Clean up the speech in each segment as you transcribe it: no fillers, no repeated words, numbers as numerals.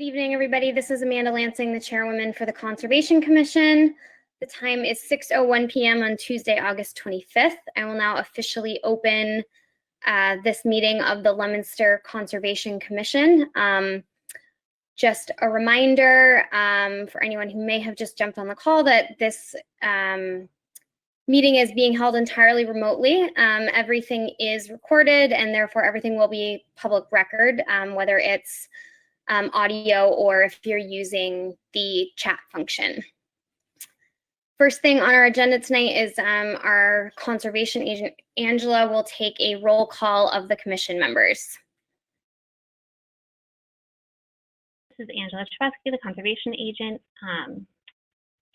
Good evening, everybody. This is Amanda Lansing, the chairwoman for the Conservation Commission. The time is 6:01 p.m. on Tuesday, August 25th. I will now officially open this meeting of the Leominster Conservation Commission. Just a reminder for anyone who may have just jumped on the call that this meeting is being held entirely remotely. Everything is recorded and therefore everything will be public record, whether it's audio or if you're using the chat function. First thing on our agenda tonight is our conservation agent, Angela, will take a roll call of the commission members. This is Angela Chwesky, the conservation agent.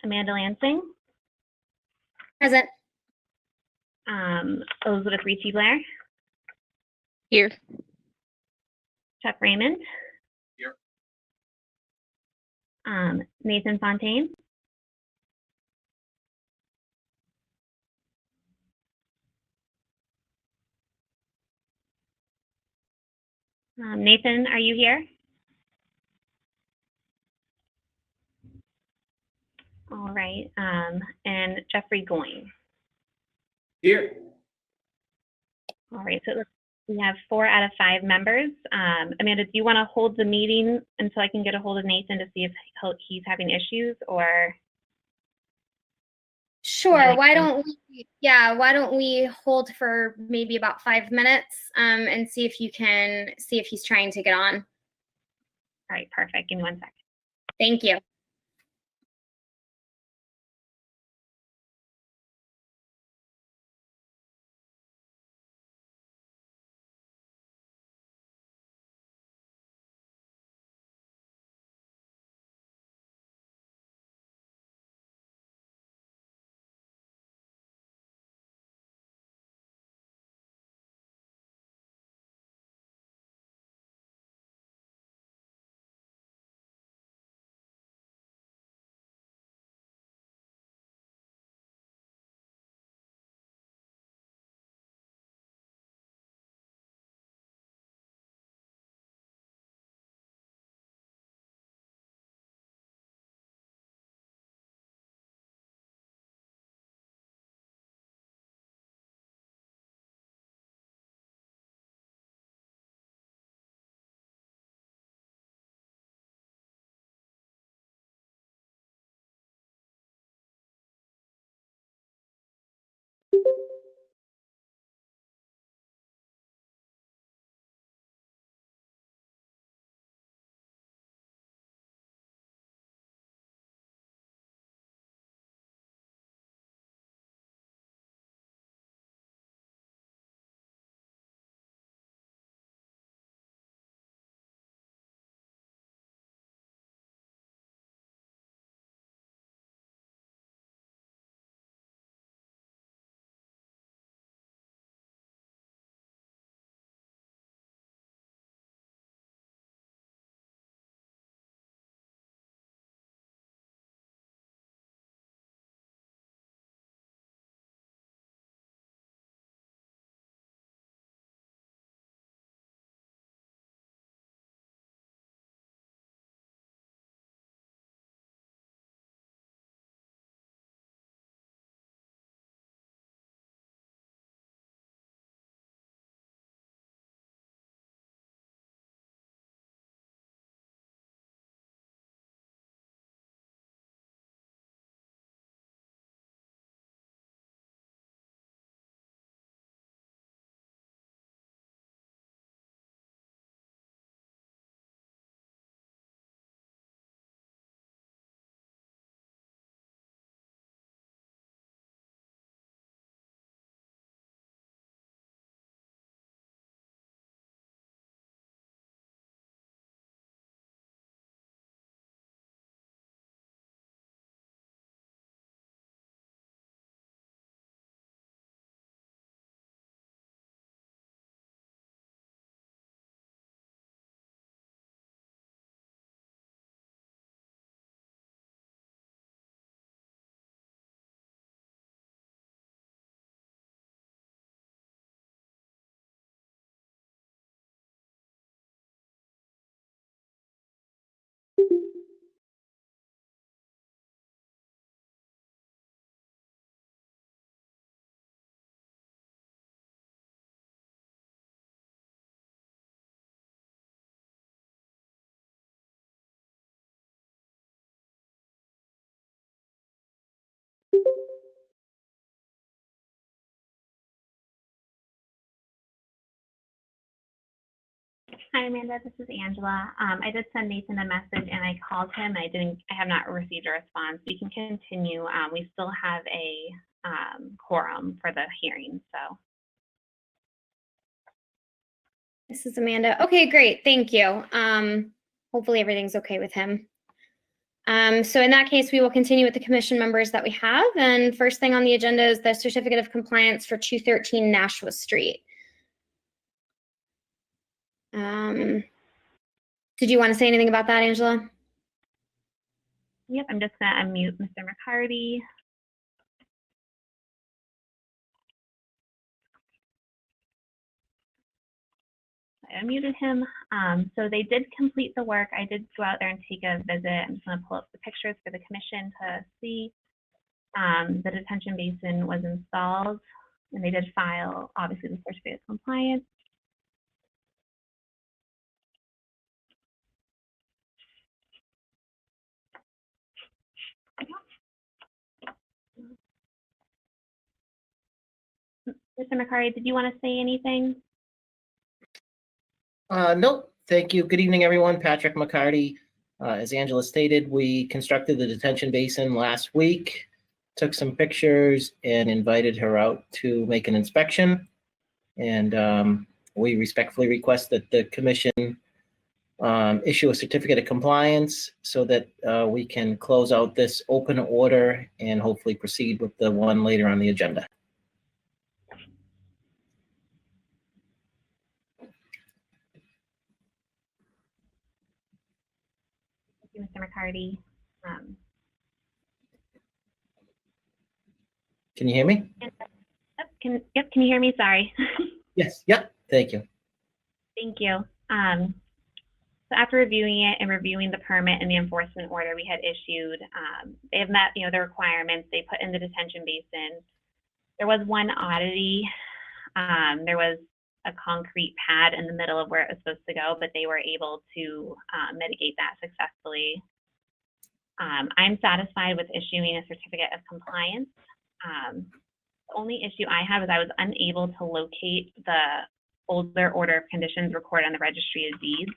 Amanda Lansing. Present. Elizabeth Ricci-Blair. Here. Chuck Raymond. Here. Nathan Fontaine. Nathan, are you here? All right, and Jeffrey Goyne. Here. All right, so we have 4 out of 5 members. Amanda, do you want to hold the meeting until I can get a hold of Nathan to see if he's having issues, or? Sure. Why don't we hold for maybe about 5 minutes and see if he's trying to get on. All right, perfect. Give me 1 second. Thank you. Hi, Amanda. This is Angela. I did send Nathan a message and I called him. I have not received a response. We can continue. We still have a quorum for the hearing, so. This is Amanda. Okay, great. Thank you. Hopefully everything's okay with him. So in that case, we will continue with the commission members that we have. And first thing on the agenda is the certificate of compliance for 213 Nashua Street. Did you want to say anything about that, Angela? Yep, I'm just going to unmute Mr. McCarty. I unmuted him. So they did complete the work. I did go out there and take a visit. I'm just going to pull up the pictures for the commission to see. The detention basin was installed, and they did file, obviously, the certificate of compliance. Mr. McCarty, did you want to say anything? Nope. Thank you. Good evening, everyone. Patrick McCarty. As Angela stated, we constructed the detention basin last week, took some pictures, and invited her out to make an inspection. And we respectfully request that the commission issue a certificate of compliance so that we can close out this open order and hopefully proceed with the one later on the agenda. Thank you, Mr. McCarty. Can you hear me? Can you hear me? Sorry. Yes. Yep. Thank you. Thank you. So after reviewing it and reviewing the permit and the enforcement order we had issued, they have met, the requirements they put in the detention basin. There was one oddity. There was a concrete pad in the middle of where it was supposed to go, but they were able to mitigate that successfully. I'm satisfied with issuing a certificate of compliance. The only issue I had was I was unable to locate the older order of conditions recorded on the registry of deeds.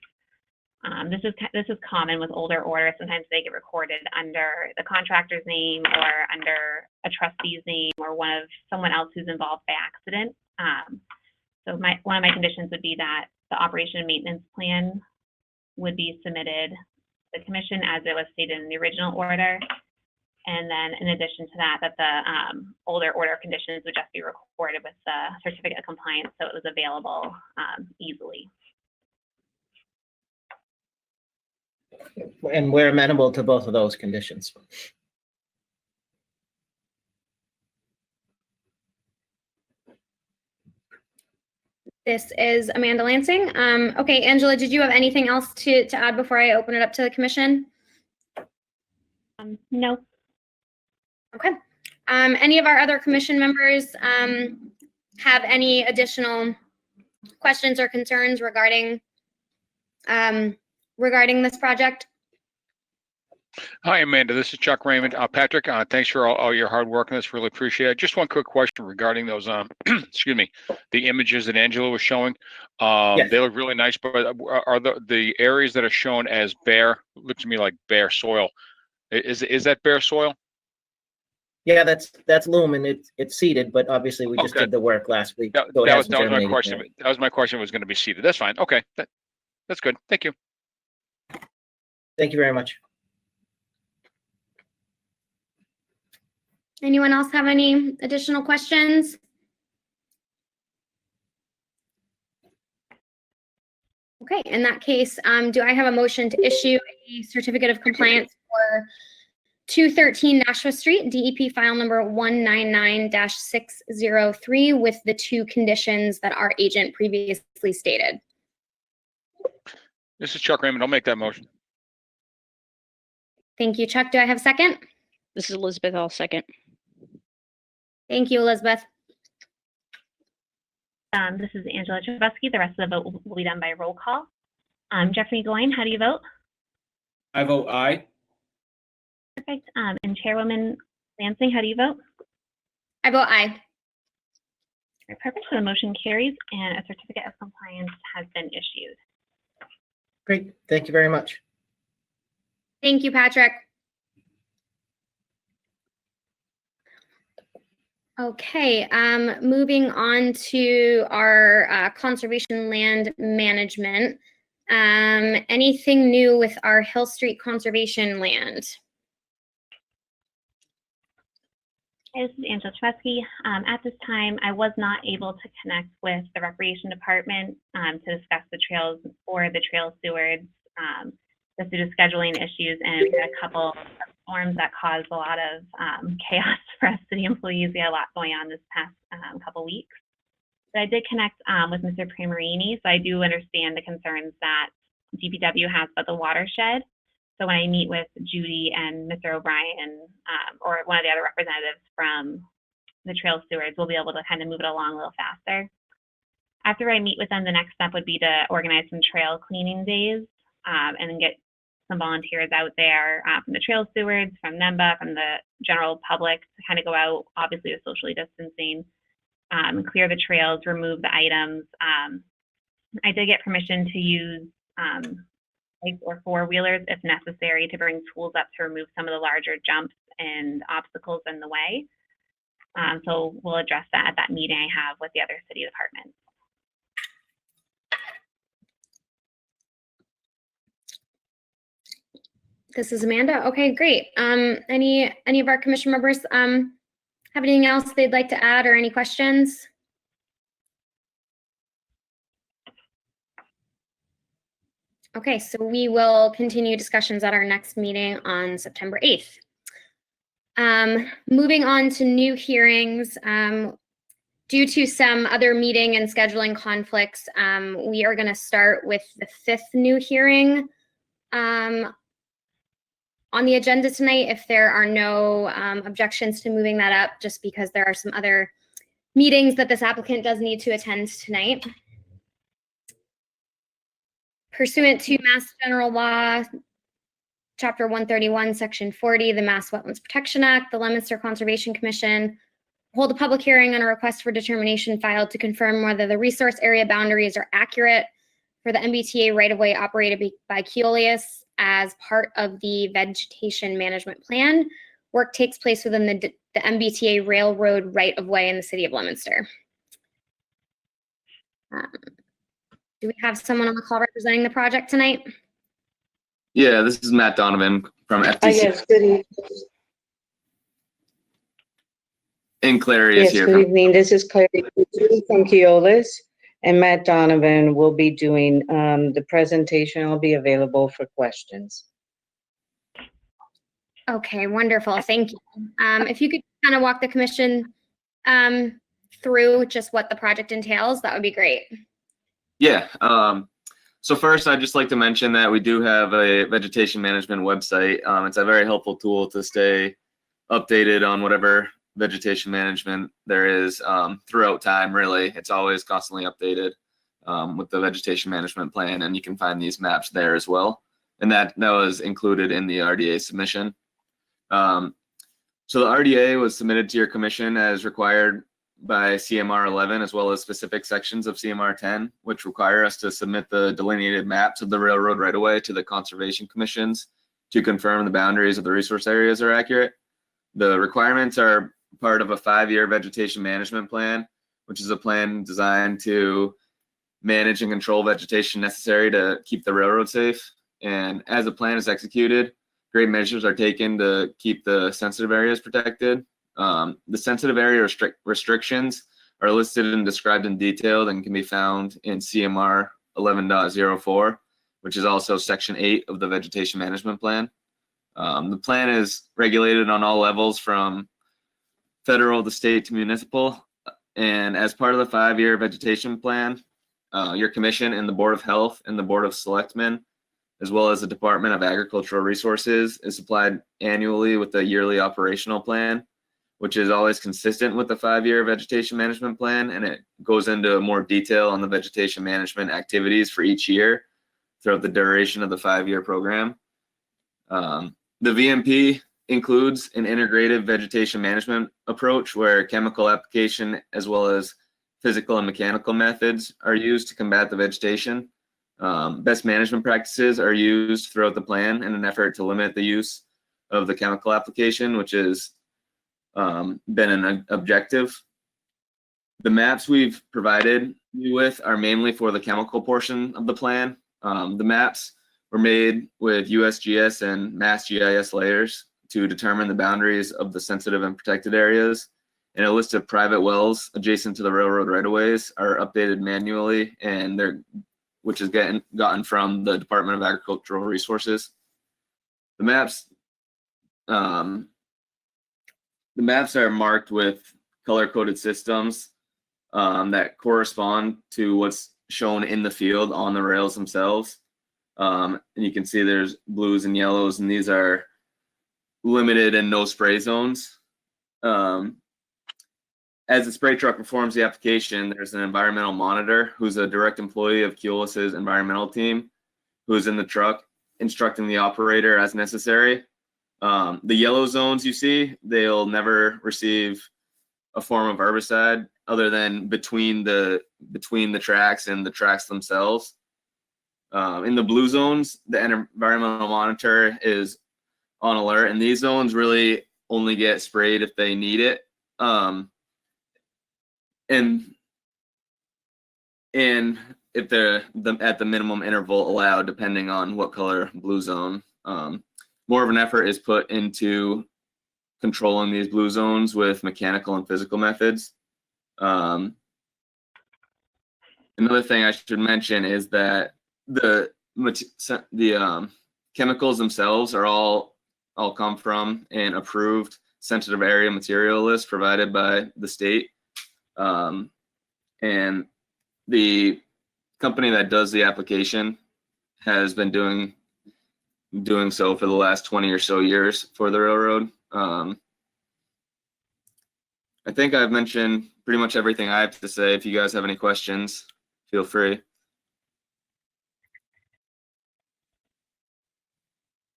This is common with older orders. Sometimes they get recorded under the contractor's name or under a trustee's name or someone else who's involved by accident. So one of my conditions would be that the operation and maintenance plan would be submitted to the commission as it was stated in the original order. And then in addition to that, the older order of conditions would just be recorded with the certificate of compliance so it was available easily. And we're amenable to both of those conditions. This is Amanda Lansing. Okay, Angela, did you have anything else to add before I open it up to the commission? No. Okay. Any of our other commission members have any additional questions or concerns regarding this project? Hi, Amanda. This is Chuck Raymond. Patrick, thanks for all your hard work on this. Really appreciate it. Just one quick question regarding those, excuse me, the images that Angela was showing. Yes. They look really nice, but are the areas that are shown as bare, looks to me like bare soil. Is that bare soil? Yeah, that's loam and it's seeded, but obviously we just Okay. did the work last week. That so was my question. Yet. That was my question. Was going to be seeded. That's fine. Okay, that's good. Thank you. Thank you very much. Anyone else have any additional questions? Okay, in that case, do I have a motion to issue a certificate of compliance for 213 Nashua Street, DEP file number 199-603 with the two conditions that our agent previously stated? This is Chuck Raymond. I'll make that motion. Thank you, Chuck. Do I have a second? This is Elizabeth. I'll second. Thank you, Elizabeth. This is Angela Chabusky. The rest of the vote will be done by roll call. Jeffrey Goyne, how do you vote? I vote aye. Perfect. And Chairwoman Lansing, how do you vote? I vote aye. Perfect. So the motion carries and a certificate of compliance has been issued. Great. Thank you very much. Thank you, Patrick. Okay, moving on to our conservation land management. Anything new with our Hill Street conservation land? Hey, this is Angela Chesky. At this time, I was not able to connect with the Recreation Department to discuss the trails or the trail stewards just due to scheduling issues, and we had a couple of storms that caused a lot of chaos for us city employees. We had a lot going on this past couple weeks. But I did connect with Mr. Primarini, so I do understand the concerns that DPW has about the watershed. So when I meet with Judy and Mr. O'Brien or one of the other representatives from the trail stewards, we'll be able to kind of move it along a little faster. After I meet with them, the next step would be to organize some trail cleaning days and then get some volunteers out there from the trail stewards, from NEMBA, from the general public to kind of go out, obviously with socially distancing, clear the trails, remove the items. I did get permission to use bikes or four-wheelers if necessary to bring tools up to remove some of the larger jumps and obstacles in the way. So we'll address that at that meeting I have with the other city departments. This is Amanda. Okay, great. Any of our commission members have anything else they'd like to add or any questions? Okay, so we will continue discussions at our next meeting on September 8th. Moving on to new hearings. Due to some other meeting and scheduling conflicts, we are going to start with the 5th new hearing on the agenda tonight, if there are no objections to moving that up, just because there are some other meetings that this applicant does need to attend tonight. Pursuant to Mass General Law, Chapter 131, Section 40, the Mass Wetlands Protection Act, the Leominster Conservation Commission hold a public hearing on a request for determination filed to confirm whether the resource area boundaries are accurate for the MBTA right-of-way operated by Keolis as part of the vegetation management plan. Work takes place within the MBTA railroad right-of-way in the city of Leominster. Do we have someone on the call representing the project tonight? Yeah, this is Matt Donovan from FTC. Yes, good evening. And Clary is Yes, here. good evening. This is Clary from Keolis, and Matt Donovan will be doing the presentation. I'll be available for questions. Okay, wonderful. Thank you. If you could kind of walk the commission through just what the project entails, that would be great. Yeah. So first, I'd just like to mention that we do have a vegetation management website. It's a very helpful tool to stay updated on whatever vegetation management there is throughout time, really. It's always constantly updated with the vegetation management plan, and you can find these maps there as well. And that was included in the RDA submission. So the RDA was submitted to your commission as required by CMR 11, as well as specific sections of CMR 10, which require us to submit the delineated maps of the railroad right-of-way to the conservation commissions to confirm the boundaries of the resource areas are accurate. The requirements are part of a 5-year vegetation management plan, which is a plan designed to manage and control vegetation necessary to keep the railroad safe. And as the plan is executed, great measures are taken to keep the sensitive areas protected. The sensitive area restrictions are listed and described in detail and can be found in CMR 11.04, which is also Section 8 of the Vegetation Management Plan. The plan is regulated on all levels from federal to state to municipal. And as part of the 5-year vegetation plan, your commission and the Board of Health and the Board of Selectmen, as well as the Department of Agricultural Resources, is supplied annually with a yearly operational plan, which is always consistent with the 5-year vegetation management plan, and it goes into more detail on the vegetation management activities for each year throughout the duration of the 5-year program. The VMP includes an integrated vegetation management approach where chemical application as well as physical and mechanical methods are used to combat the vegetation. Best management practices are used throughout the plan in an effort to limit the use of the chemical application, which has been an objective. The maps we've provided you with are mainly for the chemical portion of the plan. The maps were made with USGS and Mass GIS layers to determine the boundaries of the sensitive and protected areas. And a list of private wells adjacent to the railroad right-of-ways are updated manually, and which is gotten from the Department of Agricultural Resources. The maps are marked with color-coded systems that correspond to what's shown in the field on the rails themselves. And you can see there's blues and yellows, and these are limited and no spray zones. As the spray truck performs the application, there's an environmental monitor who's a direct employee of Keolis's environmental team, who is in the truck instructing the operator as necessary. The yellow zones you see, they'll never receive a form of herbicide other than between the tracks and the tracks themselves. In the blue zones, the environmental monitor is on alert, and these zones really only get sprayed if they need it. And if they're at the minimum interval allowed, depending on what color blue zone. More of an effort is put into controlling these blue zones with mechanical and physical methods. Another thing I should mention is that the chemicals themselves are all come from an approved sensitive area material list provided by the state. And the company that does the application has been doing so for the last 20 or so years for the railroad. I think I've mentioned pretty much everything I have to say. If you guys have any questions, feel free.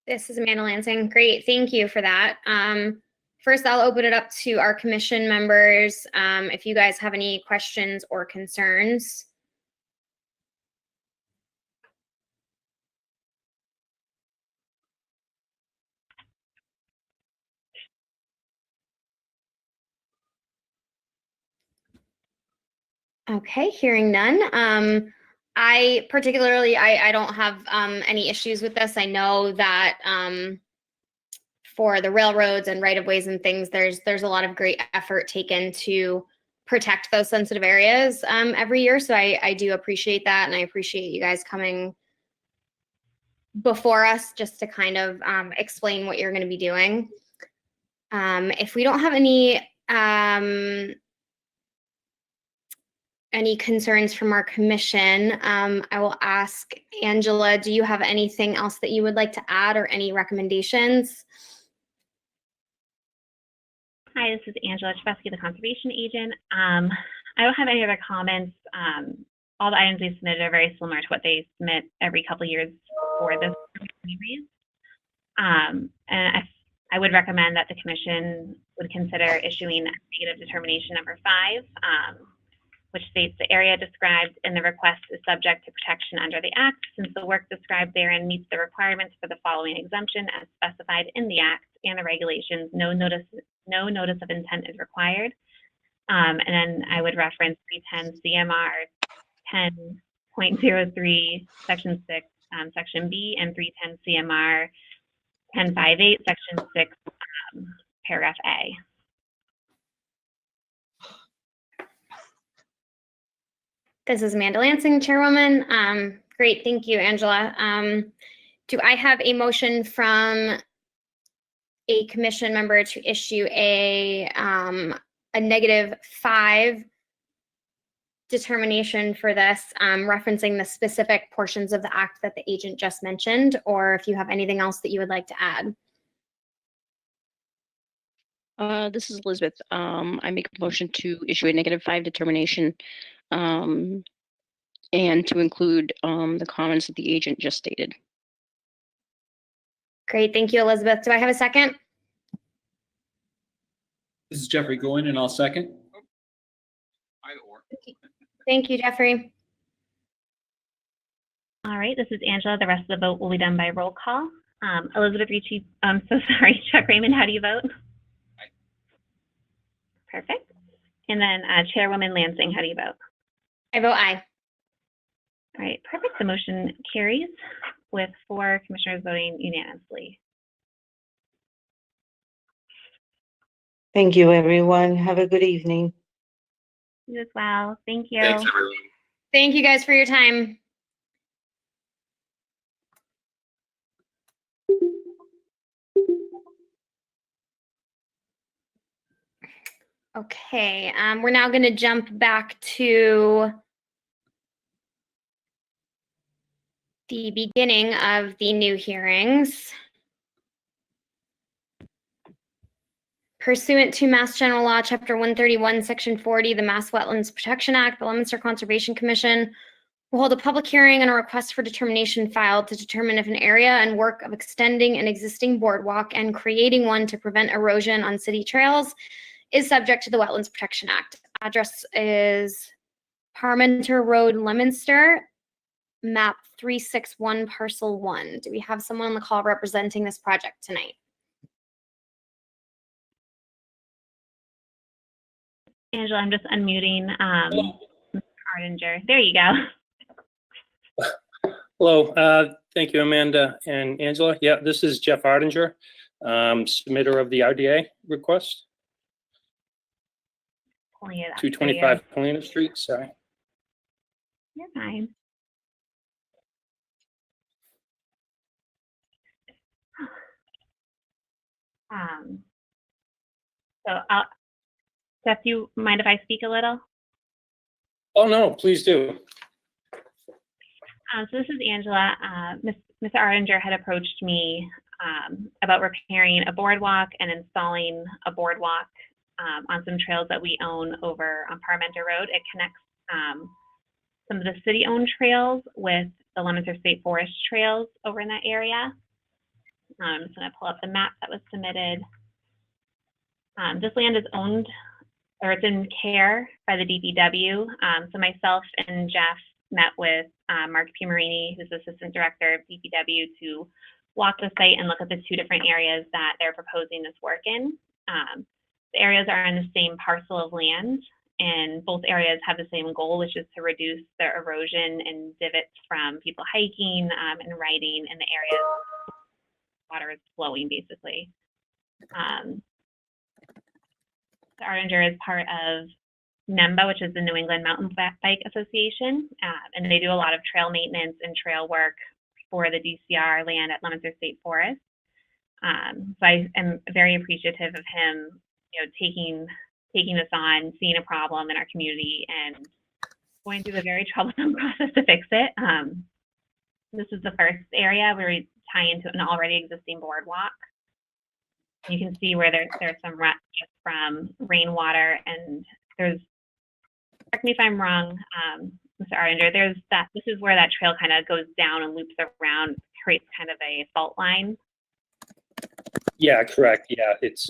This is Amanda Lansing. Great, thank you for that. First, I'll open it up to our commission members. If you guys have any questions or concerns. Okay, hearing none. I don't have any issues with this. I know that for the railroads and right-of-ways and things, there's a lot of great effort taken to protect those sensitive areas every year. So I do appreciate that, and I appreciate you guys coming before us just to kind of explain what you're going to be doing. If we don't have any concerns from our commission, I will ask Angela, do you have anything else that you would like to add or any recommendations? Hi, this is Angela Chbesky, the conservation agent. I don't have any other comments. All the items we submitted are very similar to what they submit every couple of years for this series. And I would recommend that the commission would consider issuing negative determination number 5, which states the area described in the request is subject to protection under the Act, since the work described therein meets the requirements for the following exemption as specified in the Act and the regulations. No notice of intent is required. And then I would reference 310 CMR 10.03, Section 6, Section B, and 310 CMR 1058, Section 6, Paragraph A. This is Amanda Lansing, Chairwoman. Great, thank you, Angela. Do I have a motion from a commission member to issue a -5 determination for this, referencing the specific portions of the Act that the agent just mentioned, or if you have anything else that you would like to add? This is Elizabeth. I make a motion to issue a -5 determination, and to include the comments that the agent just stated. Great, thank you, Elizabeth. Do I have a second? This is Jeffrey Goin, and I'll second. Thank you, Jeffrey. All right, this is Angela. The rest of the vote will be done by roll call. Elizabeth Ricci, I'm so sorry, Chuck Raymond, how do you vote? Aye. Perfect. And then Chairwoman Lansing, how do you vote? I vote aye. All right, perfect. The motion carries with 4 commissioners voting unanimously. Thank you, everyone. Have a good evening. You as well. Thank you. Thanks, everyone. Thank you guys for your time. Okay, we're now going to jump back to the beginning of the new hearings. Pursuant to Mass General Law, Chapter 131, Section 40, the Mass Wetlands Protection Act, the Leominster Conservation Commission will hold a public hearing on a request for determination filed to determine if an area and work of extending an existing boardwalk and creating one to prevent erosion on city trails is subject to the Wetlands Protection Act. Address is Parmenter Road, Leominster, map 361, parcel 1. Do we have someone on the call representing this project tonight? Angela, I'm just unmuting Mr. Ardinger. There you go. Hello, thank you, Amanda and Angela. Yeah, this is Jeff Ardinger, submitter of the RDA request, Pulling it up for you. 225 Helena Street, sorry. You're fine. So, Jeff, do you mind if I speak a little? Oh, no, please do. So this is Angela. Mr. Ardinger had approached me about repairing a boardwalk and installing a boardwalk on some trails that we own over on Parmenter Road. It connects some of the city-owned trails with the Leominster State Forest trails over in that area. I'm just going to pull up the map that was submitted. This land is owned, or it's in care by the DPW. So myself and Jeff met with Mark Pumarini, who's the Assistant Director of DPW, to walk the site and look at the 2 different areas that they're proposing this work in. The areas are on the same parcel of land, and both areas have the same goal, which is to reduce the erosion and divots from people hiking and riding in the areas water is flowing, basically. The Ardinger is part of NEMBA, which is the New England Mountain Bike Association, and they do a lot of trail maintenance and trail work for the DCR land at Leominster State Forest. So I am very appreciative of him, taking this on, seeing a problem in our community, and going through the very troublesome process to fix it. This is the first area where we tie into an already existing boardwalk. You can see where there's some ruts just from rainwater, and there's, correct me if I'm wrong, Mr. Ardinger, this is where that trail kind of goes down and loops around, creates kind of a fault line. Yeah, correct. Yeah, it's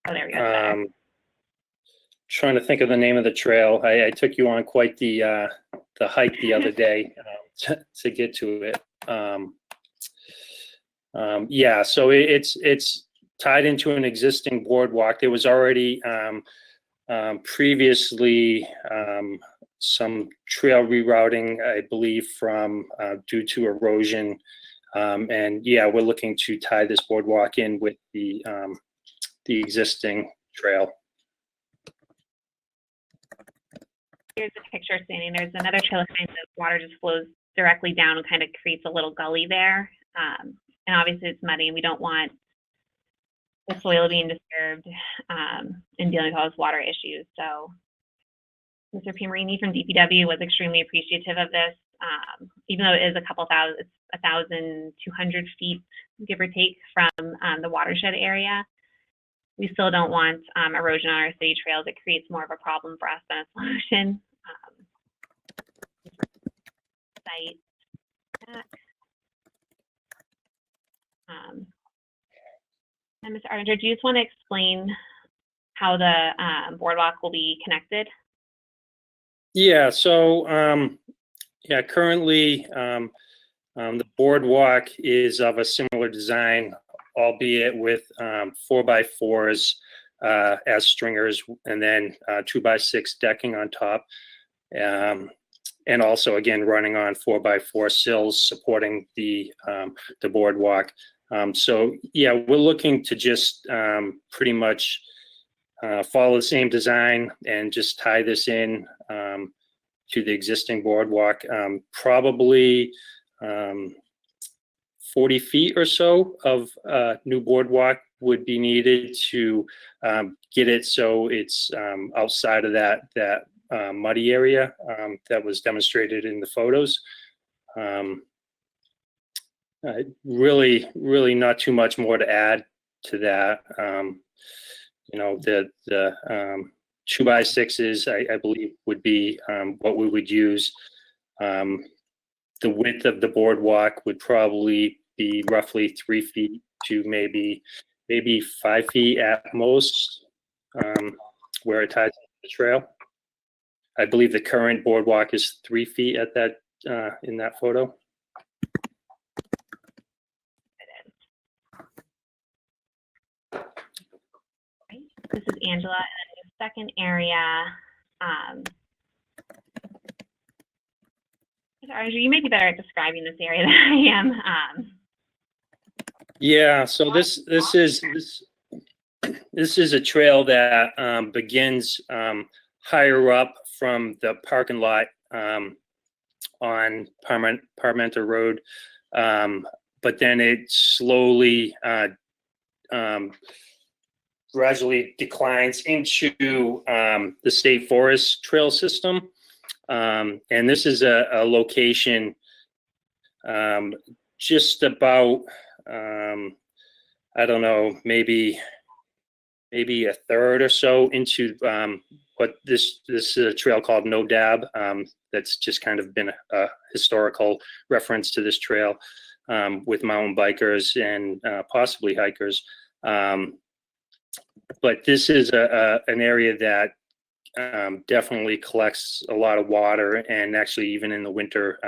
Oh, there we go. trying to think of the name of the trail. I took you on quite the hike the other day to get to it. Yeah, so it's tied into an existing boardwalk. There was already previously some trail rerouting, I believe, from due to erosion. And yeah, we're looking to tie this boardwalk in with the existing trail. Here's a picture standing. There's another trail kind of water just flows directly down and kind of creates a little gully there. And obviously it's muddy, and we don't want the soil being disturbed and dealing with all those water issues. So Mr. Pumarini from DPW was extremely appreciative of this. Even though it is a couple thousand, it's 1,200 feet, give or take, from the watershed area. We still don't want erosion on our city trails. It creates more of a problem for us than a solution. Site back. And Mr. Ardinger, do you just want to explain how the boardwalk will be connected? Yeah, so Yeah, currently, the boardwalk is of a similar design, albeit with 4x4s as stringers, and then 2x6 decking on top. And also, again, running on 4x4 sills supporting the boardwalk. So yeah, we're looking to just pretty much follow the same design and just tie this in to the existing boardwalk. Probably 40 feet or so of new boardwalk would be needed to get it so it's outside of that muddy area that was demonstrated in the photos. Really not too much more to add to that. You know, the 2x6s, I believe, would be what we would use. The width of the boardwalk would probably be roughly 3 feet to maybe 5 feet at most, where it ties into the trail. I believe the current boardwalk is 3 feet at that in that photo. This is Angela, and the second area. Sorry, you may be better at describing this area than I am. Yeah, so this is a trail that begins higher up from the parking lot on Parmenter Road, but then it slowly gradually declines into the state forest trail system. And this is a location just about, I don't know, maybe a third or so into what this is a trail called No Dab. That's just kind of been a historical reference to this trail with mountain bikers and possibly hikers. But this is an area that definitely collects a lot of water, and actually even in the winter,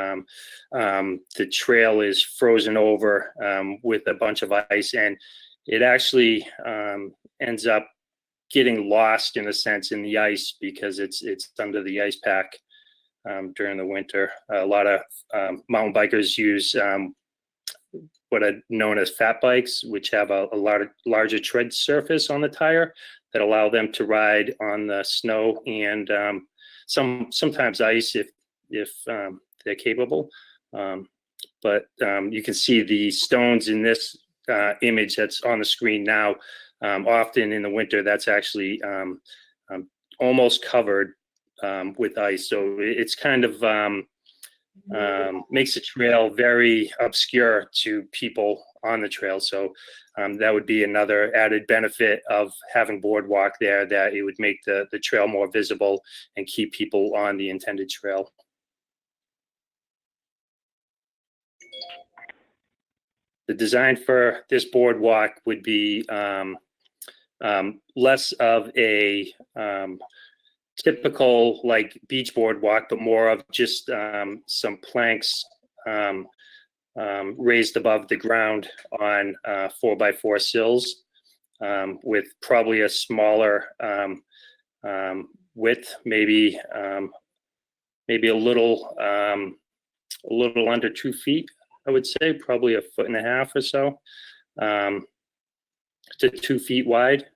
the trail is frozen over with a bunch of ice, and it actually ends up getting lost in a sense in the ice because it's under the ice pack during the winter. A lot of mountain bikers use what are known as fat bikes, which have a larger tread surface on the tire that allow them to ride on the snow and sometimes ice if they're capable. But you can see the stones in this image that's on the screen now. Often in the winter, that's actually almost covered with ice. So it's kind of makes the trail very obscure to people on the trail. So that would be another added benefit of having boardwalk there, that it would make the trail more visible and keep people on the intended trail. The design for this boardwalk would be less of a typical like beach boardwalk, but more of just some planks raised above the ground on 4x4 sills with probably a smaller width, maybe a little under 2 feet, I would say, probably 1.5 feet or so. To 2 feet wide,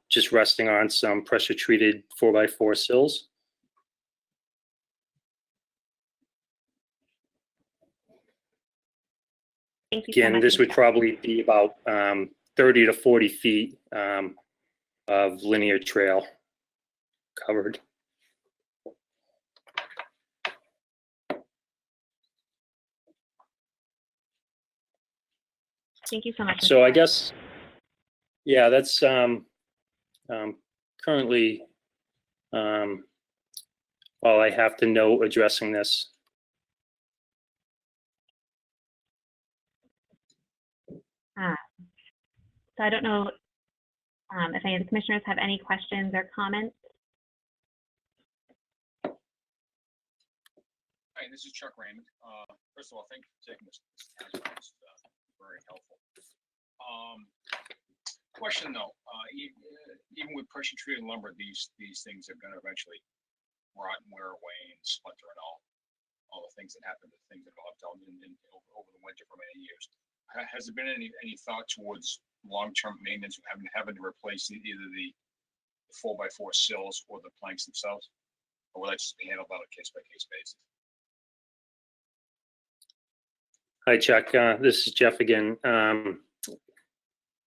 just resting on some pressure treated 4x4 sills. Thank you so Again, much. this would probably be about 30 to 40 feet of linear trail covered. Thank you so much. So I guess, yeah, that's currently all I have to know addressing this. So I don't know if any of the commissioners have any questions or comments. Hi, this is Chuck Raymond. First of all, thank you for taking this. It's very helpful. Question though, even with pressure treated lumber, these things are going to eventually rot and wear away and splinter and all the things that happen, the things that have done over the winter for many years. Has there been any thought towards long-term maintenance, having to replace either the 4x4 sills or the planks themselves, or will that just be handled on a case-by-case basis? Hi, Chuck. This is Jeff again.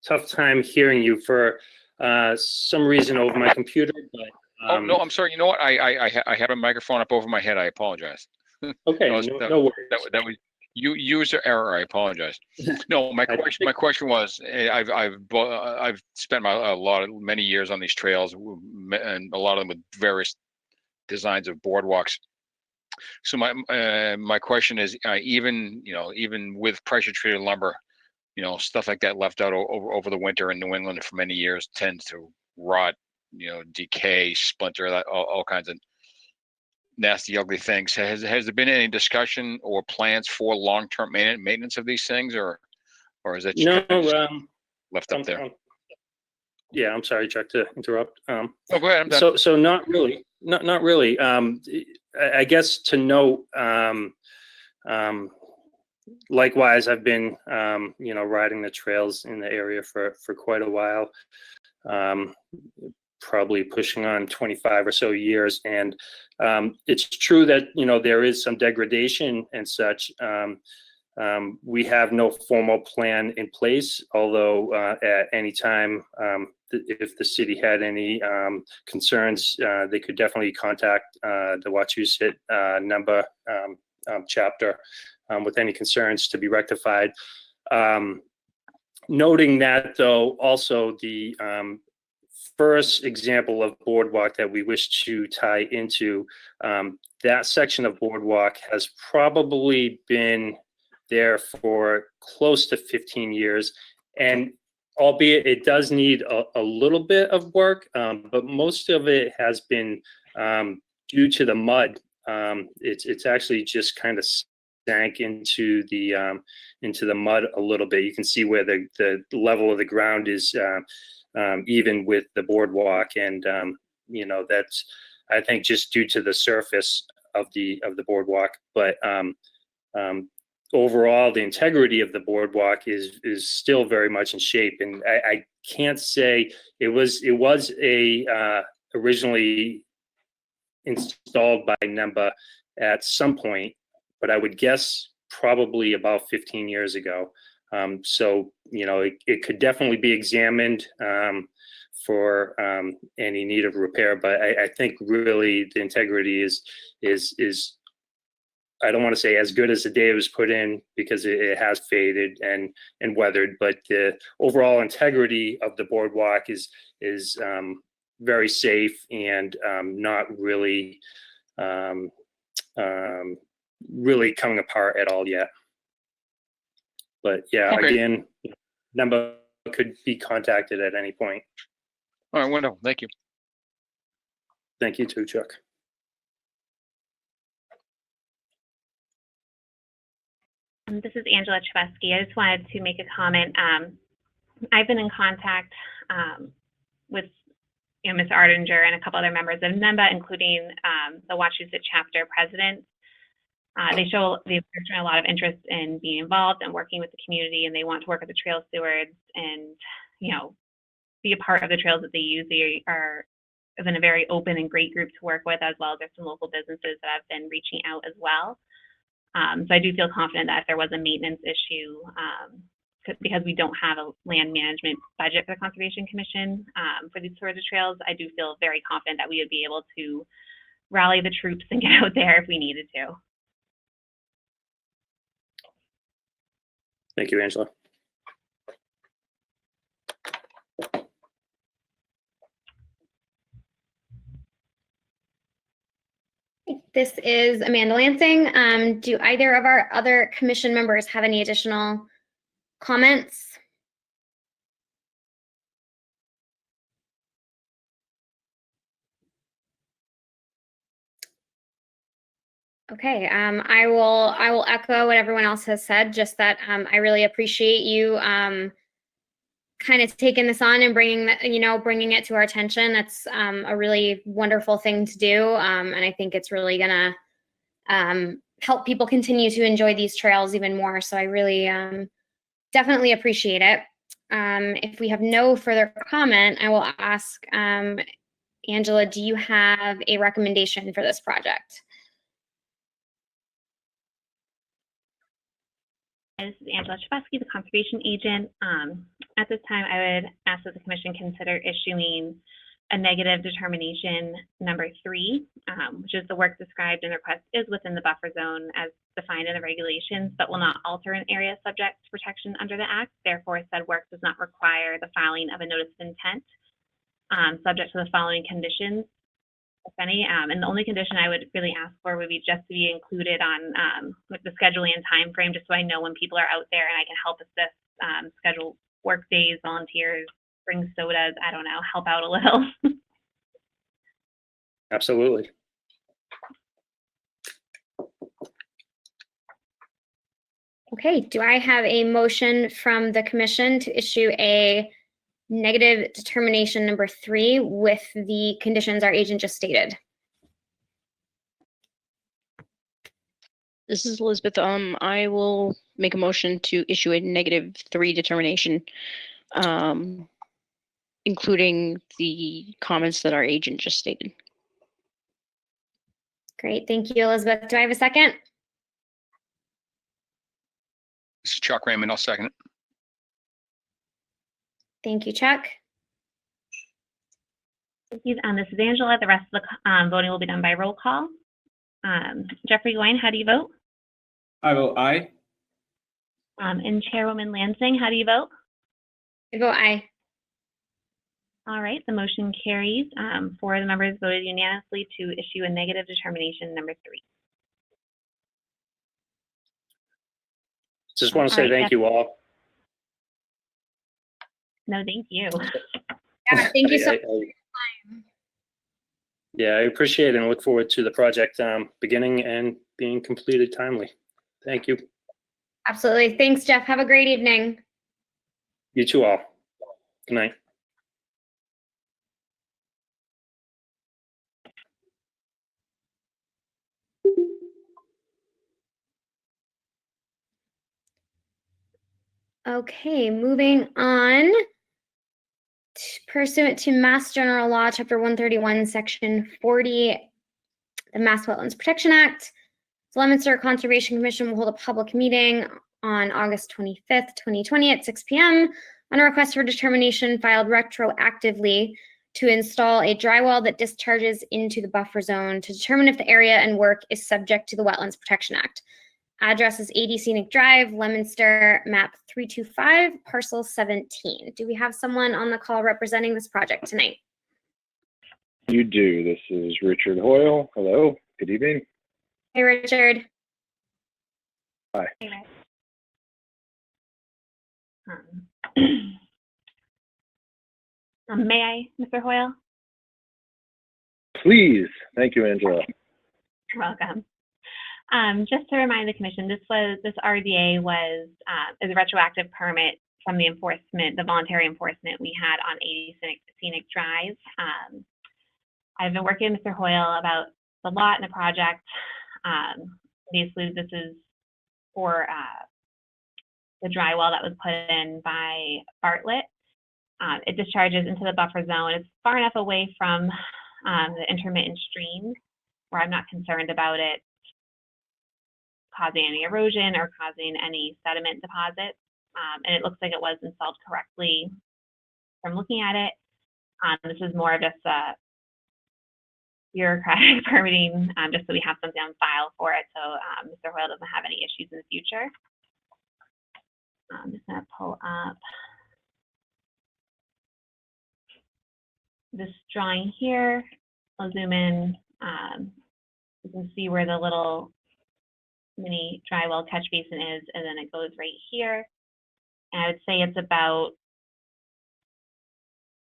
Tough time hearing you for some reason over my computer, but oh no, I'm sorry. You know what? I had a microphone up over my head. I apologize. okay, no worries. That was user error. I apologize. No, my question was, I've spent many years on these trails, and a lot of them with various designs of boardwalks. So my question is, even with pressure treated lumber, stuff like that left out over the winter in New England for many years tends to rot, decay, splinter, all kinds of nasty, ugly things. Has there been any discussion or plans for long-term maintenance of these things, or is that left up there? Yeah, I'm sorry, Chuck, to interrupt. Oh, go ahead. I'm done. So not really, not really. I guess to note, likewise, I've been, riding the trails in the area for quite a while, probably pushing on 25 or so years. And it's true that, there is some degradation and such. We have no formal plan in place, although at any time, if the city had any concerns, they could definitely contact the Wachusett number chapter with any concerns to be rectified. Noting that, though, also the first example of boardwalk that we wish to tie into, that section of boardwalk has probably been there for close to 15 years, and albeit it does need a little bit of work, but most of it has been due to the mud. It's actually just kind of sank into the mud a little bit. You can see where the level of the ground is even with the boardwalk, and that's, I think, just due to the surface of the boardwalk. But overall, the integrity of the boardwalk is still very much in shape, and I can't say it was originally installed by NEMBA at some point, but I would guess probably about 15 years ago. So it could definitely be examined for any need of repair, but I think really the integrity is I don't want to say as good as the day it was put in, because it has faded and weathered, but the overall integrity of the boardwalk is very safe and not really really coming apart at all yet. But yeah, Okay. Again, number could be contacted at any point. All right, wonderful. Thank you. Thank you too, Chuck. This is Angela Chvesky. I just wanted to make a comment. I've been in contact with Ms. Ardinger and a couple other members of NEMBA, including the Wachusett chapter president. They've shown a lot of interest in being involved and working with the community, and they want to work with the trail stewards and, be a part of the trails that they use. They have been a very open and great group to work with, as well as there's some local businesses that have been reaching out as well. So I do feel confident that if there was a maintenance issue, because we don't have a land management budget for the Conservation Commission for these sorts of trails, I do feel very confident that we would be able to rally the troops and get out there if we needed to. Thank you, Angela. This is Amanda Lansing. Do either of our other commission members have any additional comments? Okay, I will echo what everyone else has said, just that I really appreciate you kind of taking this on and bringing it to our attention. That's a really wonderful thing to do, and I think it's really gonna help people continue to enjoy these trails even more. So I really definitely appreciate it. If we have no further comment, I will ask Angela, do you have a recommendation for this project? This is Angela Chabesky, the conservation agent. At this time, I would ask that the commission consider issuing a negative determination number 3, which is the work described in the request is within the buffer zone as defined in the regulations, but will not alter an area subject to protection under the Act. Therefore, said work does not require the filing of a notice of intent, subject to the following conditions, if any. And the only condition I would really ask for would be just to be included on with the scheduling and time frame, just so I know when people are out there and I can help assist, schedule work days, volunteers, bring sodas, I don't know, help out a little. Absolutely. Okay, do I have a motion from the commission to issue a negative determination number 3 with the conditions our agent just stated? This is Elizabeth. I will make a motion to issue a -3 determination, including the comments that our agent just stated. Great, thank you, Elizabeth. Do I have a second? This is Chuck Raymond. I'll second it. Thank you, Chuck. Thank you. This is Angela. The rest of the voting will be done by roll call. Jeffrey Goyne, how do you vote? I vote aye. And Chairwoman Lansing, how do you vote? I vote aye. All right, the motion carries. 4 of the members voted unanimously to issue a negative determination number 3. Just want to All say right, thank you all. No, thank you. Yeah, thank you so much. Yeah, I appreciate it and look forward to the project beginning and being completed timely. Thank you. Absolutely. Thanks, Jeff. Have a great evening. You too all. Good night. Okay, moving on. Pursuant to Mass General Law, Chapter 131, Section 40, the Mass Wetlands Protection Act, the Leominster Conservation Commission will hold a public meeting on August 25th, 2020 at 6 p.m. on a request for determination filed retroactively to install a dry well that discharges into the buffer zone to determine if the area and work is subject to the Wetlands Protection Act. Address is 80 Scenic Drive, Leominster, map 325, parcel 17. Do we have someone on the call representing this project tonight? You do. This is Richard Hoyle. Hello. Good evening. Hey, Richard. Hi. May I, Mr. Hoyle? Please. Thank you, Angela. You're welcome. Just to remind the commission, this RDA was is a retroactive permit from the voluntary enforcement we had on 80 Scenic Drive. I've been working with Mr. Hoyle about the lot and the project. Basically, this is for the dry well that was put in by Bartlett. It discharges into the buffer zone. It's far enough away from the intermittent streams where I'm not concerned about it causing any erosion or causing any sediment deposits. And it looks like it was installed correctly from looking at it. This is more of just a bureaucratic permitting, just so we have something on file for it, so Mr. Hoyle doesn't have any issues in the future. I'm just going to pull up this drawing here. I'll zoom in. You can see where the little mini dry well catch basin is, and then it goes right here. And I would say it's about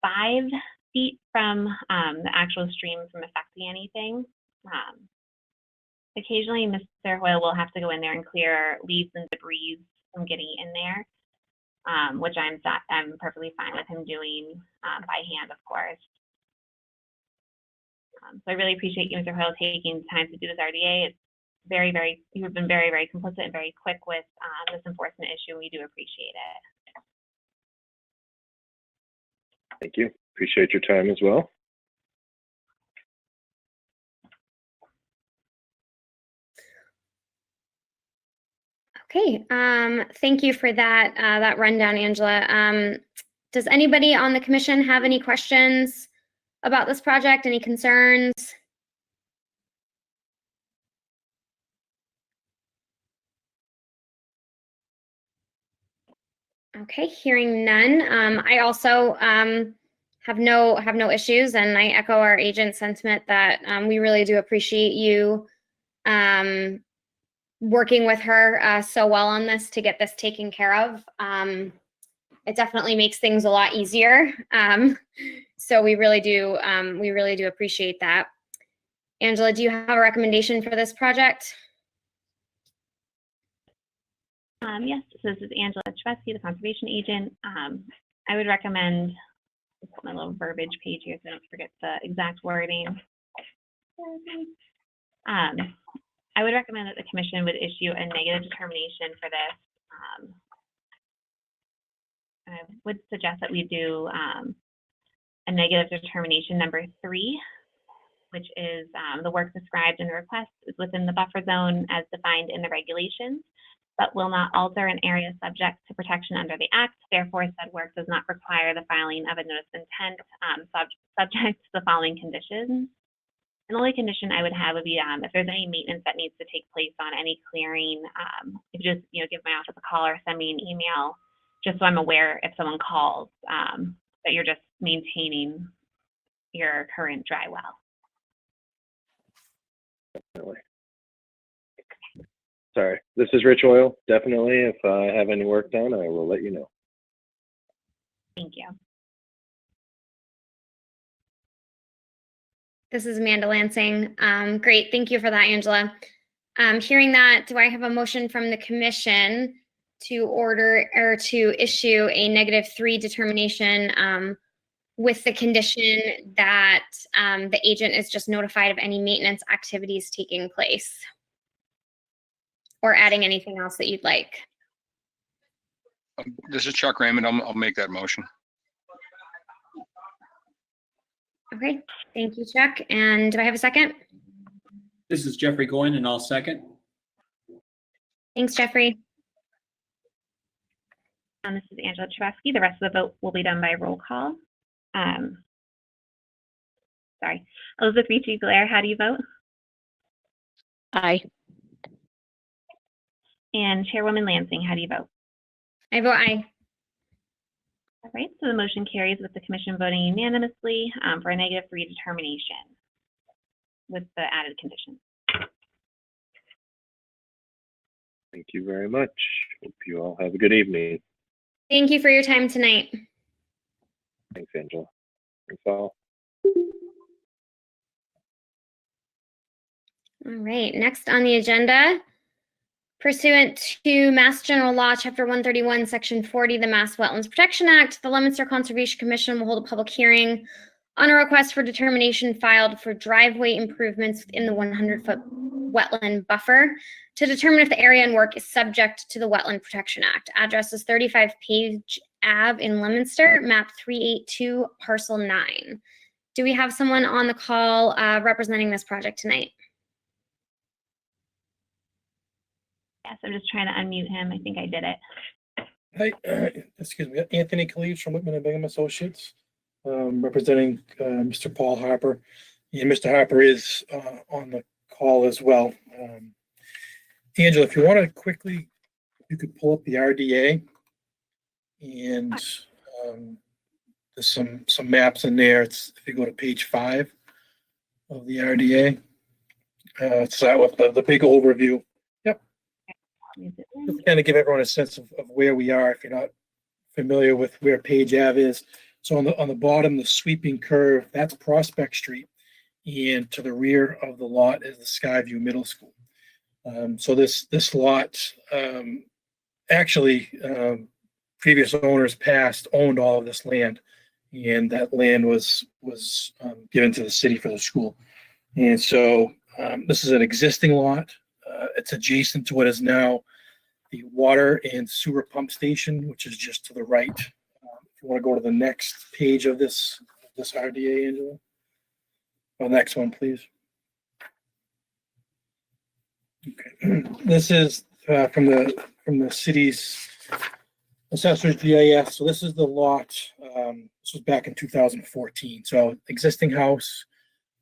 5 feet from the actual stream from affecting anything. occasionally Mr. Hoyle will have to go in there and clear leaves and debris from getting in there, which I'm perfectly fine with him doing by hand, of course. So I really appreciate you, Mr. Hoyle, taking time to do this RDA. It's you have been very, very complicit and very quick with this enforcement issue. We do appreciate it. Thank you. Appreciate your time as well. Okay, thank you for that that rundown, Angela. Does anybody on the commission have any questions about this project? Any concerns? Okay, hearing none. I also have no issues, and I echo our agent's sentiment that we really do appreciate you working with her so well on this to get this taken care of. It definitely makes things a lot easier. So we really do appreciate that. Angela, do you have a recommendation for this project? Yes, this is Angela Chvesky, the conservation agent. I would recommend, I'll put my little verbiage page here so I don't forget the exact wording. I would recommend that the commission would issue a negative determination for this. I would suggest that we do a negative determination number 3, which is the work described in the request is within the buffer zone as defined in the regulations, but will not alter an area subject to protection under the Act. Therefore, said work does not require the filing of a notice of intent subject to the following conditions. And the only condition I would have would be if there's any maintenance that needs to take place on any clearing, if you just give my office a call or send me an email, just so I'm aware if someone calls that you're just maintaining your current dry well. Definitely. Sorry, this is Rich Oil. Definitely, if I have any work done, I will let you know. Thank you. This is Amanda Lansing. Great, thank you for that, Angela. Hearing that, do I have a motion from the commission to order or to issue a -3 determination with the condition that the agent is just notified of any maintenance activities taking place? Or adding anything else that you'd like? This is Chuck Raymond. I'll make that motion. Okay, thank you, Chuck. And do I have a second? This is Jeffrey Goyen, and I'll second. Thanks, Jeffrey. This is Angela Chvesky. The rest of the vote will be done by roll call. Sorry. Elizabeth Ricci-Blair, how do you vote? Aye. And Chairwoman Lansing, how do you vote? I vote aye. All right, so the motion carries with the commission voting unanimously for a -3 determination with the added condition. Thank you very much. Hope you all have a good evening. Thank you for your time tonight. Thanks, Angela. Thanks all. All right, next on the agenda, pursuant to Mass General Law, Chapter 131, Section 40, the Mass Wetlands Protection Act, the Leominster Conservation Commission will hold a public hearing on a request for determination filed for driveway improvements within the 100-foot wetland buffer to determine if the area and work is subject to the Wetland Protection Act. Address is 35 Page Ave in Leominster, map 382, parcel 9. Do we have someone on the call representing this project tonight? Yes, I'm just trying to unmute him. I think I did it. Hi, excuse me, Anthony Cleaves from Whitman and Bingham Associates, representing Mr. Paul Harper. And Mr. Harper is on the call as well. Angela, if you want to quickly, you could pull up the RDA, and there's some maps in there. It's if you go to page 5 of the RDA, start with the big overview. Just kind of give everyone a sense of where we are if you're not familiar with where Page Ave is. So on the bottom, the sweeping curve, that's Prospect Street, and to the rear of the lot is the Skyview Middle School. So this lot, actually, previous owners past owned all of this land, and that land was given to the city for the school. And so this is an existing lot. It's adjacent to what is now the water and sewer pump station, which is just to the right. If you want to go to the next page of this RDA, Angela. The next one, please. Okay. This is from the city's assessor's GIS. So this is the lot. This was back in 2014. So existing house,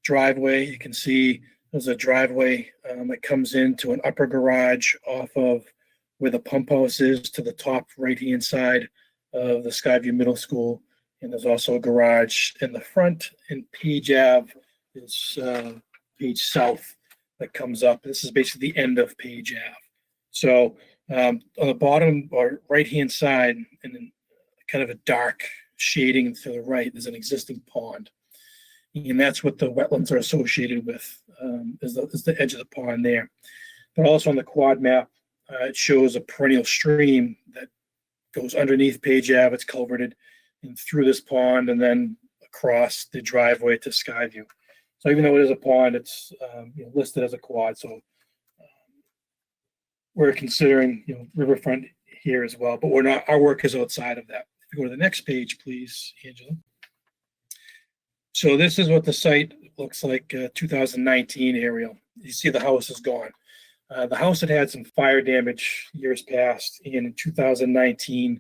driveway. You can see there's a driveway that comes into an upper garage off of where the pump house is to the top right-hand side of the Skyview Middle School. And there's also a garage in the front, and Page Ave is Page South that comes up. This is basically the end of Page Ave. So on the bottom or right-hand side, and then kind of a dark shading to the right, there's an existing pond. And that's what the wetlands are associated with, is the edge of the pond there. But also on the quad map, it shows a perennial stream that goes underneath Page Ave. It's culverted and through this pond and then across the driveway to Skyview. So even though it is a pond, it's listed as a quad. So we're considering riverfront here as well, but we're not. Our work is outside of that. If you go to the next page, please, Angela. So this is what the site looks like, 2019 aerial. You see the house is gone. The house had some fire damage years past, and in 2019,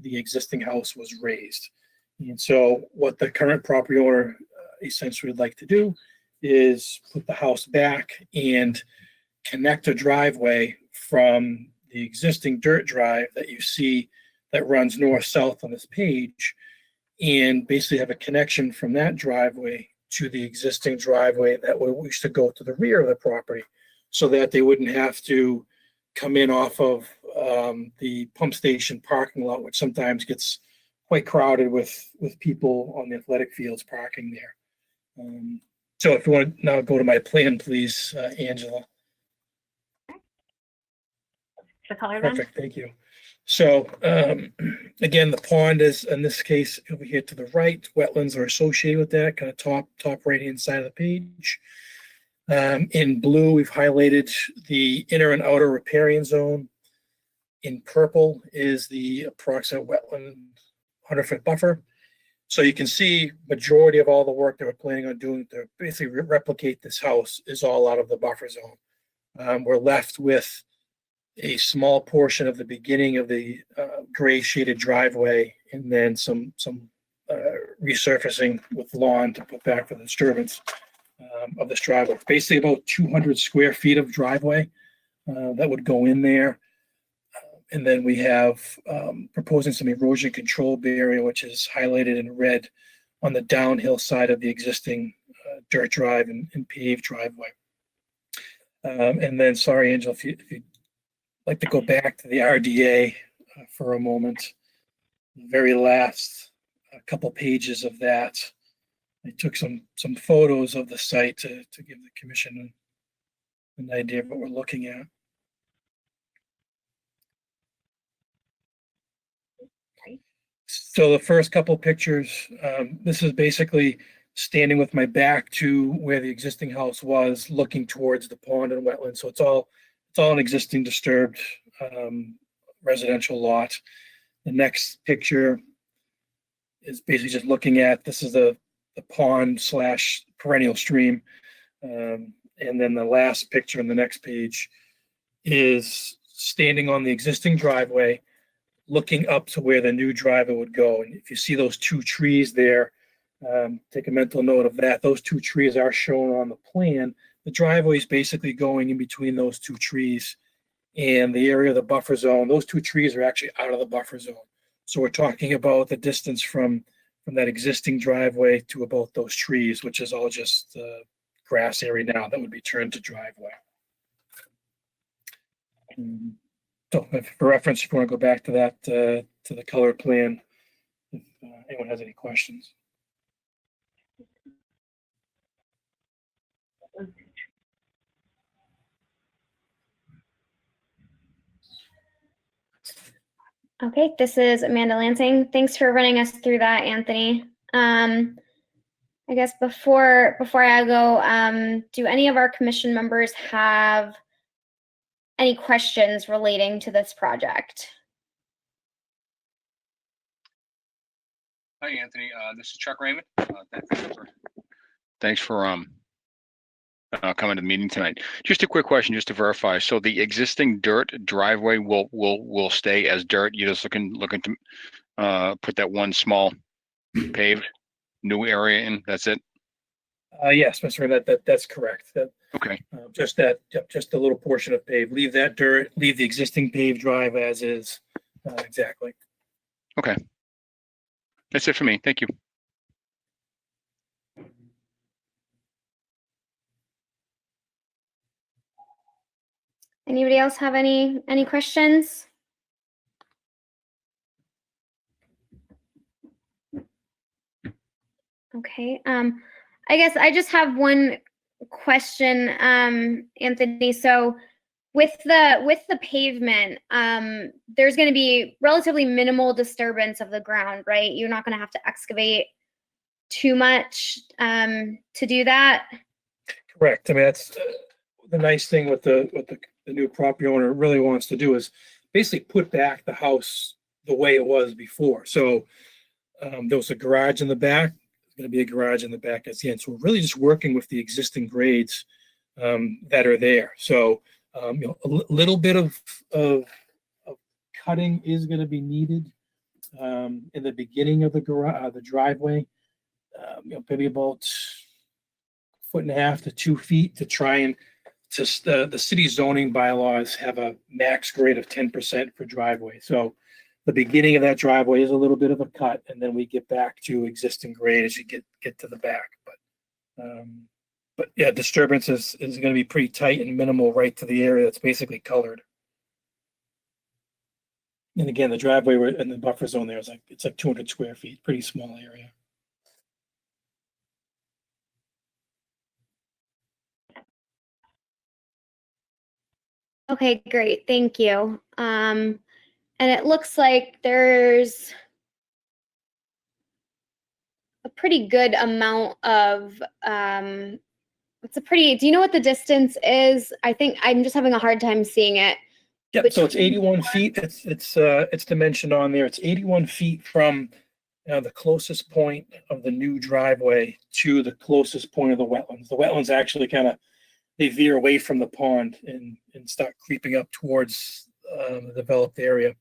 the existing house was raised. And so what the current property owner essentially would like to do is put the house back and connect a driveway from the existing dirt drive that you see that runs north-south on this page, and basically have a connection from that driveway to the existing driveway that used to go to the rear of the property, so that they wouldn't have to come in off of the pump station parking lot, which sometimes gets quite crowded with people on the athletic fields parking there. So if you want to now go to my plan, please, Angela. The color then? Perfect, thank you. So again, the pond is, in this case, over here to the right. Wetlands are associated with that, kind of top right-hand side of the page. In blue, we've highlighted the inner and outer riparian zone. In purple is the approximate wetland 100-foot buffer. So you can see majority of all the work that we're planning on doing to basically replicate this house is all out of the buffer zone. We're left with a small portion of the beginning of the gray shaded driveway, and then some resurfacing with lawn to put back for the disturbance of this driveway. Basically about 200 square feet of driveway that would go in there. And then we have proposing some erosion control barrier, which is highlighted in red on the downhill side of the existing dirt drive and paved driveway. And then, sorry, Angela, if you'd like to go back to the RDA for a moment, the very last couple pages of that. I took some photos of the site to give the commission an idea of what we're looking at. So the first couple pictures, this is basically standing with my back to where the existing house was, looking towards the pond and wetland. So it's all an existing disturbed residential lot. The next picture is basically just looking at, this is the pond / perennial stream. And then the last picture on the next page is standing on the existing driveway, looking up to where the new driveway would go. And if you see those two trees there, take a mental note of that. Those two trees are shown on the plan. The driveway is basically going in between those two trees and the area of the buffer zone. Those two trees are actually out of the buffer zone. So we're talking about the distance from that existing driveway to about those trees, which is all just grass area now that would be turned to driveway. So for reference, if you want to go back to that, to the color plan, if anyone has any questions. Okay, this is Amanda Lansing. Thanks for running us through that, Anthony. I guess before I go, do any of our commission members have any questions relating to this project? Hi, Anthony. This is Chuck Raymond. Thanks for coming to the meeting tonight. Just a quick question, just to verify. So the existing dirt driveway will stay as dirt. You're just looking to put that one small paved new area in. That's it. Yes, Mr. Raymond, that's correct. Okay. Just a little portion of paved. Leave that dirt, leave the existing paved drive as is. Exactly. Okay. That's it for me. Thank you. Anybody else have any questions? Okay. I guess I just have one question, Anthony. So with the pavement, there's going to be relatively minimal disturbance of the ground, right? You're not going to have to excavate too much to do that. Correct. I mean, that's the nice thing with the new property owner really wants to do is basically put back the house the way it was before. So there was a garage in the back. There's going to be a garage in the back at the end. So we're really just working with the existing grades that are there. So you know, a little bit of cutting is going to be needed in the beginning of the garage, the driveway. You know, maybe about 1.5 to 2 feet to try and the city zoning bylaws have a max grade of 10% for driveway. So the beginning of that driveway is a little bit of a cut, and then we get back to existing grade as you get to the back. But yeah, disturbance is going to be pretty tight and minimal right to the area that's basically colored. And again, the driveway in the buffer zone there is it's like 200 square feet, pretty small area. Okay, great. Thank you. And it looks like there's a pretty good amount of, do you know what the distance is? I think I'm just having a hard time seeing it. Yep, so it's 81 feet. It's dimensioned on there. It's 81 feet from the closest point of the new driveway to the closest point of the wetlands. The wetlands actually they veer away from the pond and start creeping up towards the developed area.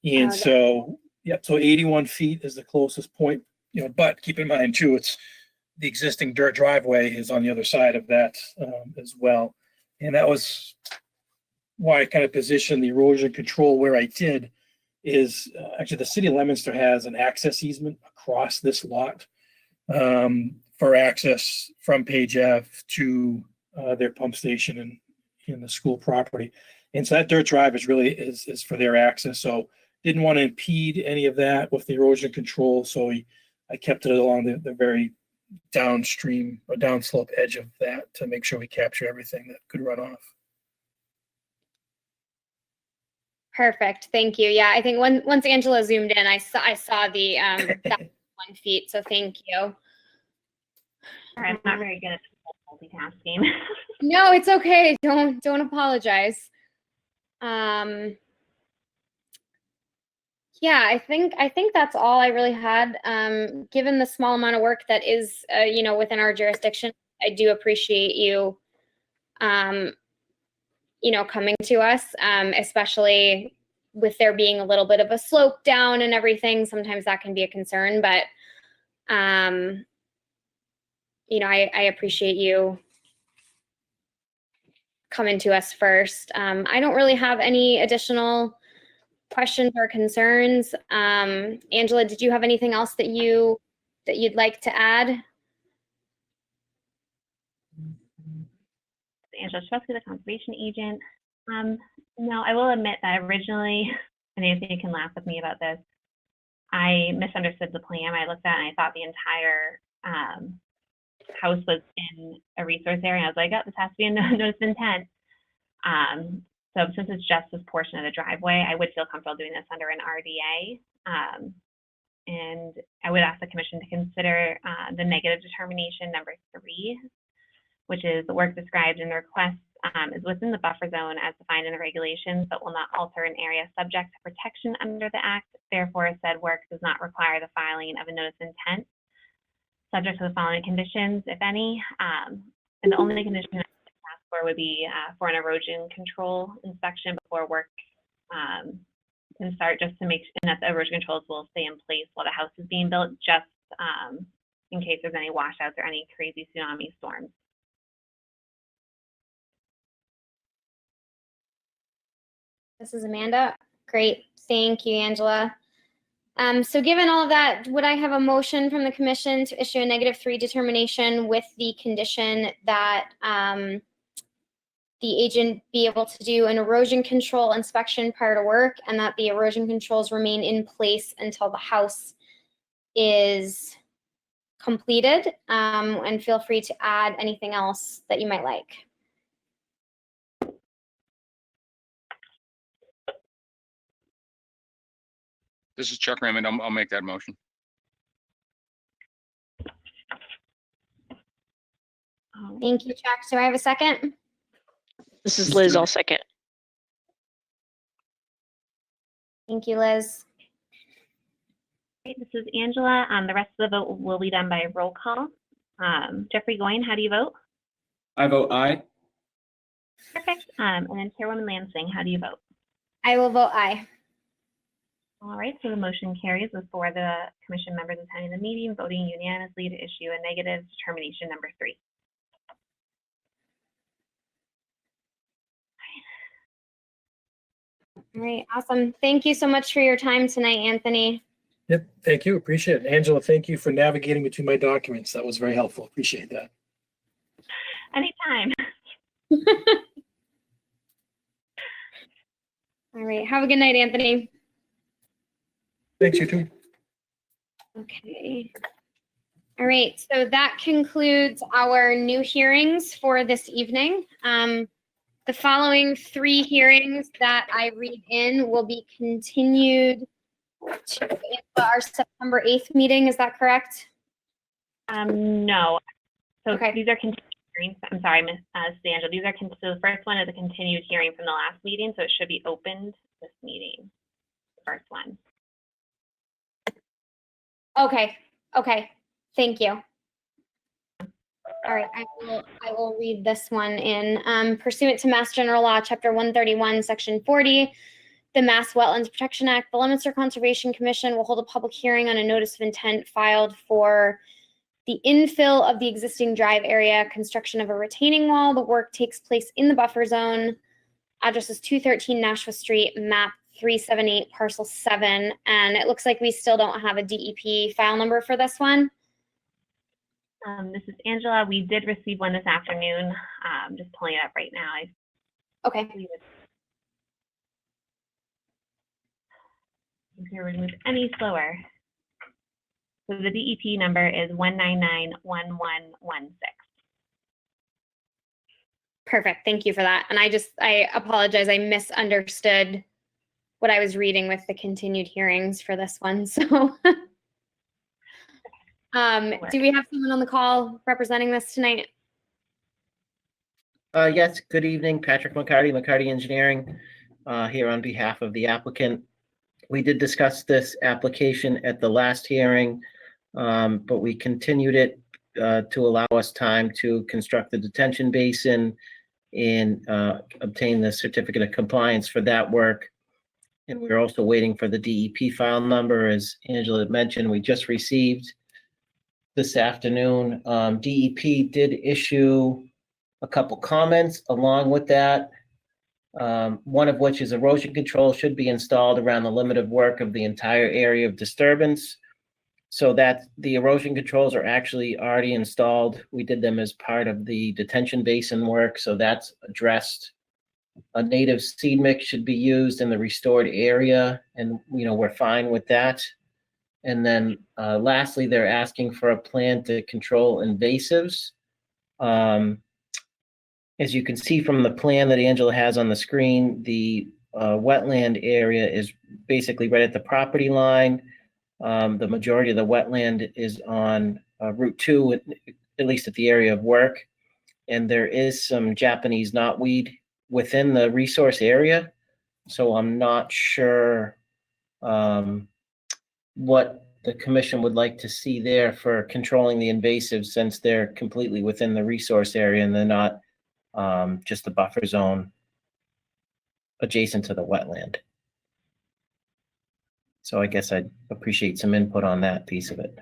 And so 81 feet is the closest point, you know, but keep in mind too, it's the existing dirt driveway is on the other side of that as well. And that was why I kind of positioned the erosion control where I did is actually the city of Leominster has an access easement across this lot for access from Page Ave to their pump station and in the school property. And so that dirt drive is for their access. So didn't want to impede any of that with the erosion control. So I kept it along the very downstream or downslope edge of that to make sure we capture everything that could run off. Perfect. Thank you. Yeah, I think once Angela zoomed in, I saw the that 1 feet. So thank you. Sorry, I'm not very good at multitasking. No, it's okay. Don't apologize. Yeah, I think that's all I really had. Given the small amount of work that is, you know, within our jurisdiction, I do appreciate you, you know, coming to us, especially with there being a little bit of a slope down and everything. Sometimes that can be a concern, but, you know, I appreciate you coming to us first. I don't really have any additional questions or concerns. Angela, did you have anything else that you'd like to add? Angela Strusky, the conservation agent. No, I will admit that originally, and Anthony can laugh with me about this, I misunderstood the plan. I looked at it and I thought the entire house was in a resource area. I was like, oh, this has to be a notice of intent. So since it's just this portion of the driveway, I would feel comfortable doing this under an RDA. And I would ask the commission to consider the negative determination number 3, which is the work described in the request is within the buffer zone as defined in the regulations, but will not alter an area subject to protection under the Act. Therefore, said work does not require the filing of a notice of intent, subject to the following conditions, if any. And the only condition I would ask for would be for an erosion control inspection before work can start, just to make sure that the erosion controls will stay in place while the house is being built, just in case there's any washouts or any crazy tsunami storms. This is Amanda. Great. Thank you, Angela. So given all of that, would I have a motion from the commission to issue a -3 determination with the condition that the agent be able to do an erosion control inspection prior to work, and that the erosion controls remain in place until the house is completed? And feel free to add anything else that you might like. This is Chuck Raymond. I'll make that motion. Thank you, Chuck. Do I have a second? This is Liz. I'll second. Thank you, Liz. Great, this is Angela. The rest of the vote will be done by roll call. Jeffrey Goyne, how do you vote? I vote aye. Perfect. And then Chairwoman Lansing, how do you vote? I will vote aye. All right, so the motion carries with 4 of the commission members attending the meeting voting unanimously to issue a negative determination number 3. All right, awesome. Thank you so much for your time tonight, Anthony. Yep, thank you. Appreciate it. Angela, thank you for navigating between my documents. That was very helpful. Appreciate that. Anytime. All right, have a good night, Anthony. Thanks, you too. Okay. All right, so that concludes our new hearings for this evening. The following 3 hearings that I read in will be continued to our September 8th meeting. Is that correct? No. So Okay. these are continued hearings. I'm sorry, Ms. Angela. These are so the first one is a continued hearing from the last meeting, so it should be opened this meeting. The first one. Okay. Okay. Thank you. All right, I will read this one in. Pursuant to Mass General Law, Chapter 131, Section 40, the Mass Wetlands Protection Act, the Leominster Conservation Commission will hold a public hearing on a notice of intent filed for the infill of the existing drive area, construction of a retaining wall. The work takes place in the buffer zone. Address is 213 Nashua Street, map 378, parcel 7. And it looks like we still don't have a DEP file number for this one. This is Angela. We did receive one this afternoon. Just pulling it up right now. Okay. If you're going to move any slower. So the DEP number is 1991116. Perfect. Thank you for that. And I apologize. I misunderstood what I was reading with the continued hearings for this one. So do we have someone on the call representing this tonight? Yes, good evening, Patrick McCarty, McCarty Engineering, here on behalf of the applicant. We did discuss this application at the last hearing, but we continued it to allow us time to construct the detention basin and obtain the certificate of compliance for that work. And we're also waiting for the DEP file number. As Angela had mentioned, we just received this afternoon. DEP did issue a couple comments along with that. One of which is erosion control should be installed around the limit of work of the entire area of disturbance. So that the erosion controls are actually already installed. We did them as part of the detention basin work, so that's addressed. A native seed mix should be used in the restored area, and we're fine with that. And then lastly, they're asking for a plan to control invasives. As you can see from the plan that Angela has on the screen, the wetland area is basically right at the property line. The majority of the wetland is on Route 2, at least at the area of work. And there is some Japanese knotweed within the resource area. So I'm not sure what the commission would like to see there for controlling the invasives, since they're completely within the resource area and they're not just the buffer zone adjacent to the wetland. So I guess I'd appreciate some input on that piece of it.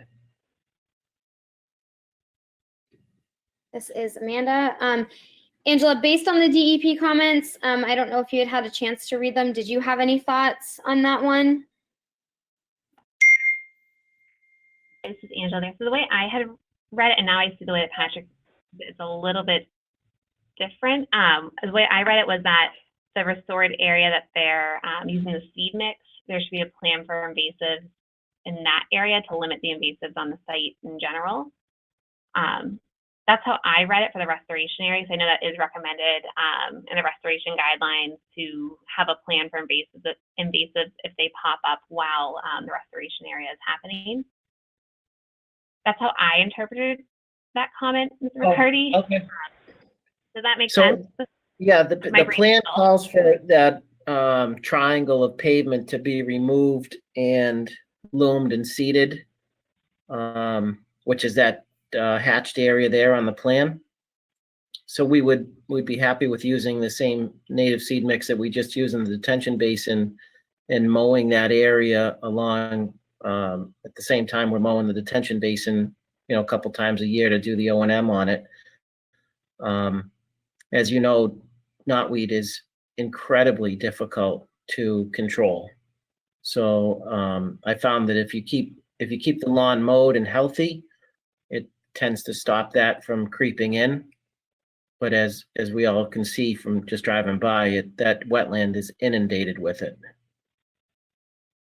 This is Amanda. Angela, based on the DEP comments, I don't know if you had had a chance to read them. Did you have any thoughts on that one? This is Angela there. So the way I had read it, and now I see the way that Patrick, it's a little bit different. The way I read it was that the restored area that they're using the seed mix, there should be a plan for invasives in that area to limit the invasives on the site in general. That's how I read it for the restoration areas. I know that is recommended in the restoration guidelines to have a plan for invasives if they pop up while the restoration area is happening. That's how I interpreted that comment, Mr. McCarty. Okay. Does that make So, sense? yeah, the plan calls for that triangle of pavement to be removed and loomed and seeded, which is that hatched area there on the plan. So we'd be happy with using the same native seed mix that we just used in the detention basin and mowing that area along. At the same time, we're mowing the detention basin, a couple times a year to do the O&M on it. As you know, knotweed is incredibly difficult to control. So I found that if you keep the lawn mowed and healthy, it tends to stop that from creeping in. But as we all can see from just driving by, that wetland is inundated with it.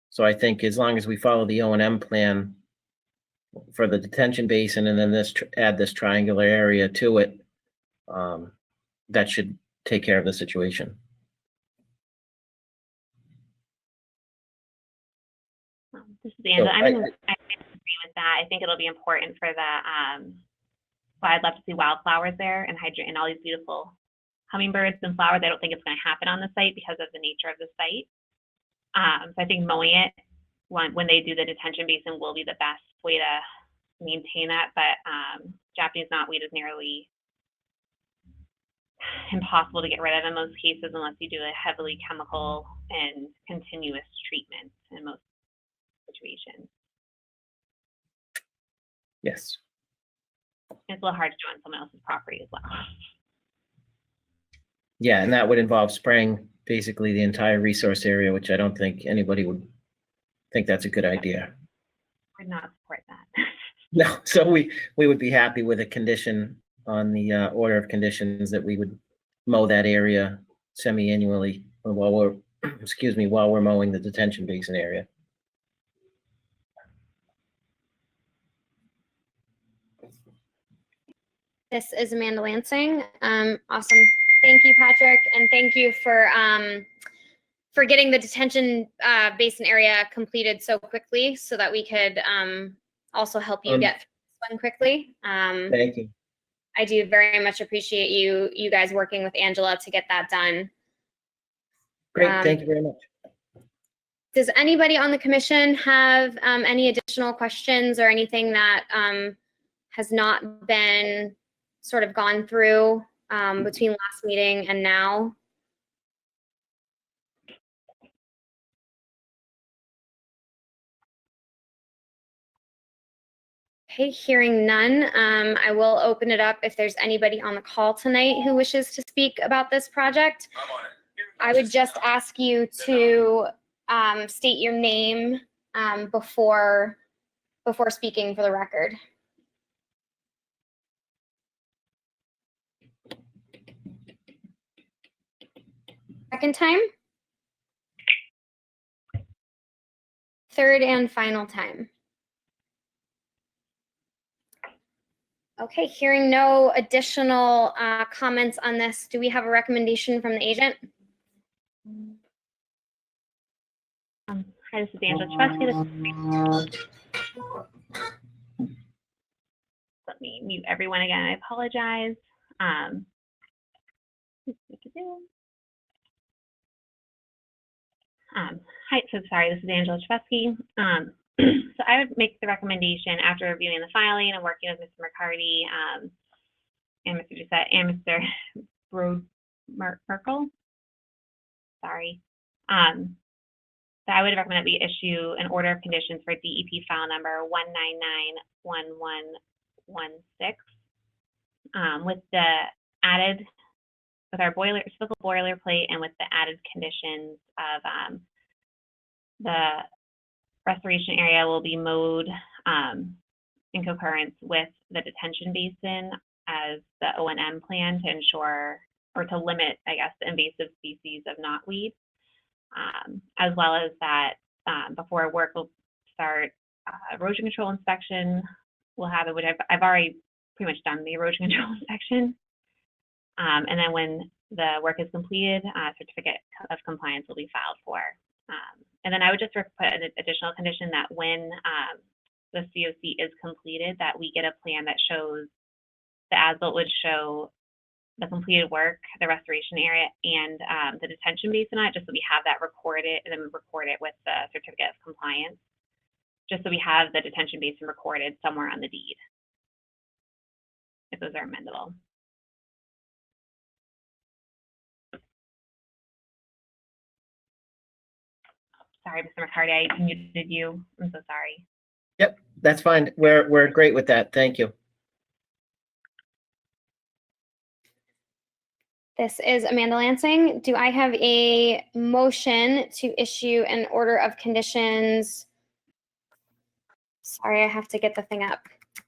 So I think as long as we follow the O&M plan for the detention basin and then add this triangular area to it, that should take care of the situation. This is Angela. I agree with that. I think it'll be important for the, well, I'd love to see wildflowers there and hydrant and all these beautiful hummingbirds and flowers. I don't think it's going to happen on the site because of the nature of the site. So I think mowing it when they do the detention basin will be the best way to maintain that. But Japanese knotweed is nearly impossible to get rid of in most cases unless you do a heavily chemical and continuous treatment in most situations. Yes. It's a little hard to do on someone else's property as well. Yeah, and that would involve spraying basically the entire resource area, which I don't think anybody would think that's a good idea. Would not support that. No, so we would be happy with a condition on the order of conditions that we would mow that area semi-annually while we're mowing the detention basin area. This is Amanda Lansing. Awesome. Thank you, Patrick, and thank you for getting the detention basin area completed so quickly so that we could also help you get through this one quickly. Thank you. I do very much appreciate you guys working with Angela to get that done. Great, thank you very much. Does anybody on the commission have any additional questions or anything that has not been sort of gone through between last meeting and now? Okay, hearing none, I will open it up if there's anybody on the call tonight who wishes to speak about this project. I would just ask you to state your name before speaking for the record. Second time? Third and final time. Okay, hearing no additional comments on this, do we have a recommendation from the agent? Hi, this is Angela Chubesky. Let me mute everyone again. I apologize. Hi, so sorry, this is Angela Chubesky. So I would make the recommendation after reviewing the filing and working with Mr. McCarty and Mr. Doucette and Mr. Merkel. Sorry. So I would recommend that we issue an order of conditions for DEP file number 1991116 with our typical boilerplate and with the added conditions of the restoration area will be mowed in concurrence with the detention basin as the O&M plan to ensure or to limit, I guess, the invasive species of knotweed, as well as that before work will start, erosion control inspection will have it, which I've already pretty much done the erosion control inspection. And then when the work is completed, a certificate of compliance will be filed for. And then I would just put an additional condition that when the COC is completed, that we get a plan that shows the as-built would show the completed work, the restoration area, and the detention basin on it, just so we have that recorded, and then we record it with the certificate of compliance, just so we have the detention basin recorded somewhere on the deed, if those are amendable. Sorry, Mr. McCarty, I muted you. I'm so sorry. Yep, that's fine. We're great with that. Thank you. This is Amanda Lansing. Do I have a motion to issue an order of conditions? Sorry, I have to get the thing up.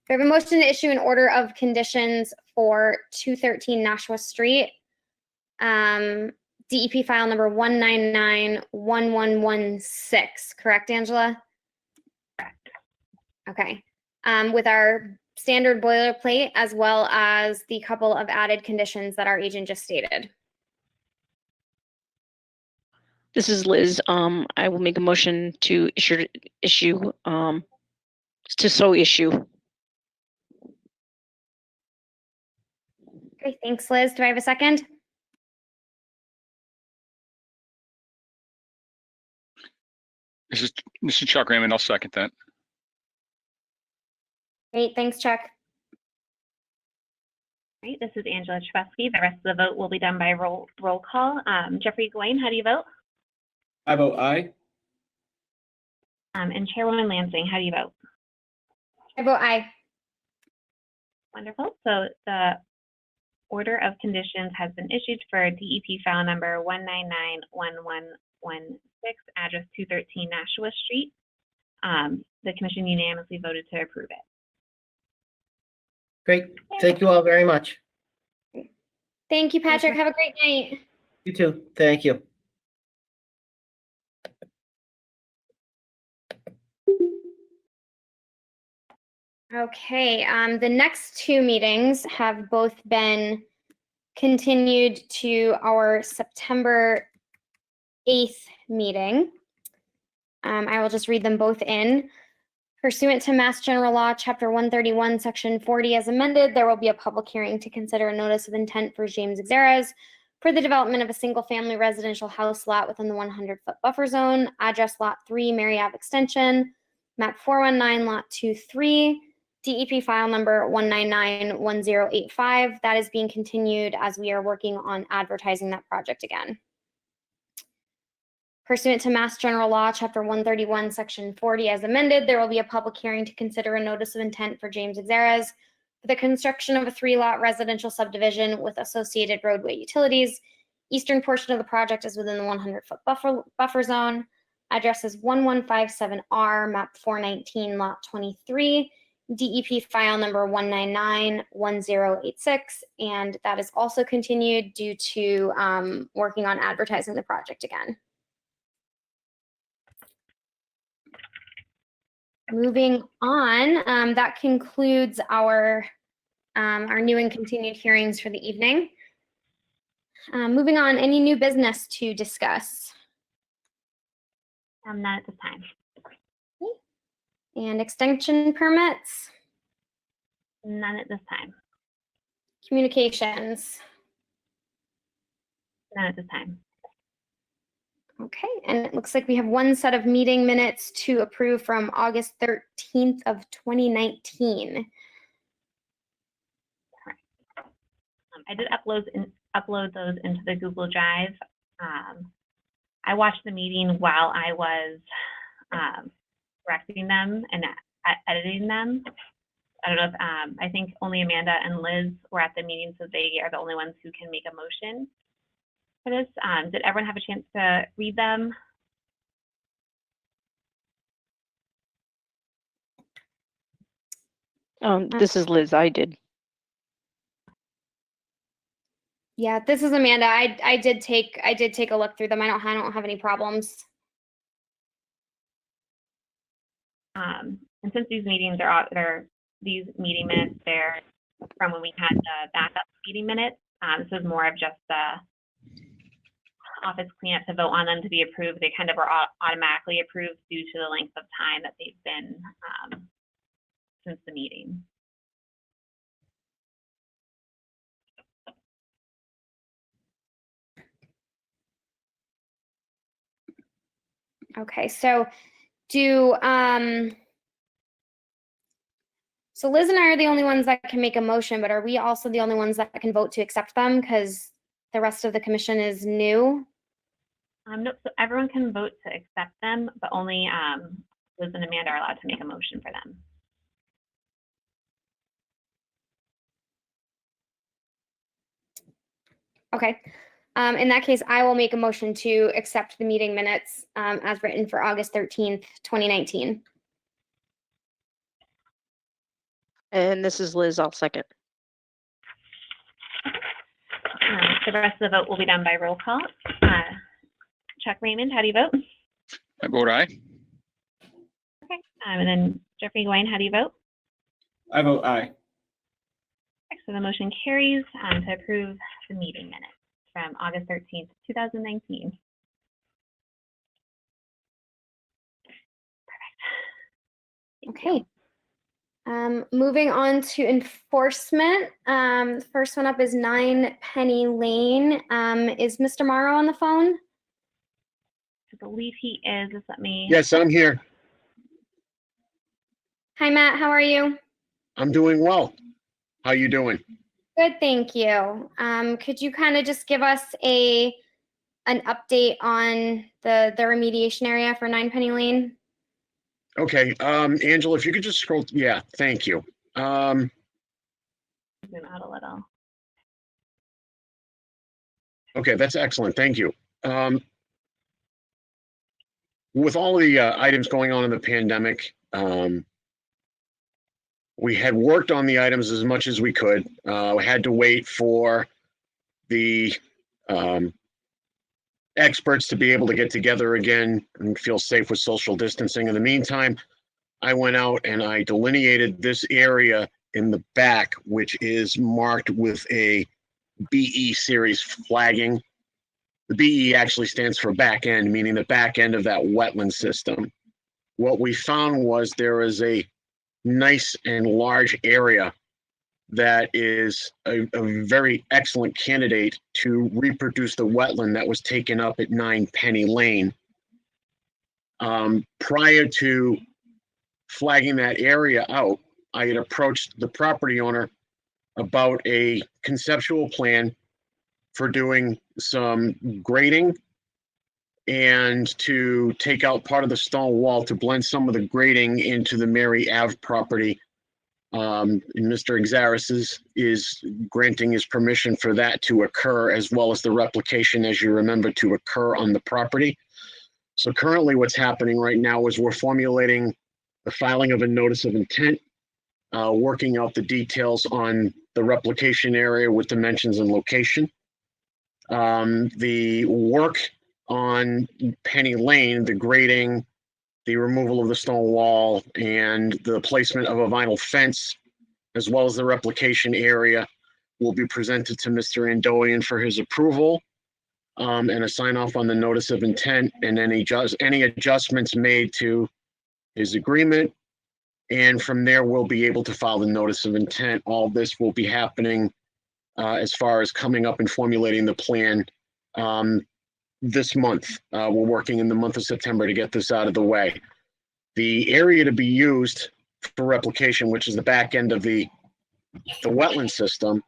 We have a motion to issue an order of conditions for 213 Nashua Street. DEP file number 1991116, correct, Angela? Correct. Okay. With our standard boilerplate, as well as the couple of added conditions that our agent just stated. This is Liz. I will make a motion to issue issue. Okay, thanks, Liz. Do I have a second? This is Chuck Raymond. I'll second that. Great, thanks, Chuck. Great, this is Angela Chubesky. The rest of the vote will be done by roll call. Jeffrey Goyne, how do you vote? I vote aye. And Chairwoman Lansing, how do you vote? I vote aye. Wonderful. So the order of conditions has been issued for DEP file number 1991116, address 213 Nashua Street. The commission unanimously voted to approve it. Great. Thank you all very much. Thank you, Patrick. Have a great night. You too. Thank you. Okay, the next two meetings have both been continued to our September 8th meeting. I will just read them both in. Pursuant to Mass General Law, Chapter 131, Section 40 as amended, there will be a public hearing to consider a notice of intent for James Xeras for the development of a single-family residential house lot within the 100-foot buffer zone, address Lot 3, Mary Ave Extension, map 419, Lot 23, DEP file number 1991085. That is being continued as we are working on advertising that project again. Pursuant to Mass General Law, Chapter 131, Section 40 as amended, there will be a public hearing to consider a notice of intent for James Xeras for the construction of a 3-lot residential subdivision with associated roadway utilities. Eastern portion of the project is within the 100-foot buffer zone. Address is 1157R, map 419, lot 23, DEP file number 1991086, and that is also continued due to working on advertising the project again. Moving on, that concludes our our new and continued hearings for the evening. Moving on, any new business to discuss? Not at this time. And extension permits, None at this time. communications. None at this time. Okay, and it looks like we have one set of meeting minutes to approve from August 13th of 2019. I did upload those into the Google Drive. I watched the meeting while I was correcting them and editing them. I don't know if I think only Amanda and Liz were at the meeting, so they are the only ones who can make a motion for this. Did everyone have a chance to read them? This is Liz. I did. Yeah, this is Amanda. I did take a look through them. I don't have any problems. And since these meetings these meeting minutes, they're from when we had the backup meeting minutes. This is more of just the office cleanup to vote on them to be approved. They kind of are automatically approved due to the length of time that they've been since the meeting. Okay, so so Liz and I are the only ones that can make a motion, but are we also the only ones that can vote to accept them because the rest of the commission is new? No, so everyone can vote to accept them, but only Liz and Amanda are allowed to make a motion for them. Okay. In that case, I will make a motion to accept the meeting minutes as written for August 13th, 2019. And this is Liz. I'll second. The rest of the vote will be done by roll call. Chuck Raymond, how do you vote? I vote aye. Okay. And then Jeffrey Goyen, how do you vote? I vote aye. So the motion carries to approve the meeting minutes from August 13th, 2019. Perfect. Okay. Moving on to enforcement. The first one up is 9 Penny Lane. Is Mr. Morrow on the phone? I believe he is. Just let me. Yes, I'm here. Hi, Matt. How are you? I'm doing well. How you doing? Good, thank you. Could you kind of just give us an update on the remediation area for 9 Penny Lane? Okay, Angela, if you could just scroll. Yeah, thank you. Zoom out a little. Okay, that's excellent. Thank you. With all the items going on in the pandemic, we had worked on the items as much as we could. We had to wait for the experts to be able to get together again and feel safe with social distancing. In the meantime, I went out and I delineated this area in the back, which is marked with a BE series flagging. The BE actually stands for back end, meaning the back end of that wetland system. What we found was there is a nice and large area that is a very excellent candidate to reproduce the wetland that was taken up at 9 Penny Lane. Prior to flagging that area out, I had approached the property owner about a conceptual plan for doing some grading and to take out part of the stone wall to blend some of the grading into the Mary Ave property. And Mr. Exaris is granting his permission for that to occur, as well as the replication, as you remember, to occur on the property. So currently what's happening right now is we're formulating the filing of a notice of intent, working out the details on the replication area with dimensions and location. The work on Penny Lane, the grading, the removal of the stone wall, and the placement of a vinyl fence as well as the replication area, will be presented to Mr. Andoian for his approval, and a sign off on the notice of intent, and any adjustments made to his agreement. And from there, we'll be able to file the notice of intent. All this will be happening as far as coming up and formulating the plan this month. We're working in the month of September to get this out of the way. The area to be used for replication, which is the back end of the wetland system,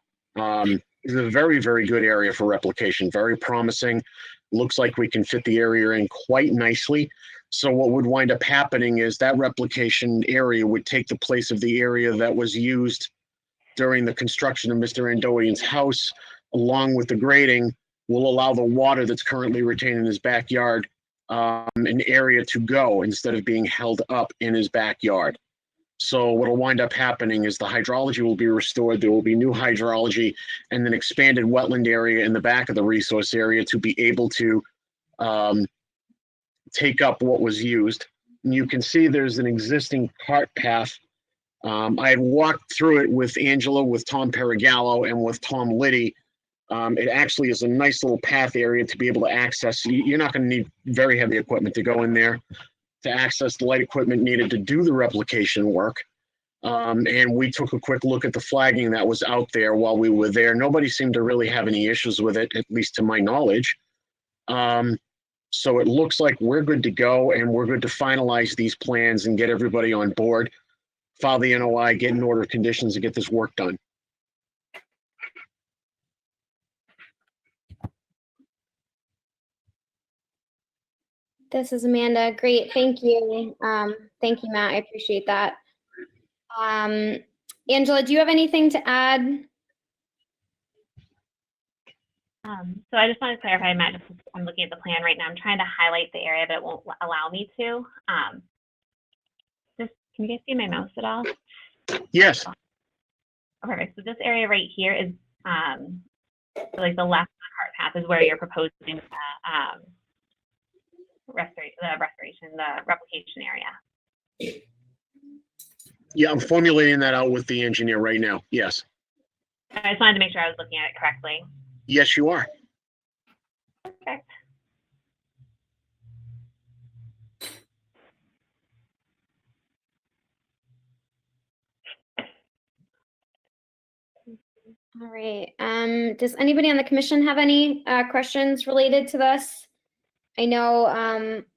is a very, very good area for replication. Very promising. Looks like we can fit the area in quite nicely. So what would wind up happening is that replication area would take the place of the area that was used during the construction of Mr. Andoian's house, along with the grading, will allow the water that's currently retained in his backyard an area to go instead of being held up in his backyard. So what will wind up happening is the hydrology will be restored. There will be new hydrology and an expanded wetland area in the back of the resource area to be able to take up what was used. And you can see there's an existing cart path. I had walked through it with Angela, with Tom Perigallo, and with Tom Liddy. It actually is a nice little path area to be able to access. You're not going to need very heavy equipment to go in there to access the light equipment needed to do the replication work. And we took a quick look at the flagging that was out there while we were there. Nobody seemed to really have any issues with it, at least to my knowledge. So it looks like we're good to go, and we're good to finalize these plans and get everybody on board, file the NOI, get an order of conditions, and get this work done. This is Amanda. Great. Thank you. Thank you, Matt. I appreciate that. Angela, do you have anything to add? So I just want to clarify, Matt, I'm looking at the plan right now. I'm trying to highlight the area, but it won't allow me to. Can you guys see my mouse at all? Yes. Oh, perfect. So this area right here is like the left cart path is where you're proposing the replication area. Yeah, I'm formulating that out with the engineer right now. Yes. I just wanted to make sure I was looking at it correctly. Yes, you are. Perfect. All right. Does anybody on the commission have any questions related to this? I know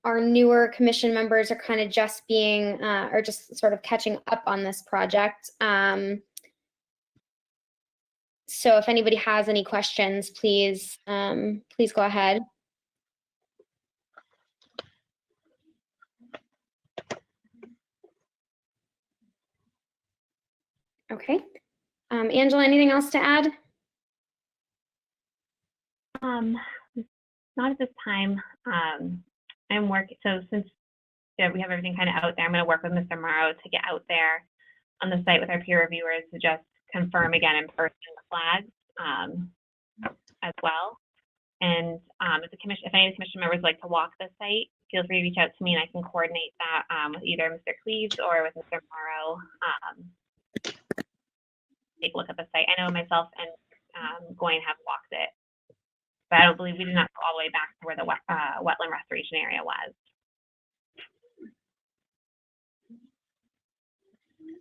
our newer commission members are kind of just being, or just sort of catching up on this project. So if anybody has any questions, please, please go ahead. Okay. Angela, anything else to add? Not at this time. I'm working, so since we have everything kind of out there, I'm going to work with Mr. Morrow to get out there on the site with our peer reviewers to just confirm again in person the flags as well. And if any of the commission members would like to walk the site, feel free to reach out to me and I can coordinate that with either Mr. Cleves or with Mr. Morrow. Take a look at the site. I know myself and Goyne have walked it, but I don't believe we did not go all the way back to where the wetland restoration area was.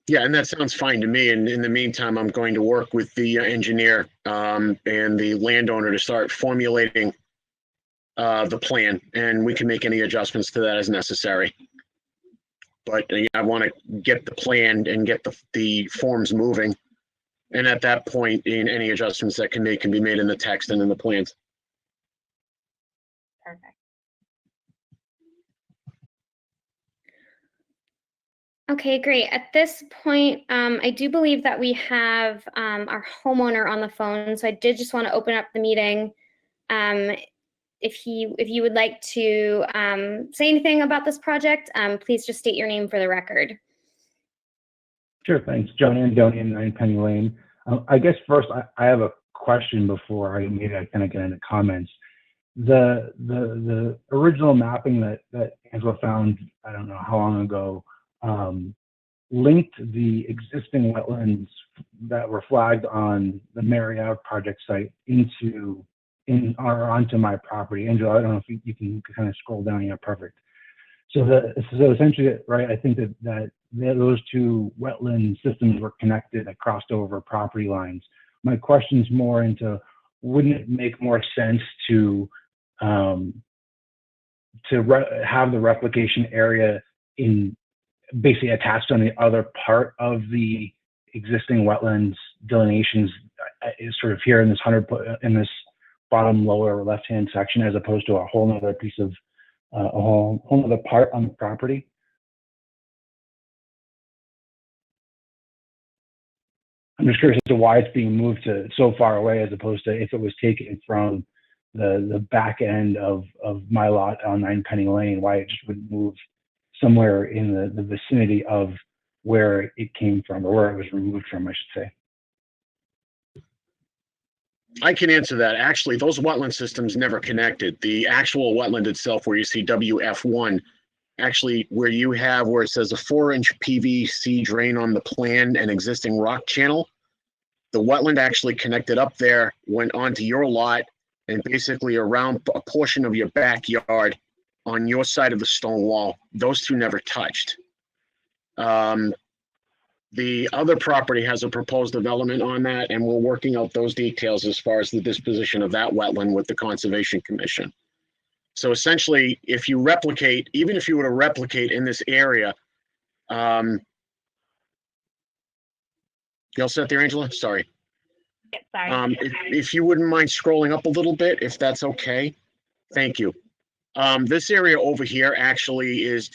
Yeah, and that sounds fine to me. And in the meantime, I'm going to work with the engineer and the landowner to start formulating the plan, and we can make any adjustments to that as necessary. But I want to get the plan and get the forms moving. And at that point, any adjustments that can be made in the text and in the plans. Perfect. Okay, great. At this point, I do believe that we have our homeowner on the phone. So I did just want to open up the meeting. If you would like to say anything about this project, please just state your name for the record. Sure, thanks. John Andonian, 9 Penny Lane. I guess first I have a question before I kind of get into comments. The original mapping that Angela found, I don't know how long ago, linked the existing wetlands that were flagged on the Marriott project site onto my property. Angela, I don't know if you can kind of scroll down. Yeah, perfect. So essentially, right, I think that those two wetland systems were connected that crossed over property lines. My question's more into, wouldn't it make more sense to have the replication area basically attached on the other part of the existing wetlands delineations, is sort of here in this in this bottom lower left-hand section, as opposed to a whole nother piece of a whole nother part on the property? I'm just curious as to why it's being moved to so far away, as opposed to if it was taken from the back end of my lot on 9 Penny Lane, why it just would move somewhere in the vicinity of where it came from, or where it was removed from, I should say. I can answer that. Actually, those wetland systems never connected. The actual wetland itself, where you see WF1, actually where it says a 4-inch PVC drain on the plan and existing rock channel, the wetland actually connected up there, went onto your lot, and basically around a portion of your backyard on your side of the stone wall. Those two never touched. The other property has a proposed development on that, and we're working out those details as far as the disposition of that wetland with the Conservation Commission. So essentially, if you replicate, even if you were to replicate in this area, you all set there, Angela? Sorry. Sorry. If you wouldn't mind scrolling up a little bit, if that's okay. Thank you. This area over here actually is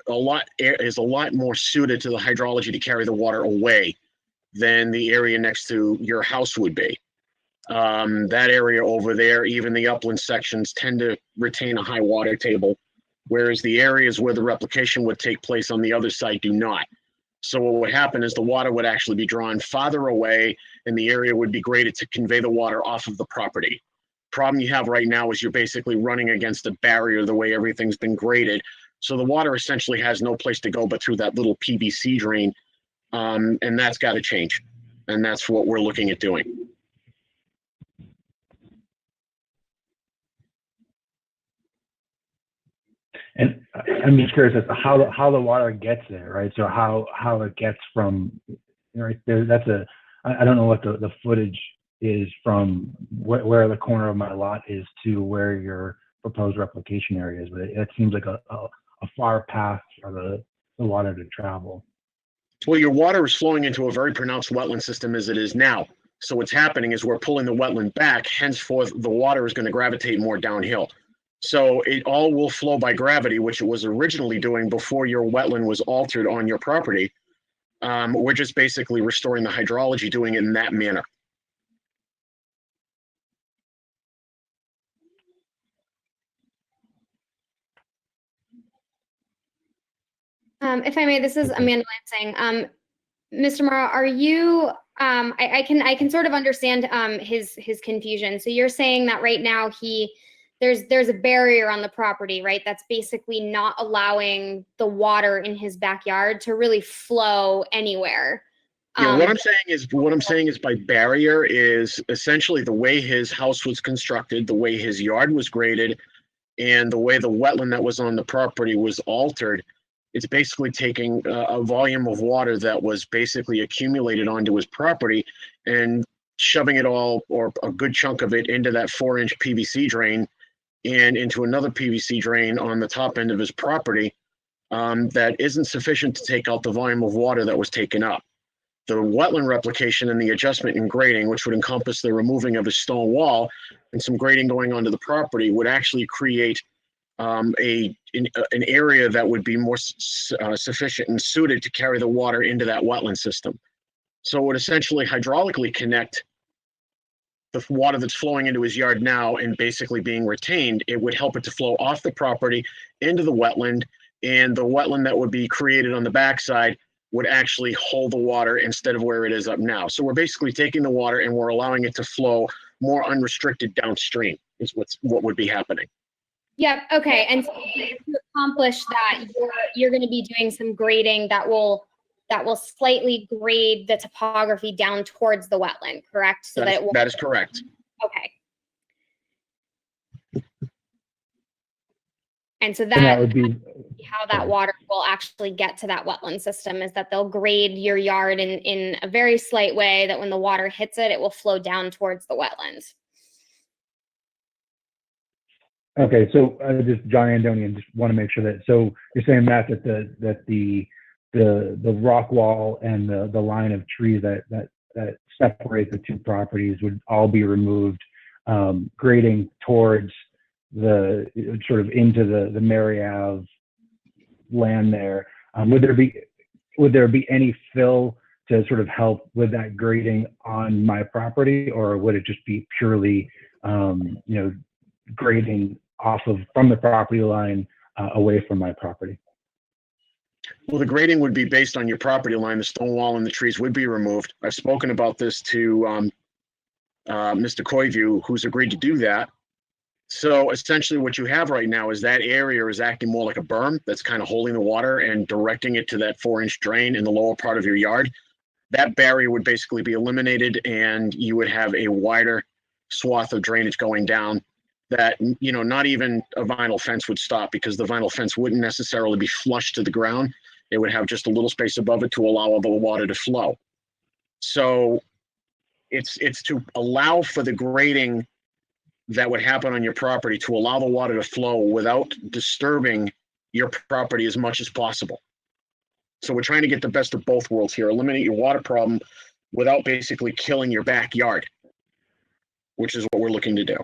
a lot more suited to the hydrology to carry the water away than the area next to your house would be. That area over there, even the upland sections tend to retain a high water table, whereas the areas where the replication would take place on the other side do not. So what would happen is the water would actually be drawn farther away, and the area would be graded to convey the water off of the property. Problem you have right now is you're basically running against a barrier the way everything's been graded. So the water essentially has no place to go but through that little PVC drain. And that's got to change. And that's what we're looking at doing. And I'm just curious as to how the water gets there, right? So how it gets from right there. I don't know what the footage is from where the corner of my lot is to where your proposed replication area is, but it seems like a far path for the water to travel. Well, your water is flowing into a very pronounced wetland system as it is now. So what's happening is we're pulling the wetland back, henceforth the water is going to gravitate more downhill. So it all will flow by gravity, which it was originally doing before your wetland was altered on your property. We're just basically restoring the hydrology, doing it in that manner. If I may, this is Amanda Lansing. Mr. Morrow, are you, I can sort of understand his confusion. So you're saying that right now there's a barrier on the property, right? That's basically not allowing the water in his backyard to really flow anywhere. Yeah, what I'm saying is by barrier is essentially the way his house was constructed, the way his yard was graded, and the way the wetland that was on the property was altered. It's basically taking a volume of water that was basically accumulated onto his property and shoving it all, or a good chunk of it, into that 4-inch PVC drain and into another PVC drain on the top end of his property that isn't sufficient to take out the volume of water that was taken up. The wetland replication and the adjustment in grading, which would encompass the removing of his stone wall and some grading going onto the property, would actually create an area that would be more sufficient and suited to carry the water into that wetland system. So it would essentially hydraulically connect the water that's flowing into his yard now and basically being retained. It would help it to flow off the property into the wetland, and the wetland that would be created on the backside would actually hold the water instead of where it is up now. So we're basically taking the water and we're allowing it to flow more unrestricted downstream is what would be happening. Yep. Okay. And so to accomplish that, you're going to be doing some grading that will that will slightly grade the topography down towards the wetland, correct? So that it won't. That is correct. Okay. And so And that that would be, how that water will actually get to that wetland system is that they'll grade your yard in a very slight way that when the water hits it, it will flow down towards the wetlands. okay, so just John Andonian, just want to make sure that, so you're saying, Matt, that the rock wall and the line of trees that separate the two properties would all be removed, grading towards the sort of into the Mary Ave land there. Would there be any fill to sort of help with that grading on my property, or would it just be purely grading off of from the property line away from my property? Well, the grading would be based on your property line. The stone wall and the trees would be removed. I've spoken about this to Mr. Coyview, who's agreed to do that. So essentially what you have right now is that area is acting more like a berm that's kind of holding the water and directing it to that 4-inch drain in the lower part of your yard. That barrier would basically be eliminated and you would have a wider swath of drainage going down that, not even a vinyl fence would stop, because the vinyl fence wouldn't necessarily be flush to the ground. It would have just a little space above it to allow the water to flow. So it's to allow for the grading that would happen on your property, to allow the water to flow without disturbing your property as much as possible. So we're trying to get the best of both worlds here, eliminate your water problem without basically killing your backyard, which is what we're looking to do.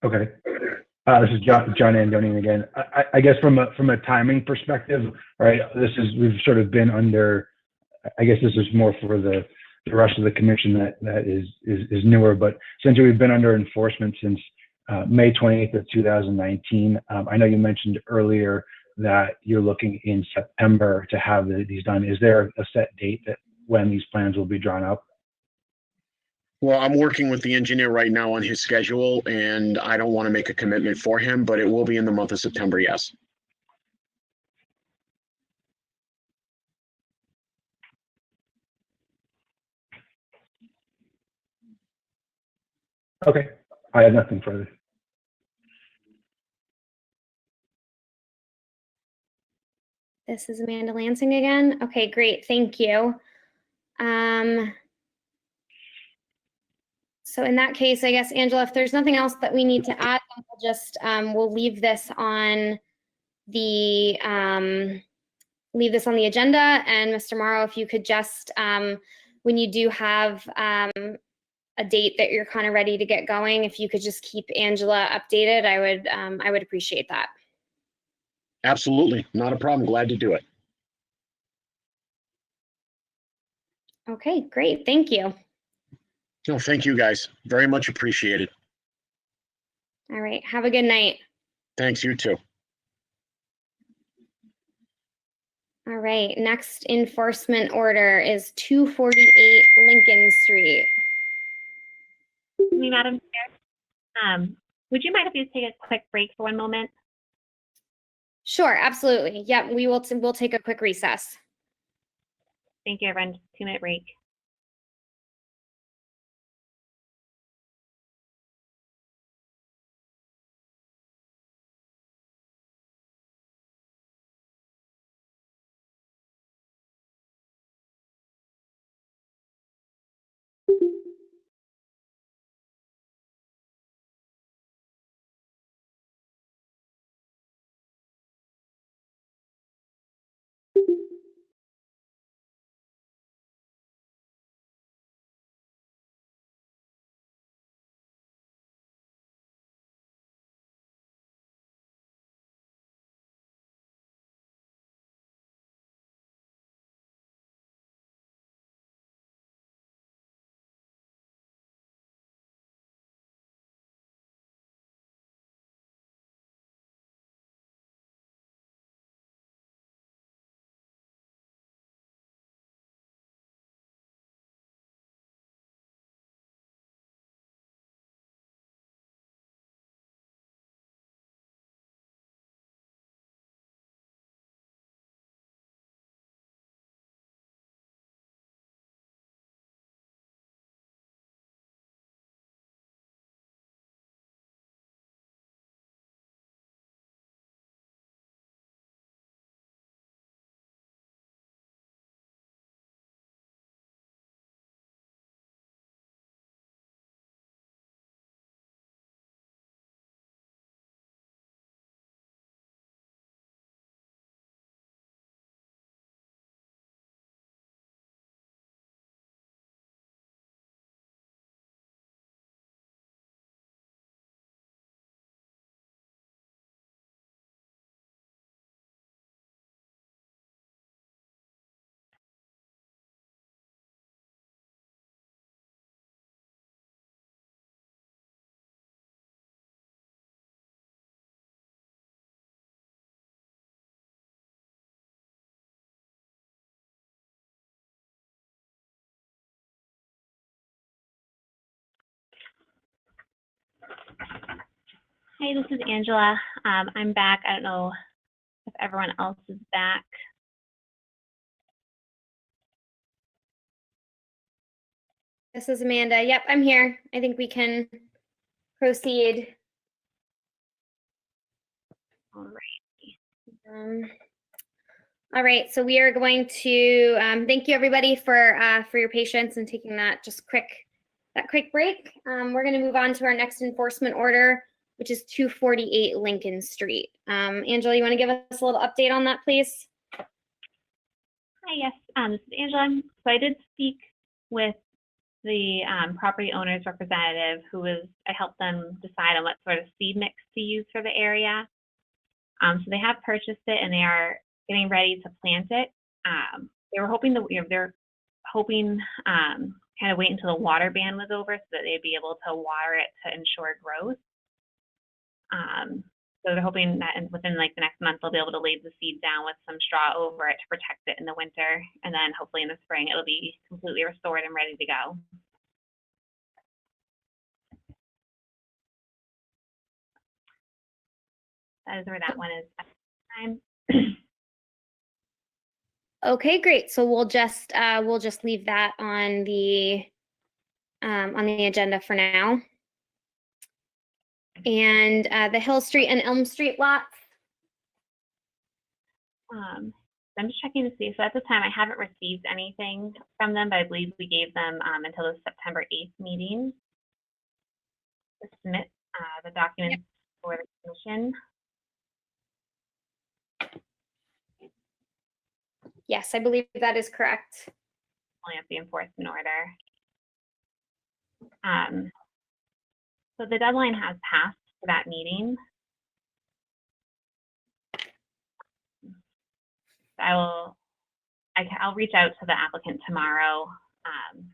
Okay. This is John Andonian again. I guess from a timing perspective, right? We've sort of been under. I guess this is more for the rest of the commission that is newer, but essentially we've been under enforcement since May 28th of 2019. I know you mentioned earlier that you're looking in September to have these done. Is there a set date that when these plans will be drawn up? Well, I'm working with the engineer right now on his schedule, and I don't want to make a commitment for him, but it will be in the month of September, yes. Okay, I have nothing further. This is Amanda Lansing again. Okay, great, thank you. So in that case, I guess, Angela, if there's nothing else that we need to add, we'll just, we'll leave this on the agenda. And Mr. Morrow, if you could just, when you do have a date that you're kind of ready to get going, if you could just keep Angela updated, I would appreciate that. Absolutely, not a problem. Glad to do it. Okay, great, thank you. No, thank you guys. Very much appreciated. All right, have a good night. Thanks, you too. All right, next enforcement order is 248 Lincoln Street. Me, Madam Chair. Would you mind if you take a quick break for 1 moment? Sure, absolutely. Yeah, we'll take a quick recess. Thank you, everyone. 2-minute break. Hi, this is Angela. I'm back. I don't know if everyone else is back. This is Amanda. Yep, I'm here. I think we can proceed. All right. All right, so we are going to thank you everybody for your patience and taking that quick break. We're going to move on to our next enforcement order, which is 248 Lincoln Street. Angela, you want to give us a little update on that, please? Hi, yes, this is Angela. So I did speak with the property owner's representative, I helped them decide on what sort of seed mix to use for the area. So they have purchased it and they are getting ready to plant it. They were hoping they're hoping kind of wait until the water ban was over so that they'd be able to water it to ensure growth. So they're hoping that within like the next month they'll be able to lay the seed down with some straw over it to protect it in the winter, and then hopefully in the spring it'll be completely restored and ready to go. That is where that one is at this time. Okay, great. So we'll just leave that on the agenda for now. And the Hill Street and Elm Street lots. I'm just checking to see. So at this time, I haven't received anything from them, but I believe we gave them until the September 8th meeting to submit the documents for the commission. Yes, I believe that is correct. Only at the enforcement order. So the deadline has passed for that meeting. I'll reach out to the applicant tomorrow. I'm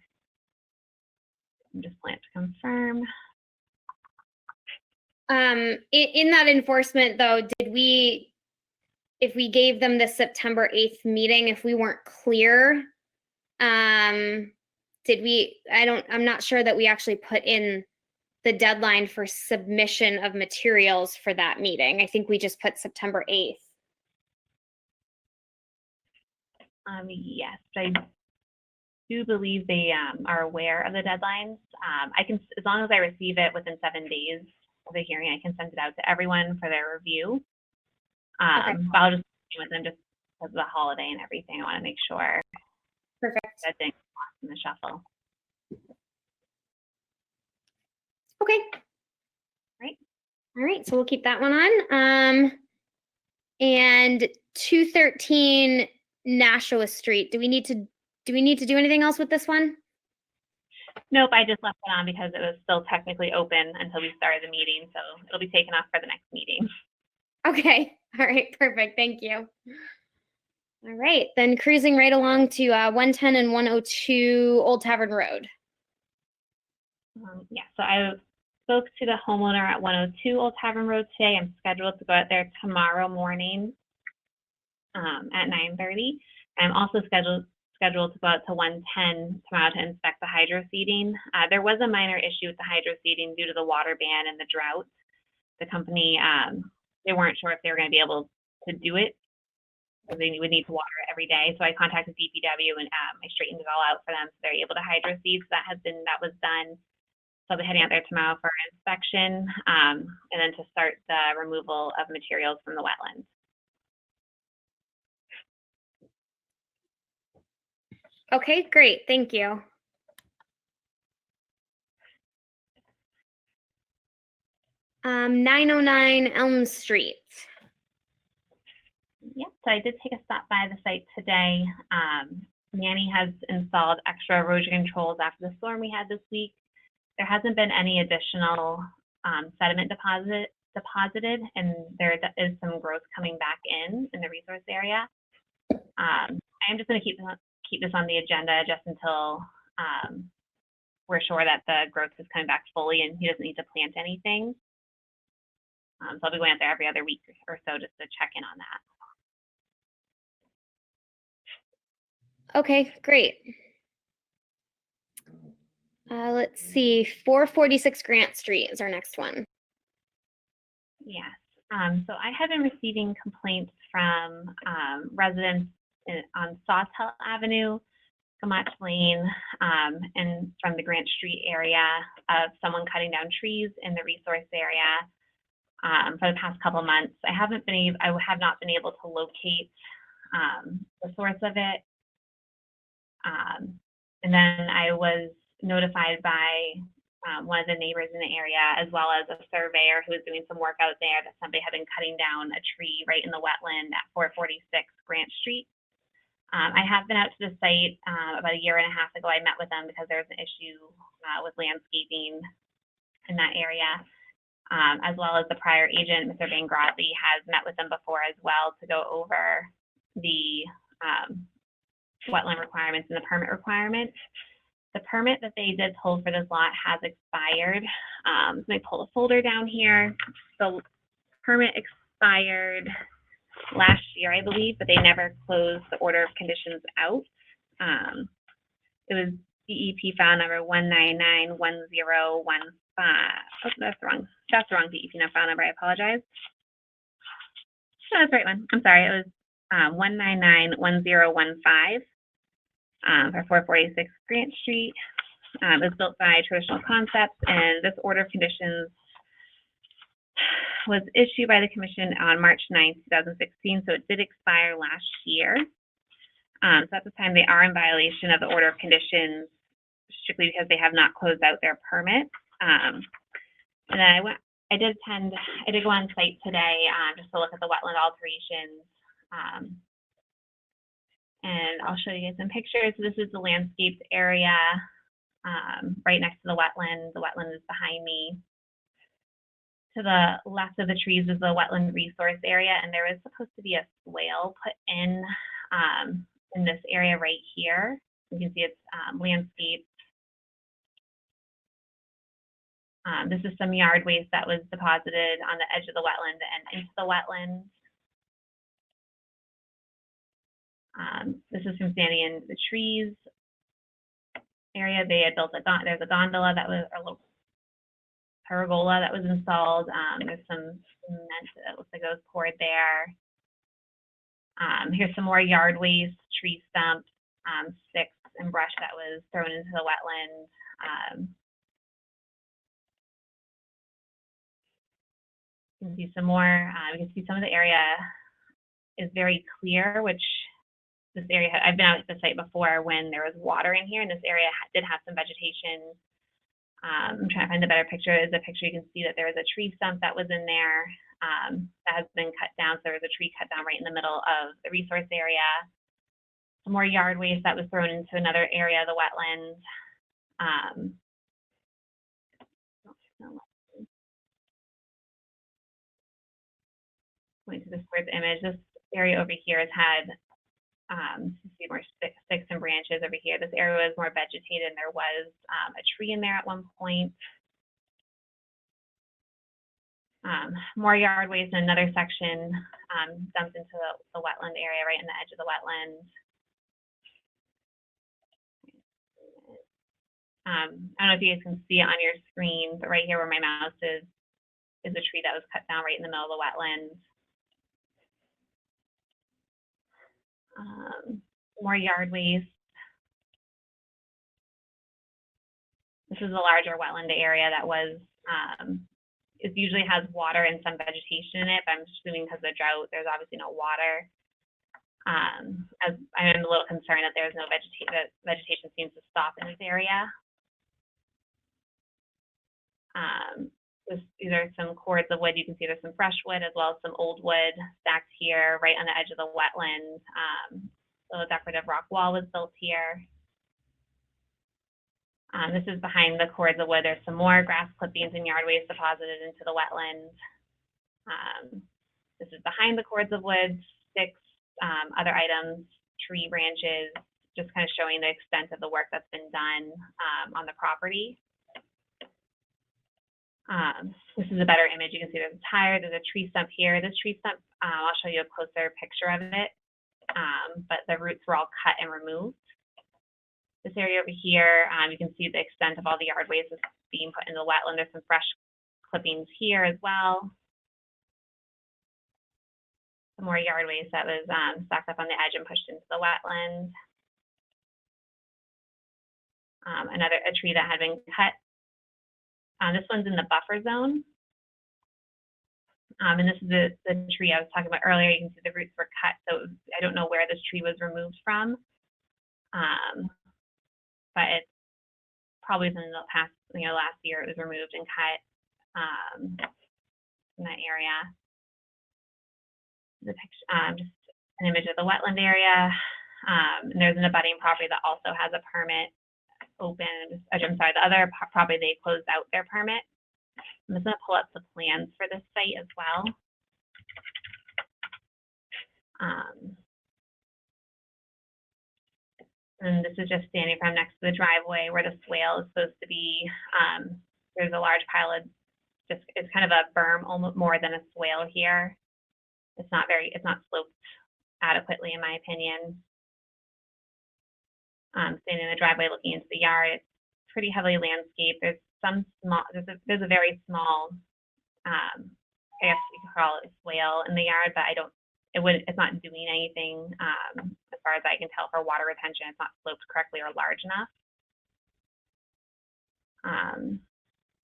just planning to confirm. In that enforcement though, if we gave them the September 8th meeting, if we weren't clear, I'm not sure that we actually put in the deadline for submission of materials for that meeting. I think we just put September 8th. Yes, I do believe they are aware of the deadlines. I can, as long as I receive it within 7 days of the hearing, I can send it out to everyone for their review. Okay. But I'll just with them just because of the holiday and everything. I want to make sure. Perfect. That thing lost in the shuffle. Okay. Right. All right. So we'll keep that one on. And 213 Nashua Street. Do we need to do anything else with this one? Nope. I just left it on because it was still technically open until we started the meeting. So it'll be taken off for the next meeting. Okay. All right. Perfect. Thank you. All right. Then cruising right along to 110 and 102 Old Tavern Road. Yeah. So I spoke to the homeowner at 102 Old Tavern Road today. I'm scheduled to go out there tomorrow morning at 9:30. I'm also scheduled to go out to 110 tomorrow to inspect the hydro seeding. There was a minor issue with the hydro seeding due to the water ban and the drought. The company, they weren't sure if they were going to be able to do it because they would need to water it every day. So I contacted DPW and I straightened it all out for them so they're able to hydro seed. So that was done. So I'll be heading out there tomorrow for inspection and then to start the removal of materials from the wetlands. Okay, great. Thank you. Um, 909 Elm Street. Yep, so I did take a stop by the site today. Manny has installed extra erosion controls after the storm we had this week. There hasn't been any additional sediment deposited, and there is some growth coming back in the resource area. I'm just going to keep this on the agenda just until we're sure that the growth is coming back fully and he doesn't need to plant anything. So I'll be going out there every other week or so just to check in on that. Okay, great. Let's see, 446 Grant Street is our next one. Yes. So I have been receiving complaints from residents on Sawtell Avenue, Gamache Lane, and from the Grant Street area of someone cutting down trees in the resource area for the past couple months. I have not been able to locate the source of it. And then I was notified by one of the neighbors in the area, as well as a surveyor who was doing some work out there, that somebody had been cutting down a tree right in the wetland at 446 Grant Street. I have been out to the site about a year and a half ago. I met with them because there was an issue with landscaping in that area, as well as the prior agent, Mr. Van Grodley, has met with them before as well to go over the wetland requirements and the permit requirements. The permit that they did pull for this lot has expired. Let me pull the folder down here. The permit expired last year, I believe, but they never closed the order of conditions out. It was DEP file number 1991015. Oh, that's wrong. That's the wrong DEP file number. I apologize. No, that's the right one. I'm sorry. It was 1991015 for 446 Grant Street. It was built by Traditional Concepts, and this order of conditions was issued by the commission on March 9th, 2016, so it did expire last year. So at the time, they are in violation of the order of conditions, strictly because they have not closed out their permit. And then I did go on site today just to look at the wetland alterations. And I'll show you guys some pictures. So this is the landscaped area right next to the wetland. The wetland is behind me. To the left of the trees is the wetland resource area, and there is supposed to be a swale put in this area right here. You can see it's landscaped. This is some yard waste that was deposited on the edge of the wetland and into the wetland. This is from standing in the trees area. They had built there's a gondola that was, a little pergola that was installed. There's some cement that looks like it was poured there. Here's some more yard waste, tree stumps, sticks and brush that was thrown into the wetland. You can see some more. You can see some of the area is very clear, which this area, I've been out at the site before when there was water in here, and this area did have some vegetation. I'm trying to find a better picture. There's a picture, you can see that there was a tree stump that was in there that has been cut down. So there was a tree cut down right in the middle of the resource area. Some more yard waste that was thrown into another area of the wetland. Going to this fourth image, this area over here has had see more sticks and branches over here. This area was more vegetated, and there was a tree in there at one point. More yard waste in another section dumped into the wetland area, right in the edge of the wetland. I don't know if you guys can see it on your screen, but right here where my mouse is a tree that was cut down right in the middle of the wetland. More yard waste. This is a larger wetland area that was, it usually has water and some vegetation in it, but I'm assuming because of the drought, there's obviously no water. As I'm a little concerned that there's no vegetation, that vegetation seems to stop in this area. These are some cords of wood. You can see there's some fresh wood as well as some old wood stacked here right on the edge of the wetland. So a decorative rock wall was built here. This is behind the cords of wood. There's some more grass clippings and yard waste deposited into the wetland. This is behind the cords of wood, sticks, other items, tree branches, just kind of showing the extent of the work that's been done on the property. This is a better image. You can see there's a tire, there's a tree stump here. This tree stump, I'll show you a closer picture of it, but the roots were all cut and removed. This area over here, you can see the extent of all the yard waste that's being put in the wetland. There's some fresh clippings here as well. some more yard waste that was stacked up on the edge and pushed into the wetland. A tree that had been cut. This one's in the buffer zone. And this is the tree I was talking about earlier. You can see the roots were cut, so I don't know where this tree was removed from. But it's probably within the past, last year it was removed and cut in that area. The picture, just an image of the wetland area. And there's an abutting property that also has a permit open. I'm sorry, the other property, they closed out their permit. I'm just going to pull up the plans for this site as well. And this is just standing from next to the driveway where the swale is supposed to be. There's a large pile of it's kind of a berm, almost more than a swale here. It's not sloped adequately, in my opinion. Standing in the driveway looking into the yard, it's pretty heavily landscaped. There's some small, there's a very small, I guess we could call it a swale in the yard, but it's not doing anything as far as I can tell for water retention. It's not sloped correctly or large enough.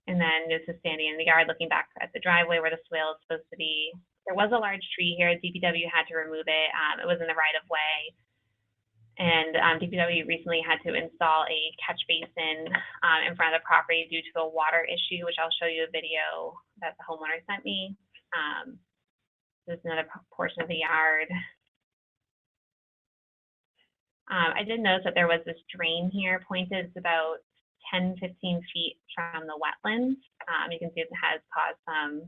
And then this is standing in the yard looking back at the driveway where the swale is supposed to be. There was a large tree here. DPW had to remove it. It was in the right of way. And DPW recently had to install a catch basin in front of the property due to a water issue, which I'll show you a video that the homeowner sent me. This is another portion of the yard. I did notice that there was this drain here pointed. It's about 10, 15 feet from the wetlands. You can see it has caused some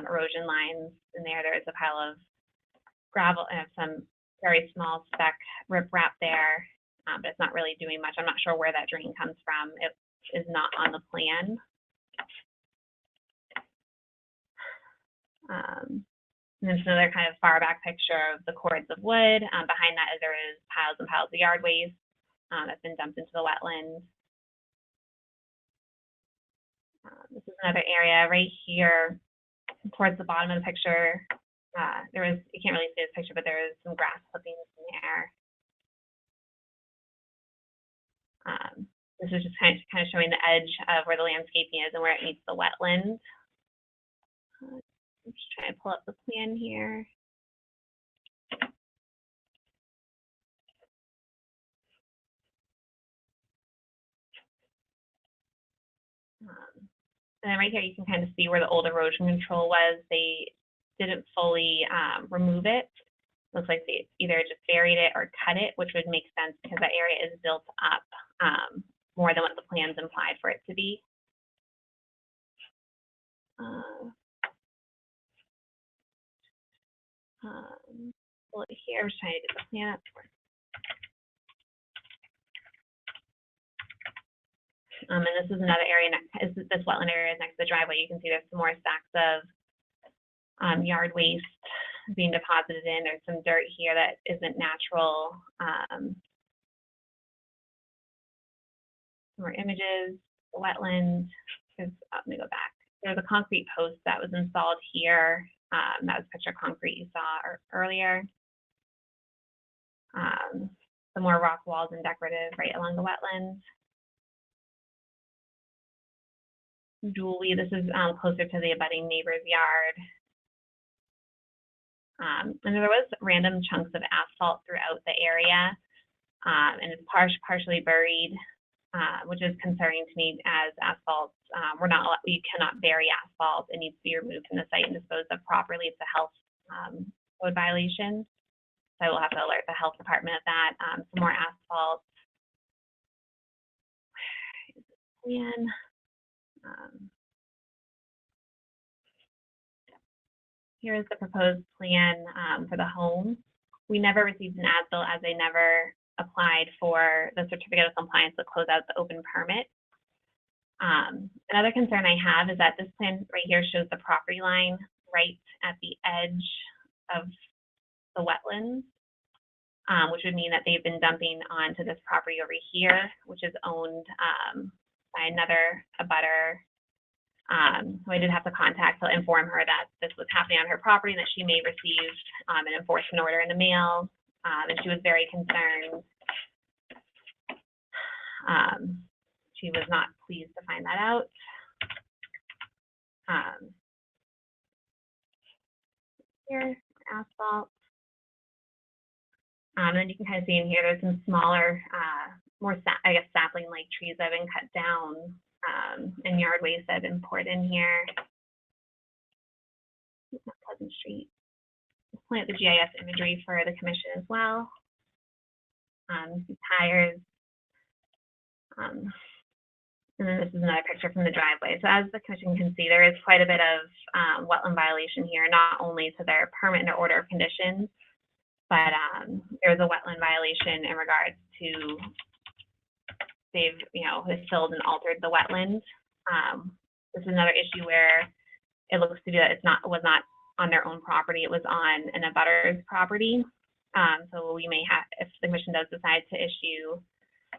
erosion lines in there. There is a pile of gravel and some very small speck riprap there, but it's not really doing much. I'm not sure where that drain comes from. It is not on the plan. And there's another kind of far back picture of the cords of wood. Behind that there is piles and piles of yard waste that's been dumped into the wetland. This is another area right here towards the bottom of the picture. You can't really see this picture, but there is some grass clippings in there. This is just kind of showing the edge of where the landscaping is and where it meets the wetland. I'm just trying to pull up the plan here. And then right here, you can kind of see where the old erosion control was. They didn't fully remove it. Looks like they either just buried it or cut it, which would make sense because that area is built up more than what the plans implied for it to be. Well, here, I'm just trying to get the plan up. And this is another area, this wetland area is next to the driveway. You can see there's some more stacks of yard waste being deposited in. There's some dirt here that isn't natural. Some more images, the wetland. Let me go back. There's a concrete post that was installed here. That was picture concrete you saw earlier. Some more rock walls and decorative right along the wetlands. Julie, this is closer to the abutting neighbor's yard. And there was random chunks of asphalt throughout the area, and it's partially buried, which is concerning to me as asphalt. We cannot bury asphalt. It needs to be removed from the site and disposed of properly. It's a health code violation. So I will have to alert the health department of that. Some more asphalt. Plan. Here is the proposed plan for the home. We never received an as-built as they never applied for the certificate of compliance to close out the open permit. Another concern I have is that this plan right here shows the property line right at the edge of the wetlands, which would mean that they've been dumping onto this property over here, which is owned by another abutter. So I did have to contact to inform her that this was happening on her property and that she may receive an enforcement order in the mail. And she was very concerned. She was not pleased to find that out. Here, asphalt. And you can kind of see in here, there's some smaller, more, I guess, sapling-like trees that have been cut down, and yard waste that have been poured in here. Pleasant Street. Let's point out the GIS imagery for the commission as well. Tires. And then this is another picture from the driveway. So as the commission can see, there is quite a bit of wetland violation here, not only to their permit and their order of conditions, but there's a wetland violation in regards to they've, filled and altered the wetlands. This is another issue where it looks to be that was not on their own property, it was on an abutter's property. So we may have, if the commission does decide to issue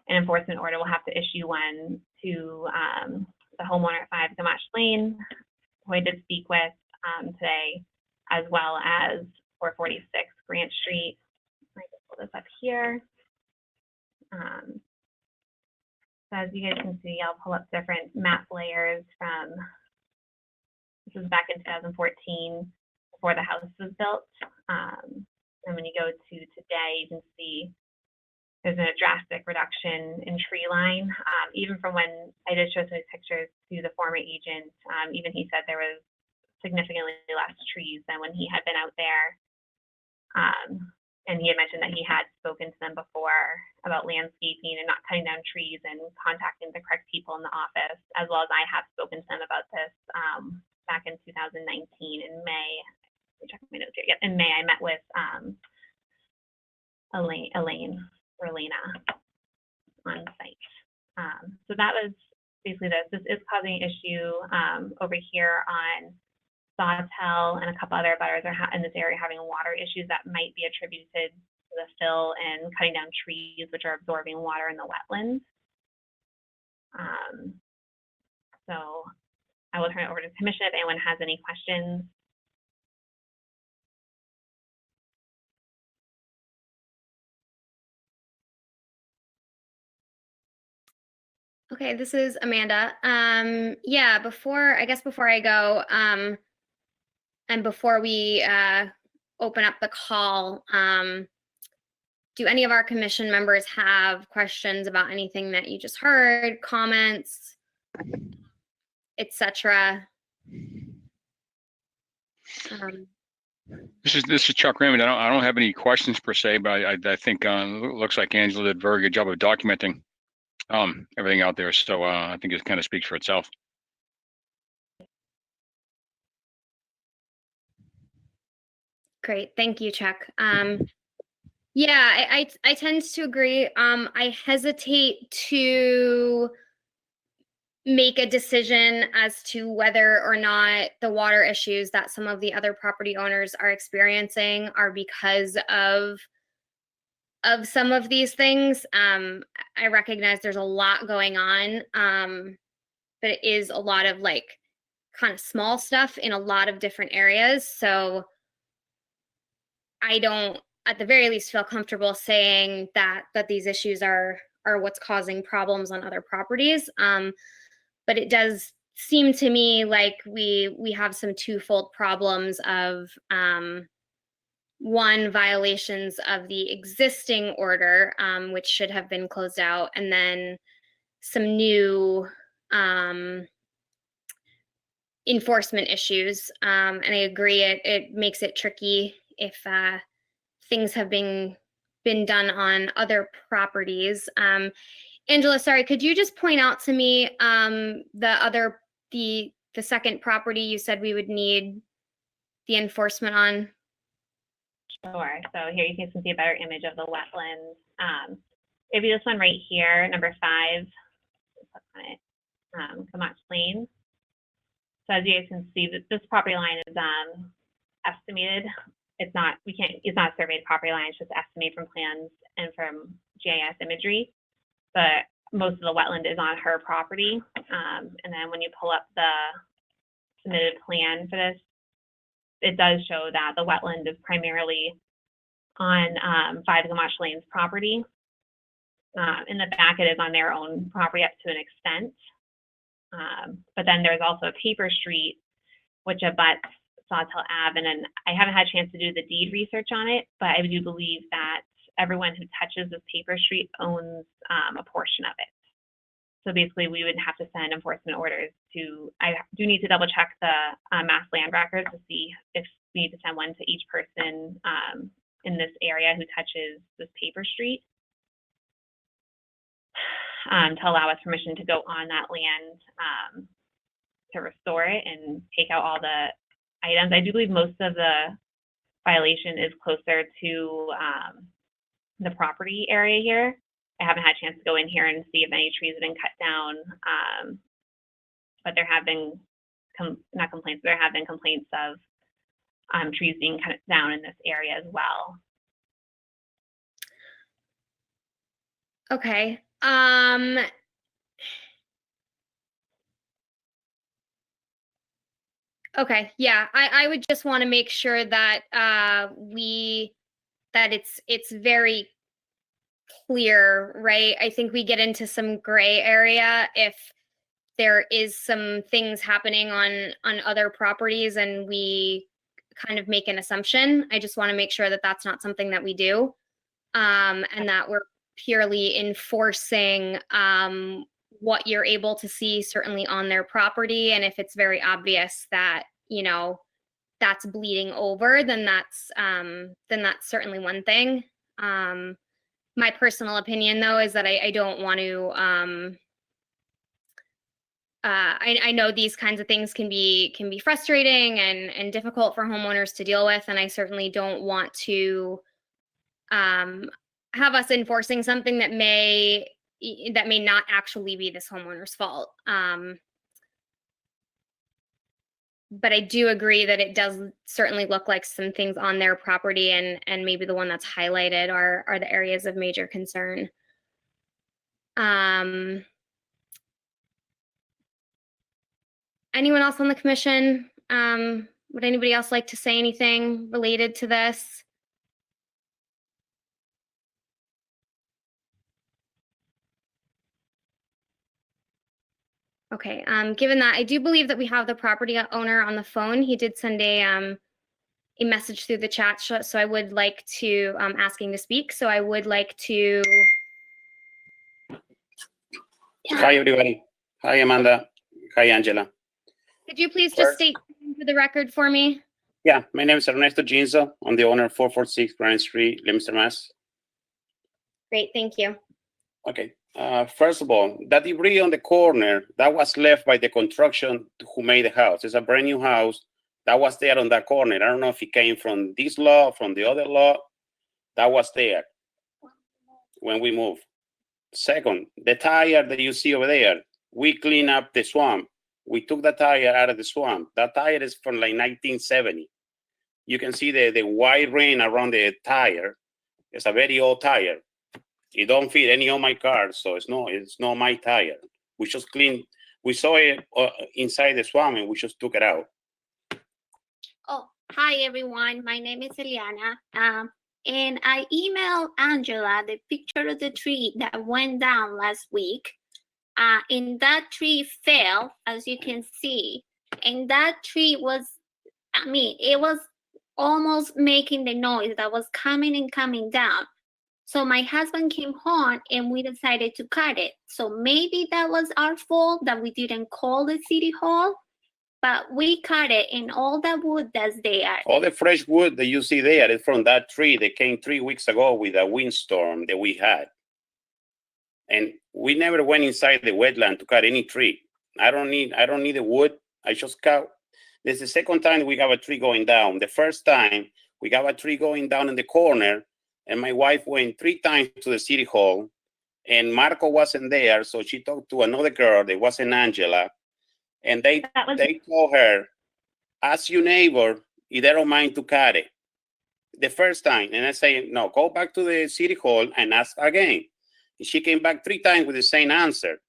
an enforcement order, we'll have to issue one to the homeowner at 5 Gamache Lane, who I did speak with today, as well as 446 Grant Street. I can pull this up here. So as you guys can see, I'll pull up different map layers from, this was back in 2014, before the house was built. And when you go to today, you can see there's a drastic reduction in tree line. Even from when I did show some pictures to the former agent, even he said there was significantly less trees than when he had been out there. And he had mentioned that he had spoken to them before about landscaping and not cutting down trees and contacting the correct people in the office, as well as I have spoken to them about this back in 2019 in May. Let me check my notes here. Yep, in May I met with Elena on site. So that was basically this. This is causing an issue over here on Sawtell, and a couple other butters are in this area having water issues that might be attributed to the fill and cutting down trees, which are absorbing water in the wetlands. So I will turn it over to the commission if anyone has any questions. Okay, this is Amanda. Yeah, before I go, and before we open up the call, do any of our commission members have questions about anything that you just heard, comments, etc.? This is Chuck Raymond. I don't have any questions per se, but I think it looks like Angela did a very good job of documenting everything out there. So I think it kind of speaks for itself. Great, thank you, Chuck. Yeah, I tend to agree. I hesitate to make a decision as to whether or not the water issues that some of the other property owners are experiencing are because of some of these things. I recognize there's a lot going on, but it is a lot of like kind of small stuff in a lot of different areas. So I don't, at the very least, feel comfortable saying that these issues are what's causing problems on other properties. But it does seem to me like we have some twofold problems of one, violations of the existing order, which should have been closed out, and then some new enforcement issues. And I agree, it makes it tricky if things have been done on other properties. Angela, sorry, could you just point out to me the second property you said we would need the enforcement on? Sure. So here you can see a better image of the wetlands. Maybe this one right here, number 5. Click on it. Gamache Lane. So as you guys can see, this property line is estimated. It's not a surveyed property line. It's just estimated from plans and from GIS imagery. But most of the wetland is on her property. And then when you pull up the submitted plan for this, it does show that the wetland is primarily on 5 Gamache Lane's property. In the back, it is on their own property up to an extent. But then there's also a paper street, which abuts Sawtell Ave, and then I haven't had a chance to do the deed research on it, but I do believe that everyone who touches this paper street owns a portion of it. So basically, we would have to send enforcement orders to, I do need to double check the mass land records to see if we need to send one to each person in this area who touches this paper street to allow us permission to go on that land to restore it and take out all the items. I do believe most of the violation is closer to the property area here. I haven't had a chance to go in here and see if any trees have been cut down, but there have been, not complaints, there have been complaints of trees being cut down in this area as well. Okay. Okay, yeah, I would just want to make sure that it's very clear, right? I think we get into some gray area if there is some things happening on other properties and we kind of make an assumption. I just want to make sure that that's not something that we do, and that we're purely enforcing what you're able to see certainly on their property. And if it's very obvious that, you know, that's bleeding over, then that's certainly one thing. My personal opinion, though, is that I don't want to, I know these kinds of things can be frustrating and difficult for homeowners to deal with. And I certainly don't want to have us enforcing something that may not actually be this homeowner's fault. But I do agree that it does certainly look like some things on their property, and maybe the one that's highlighted are the areas of major concern. Anyone else on the commission? Would anybody else like to say anything related to this? Okay, given that, I do believe that we have the property owner on the phone. He did send a message through the chat, so I would like to, asking to speak, so I would like to. Hi, everybody. Hi, Amanda. Hi, Angela. Could you please just state for the record for me? Yeah, my name is Ernesto Ginzo. I'm the owner of 446 Granite Street, Leominster, Mass. Great, thank you. Okay. First of all, that debris on the corner, that was left by the construction who made the house. It's a brand new house that was there on that corner. I don't know if it came from this lot, from the other lot. That was there when we moved. Second, the tire that you see over there, we clean up the swamp. We took the tire out of the swamp. That tire is from like 1970. You can see the white ring around the tire. It's a very old tire. It don't fit any of my cars, so it's not my tire. We just cleaned. We saw it inside the swamp, and we just took it out. Oh, hi everyone. My name is Eliana. And I emailed Angela the picture of the tree that went down last week. And that tree fell, as you can see. And that tree was, I mean, it was almost making the noise that was coming and coming down. So my husband came home and we decided to cut it. So maybe that was our fault that we didn't call the city hall, but we cut it, and all that wood that's there. All the fresh wood that you see there is from that tree that came 3 weeks ago with a windstorm that we had. And we never went inside the wetland to cut any tree. I don't need the wood. I just cut. This is the second time we got a tree going down. The first time we got a tree going down in the corner, and my wife went 3 times to the city hall, and Marco wasn't there, so she talked to another girl that wasn't Angela, and they told her, ask your neighbor if they don't mind to cut it. The first time, and I say, no, go back to the city hall and ask again. And she came back 3 times with the same answer.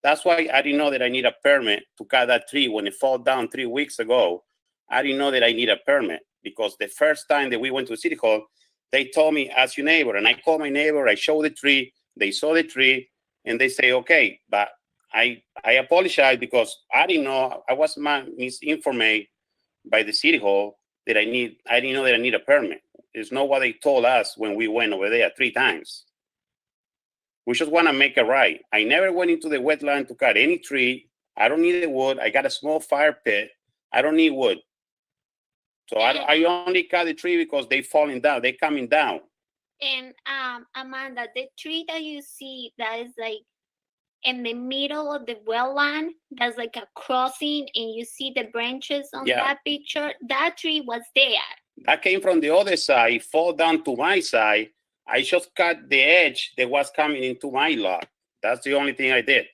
That's why I didn't know that I need a permit to cut that tree when it fell down 3 weeks ago. I didn't know that I need a permit because the first time that we went to City Hall, they told me, ask your neighbor. And I called my neighbor, I showed the tree, they saw the tree, and they say, okay. But I apologize because I didn't know, I was misinformed by the City Hall that I didn't know that I need a permit. It's not what they told us when we went over there 3 times. We just want to make it right. I never went into the wetland to cut any tree. I don't need the wood. I got a small fire pit. I don't need wood. So I only cut the tree because they falling down. They coming down. And Amanda, the tree that you see that is like in the middle of the wetland, that's like a crossing, and you see the branches on that picture. That tree was there. That came from the other side, fall down to my side. I just cut the edge that was coming into my lot. That's the only thing I did.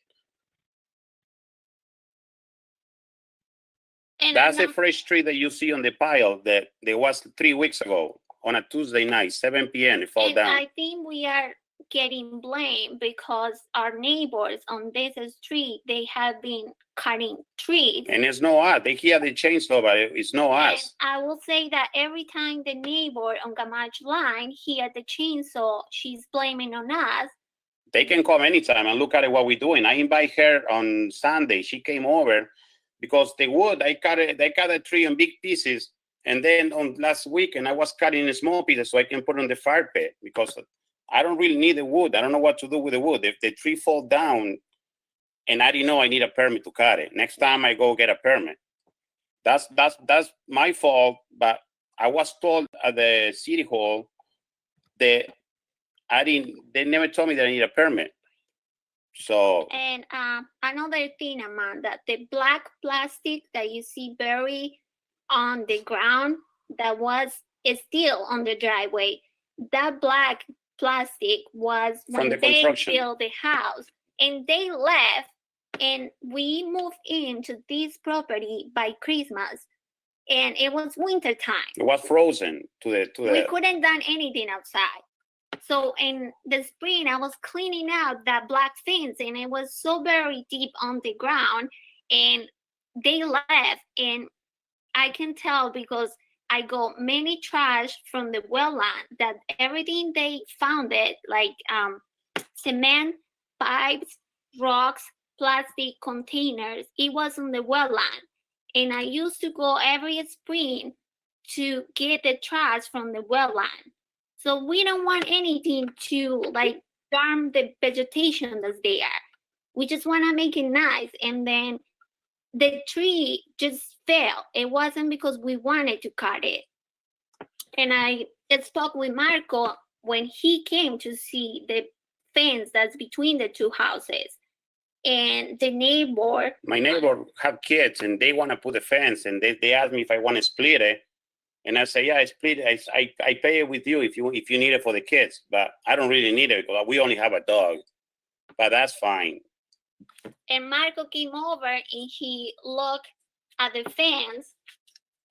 And that's a fresh tree that you see on the pile that there was 3 weeks ago on a Tuesday night, 7 p.m. It fell down. I think we are getting blamed because our neighbors on this street, they have been cutting trees. And it's no us. They hear the chainsaw, but it's no us. I will say that every time the neighbor on Gamache line hear the chainsaw, she's blaming on us. They can come anytime and look at what we're doing. I invite her on Sunday. She came over because the wood, they cut a tree in big pieces. And then on last weekend, I was cutting in small pieces so I can put on the fire pit because I don't really need the wood. I don't know what to do with the wood. If the tree fall down and I didn't know I need a permit to cut it, next time I go get a permit. That's my fault, but I was told at the City Hall that they never told me that I need a permit. So. And another thing, Amanda, the black plastic that you see buried on the ground is still on the driveway. That black plastic was when they built the house, and they left, and we moved into this property by Christmas, and it was winter time. It was frozen We couldn't done anything outside. So in the spring, I was cleaning out that black fence, and it was so very deep on the ground, and they left, and I can tell because I got many trash from the wetland that everything they found it, like cement, pipes, rocks, plastic containers, it was in the wetland. And I used to go every spring to get the trash from the wetland. So we don't want anything to like harm the vegetation that's there. We just want to make it nice. And then the tree just fell. It wasn't because we wanted to cut it. And I spoke with Marco when he came to see the fence that's between the two houses. And the neighbor. My neighbor have kids and they want to put a fence, and they asked me if I want to split it. And I say, yeah, I split it. I pay it with you if you need it for the kids, but I don't really need it because we only have a dog. But that's fine. And Marco came over and he looked at the fence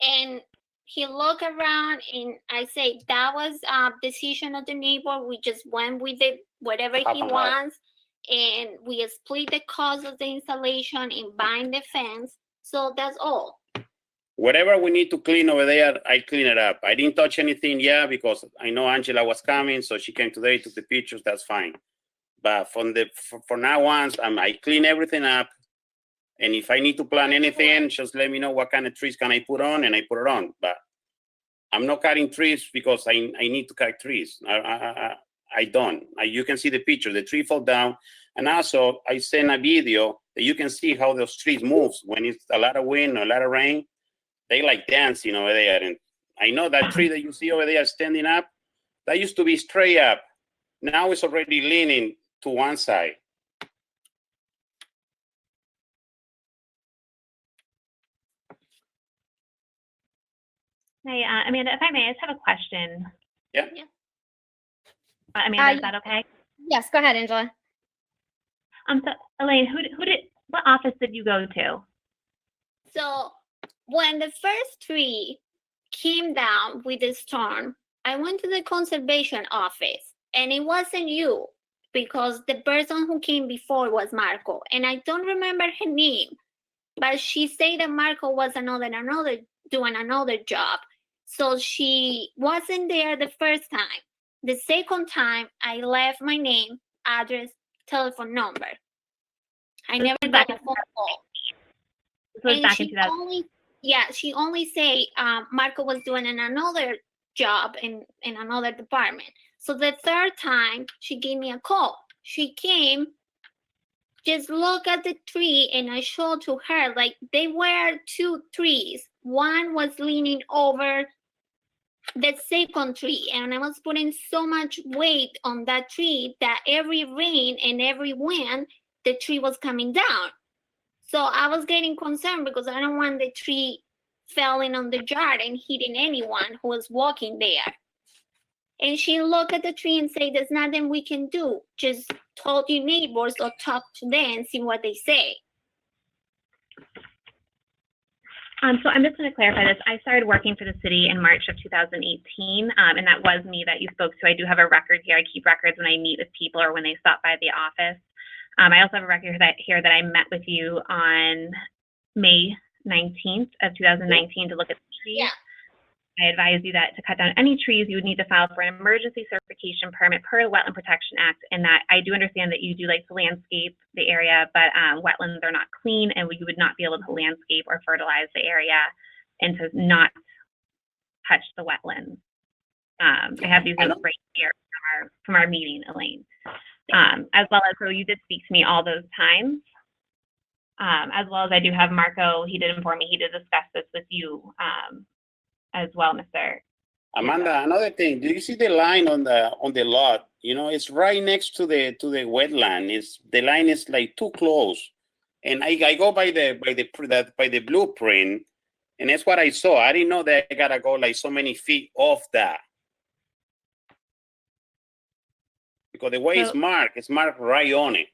and he looked around, and I say that was a decision of the neighbor. We just went with it, whatever he wants, and we split the cost of the installation and buying the fence. So that's all. Whatever we need to clean over there, I clean it up. I didn't touch anything yet because I know Angela was coming, so she came today, took the pictures. That's fine. But for now on, I clean everything up. And if I need to plant anything, just let me know what kind of trees can I put on, and I put it on. But I'm not cutting trees because I need to cut trees. I don't. You can see the picture. The tree fell down. And also, I sent a video that you can see how those trees move when it's a lot of wind or a lot of rain. They like dancing over there. And I know that tree that you see over there standing up, that used to be straight up. Now it's already leaning to one side. Hey, Amanda, if I may, I just have a question. Yeah. Amanda, is that okay? Yes, go ahead, Angela. So Elaine, what office did you go to? So when the first tree came down with the storm, I went to the conservation office, and it wasn't you. because the person who came before was Marco, and I don't remember her name, but she said that Marco was doing another job. So she wasn't there the first time. The second time, I left my name, address, telephone number. I never got a phone call. This was And back in she 2000. she only say Marco was doing another job in another department. So the third time, she gave me a call. She came, just look at the tree, and I showed to her, like, they were two trees. One was leaning over the second tree, and I was putting so much weight on that tree that every rain and every wind, the tree was coming down. So I was getting concerned because I don't want the tree falling on the yard and hitting anyone who was walking there. And she looked at the tree and said, there's nothing we can do. Just talk to your neighbors or talk to them and see what they say. So I'm just going to clarify this. I started working for the city in March of 2018, and that was me that you spoke to. I do have a record here. I keep records when I meet with people or when they stop by the office. I also have a record here that I met with you on May 19th of 2019 to look at the trees. Yeah. I advised you that to cut down any trees, you would need to file for an emergency certification permit per the Wetland Protection Act, and that I do understand that you do like to landscape the area, but wetlands are not clean, and you would not be able to landscape or fertilize the area and to not touch the wetlands. I have these notes right here from our meeting, Elaine. As well as, so you did speak to me all those times. As well as I do have Marco, he did inform me, he did discuss this with you as well, Mr. Amanda, another thing, do you see the line on the lot? You know, it's right next to the wetland. The line is like too close. And I go by the blueprint, and that's what I saw. I didn't know that I gotta go like so many feet off that. Because the way it's marked right on it.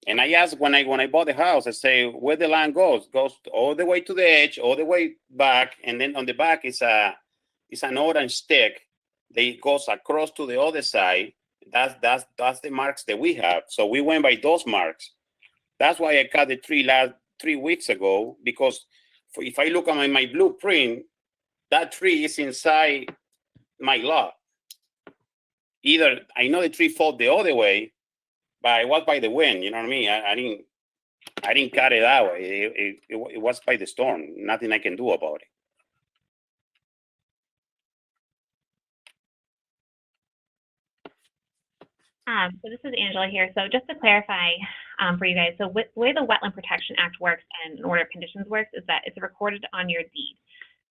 And I asked when I bought the house, I say, where the line goes all the way to the edge, all the way back, and then on the back is an orange stick that goes across to the other side. That's the marks that we have. So we went by those marks. That's why I cut the tree 3 weeks ago, because if I look at my blueprint, that tree is inside my lot. Either I know the tree fell the other way, but I was by the wind, you know what I mean? I didn't cut it that way. It was by the storm. Nothing I can do about it. So this is Angela here. So just to clarify for you guys, so the way the Wetland Protection Act works and Order of Conditions works is that it's recorded on your deed.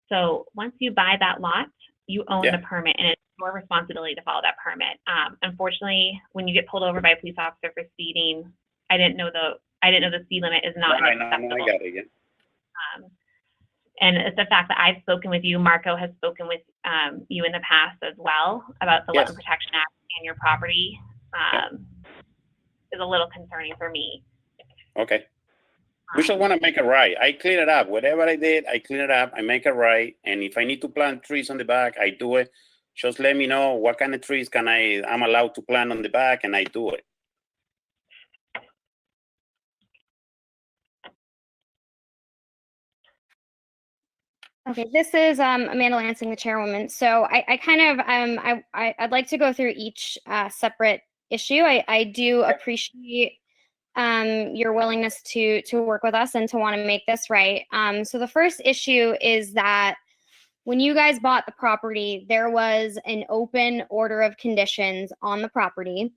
So once you buy that lot, you own the permit, and it's your responsibility to follow that permit. Unfortunately, when you get pulled over by a police officer for speeding, I didn't know the speed limit is not acceptable. I got it again. And it's the fact that I've spoken with you, Marco has spoken with you in the past as well about the Wetland Protection Act and your property is a little concerning for me. Okay. We just want to make it right. I clean it up. Whatever I did, I clean it up. I make it right. And if I need to plant trees on the back, I do it. Just let me know what kind of trees I'm allowed to plant on the back, and I do it. Okay, this is Amanda Lansing, the chairwoman. So I kind of I'd like to go through each separate issue. I do appreciate your willingness to work with us and to want to make this right. So the first issue is that when you guys bought the property, there was an open order of conditions on the property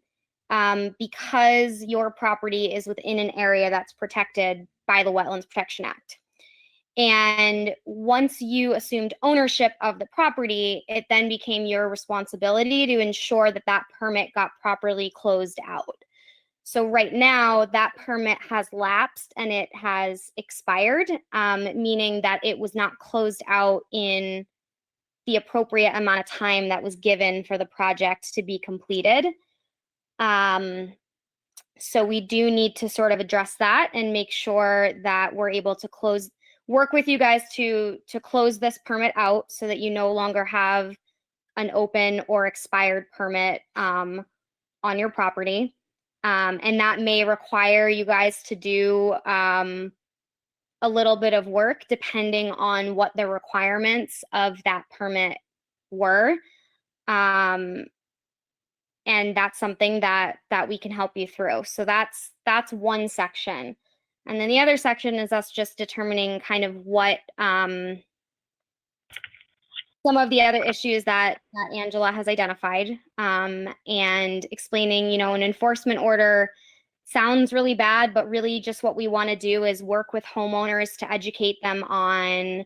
because your property is within an area that's protected by the Wetlands Protection Act. And once you assumed ownership of the property, it then became your responsibility to ensure that that permit got properly closed out. So right now, that permit has lapsed and it has expired, meaning that it was not closed out in the appropriate amount of time that was given for the project to be completed. So we do need to sort of address that and make sure that we're able to work with you guys to close this permit out so that you no longer have an open or expired permit on your property. And that may require you guys to do a little bit of work depending on what the requirements of that permit were. And that's something that we can help you through. So that's one section. And then the other section is us just determining kind of what some of the other issues that Angela has identified, and explaining, you know, an enforcement order sounds really bad, but really just what we want to do is work with homeowners to educate them on